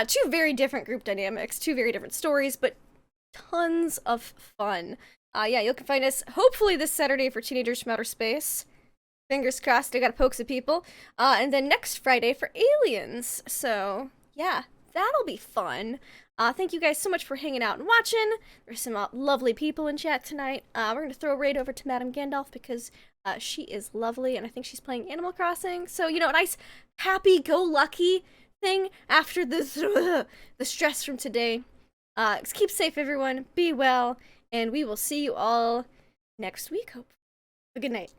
Two very different group dynamics, two very different stories, but tons of fun. Yeah, you can find us hopefully this Saturday for Teenagers from Outer Space. Fingers crossed, I gotta poke some people. And then next Friday for Aliens. So, yeah, that'll be fun. Thank you guys so much for hanging out and watching. There's some lovely people in chat tonight. We're gonna throw a raid over to Madame Gandalf because she is lovely and I think she's playing Animal Crossing. So, you know, a nice happy-go-lucky thing after the stress from today. Keep safe, everyone. Be well. And we will see you all next week, hopefully. Good night.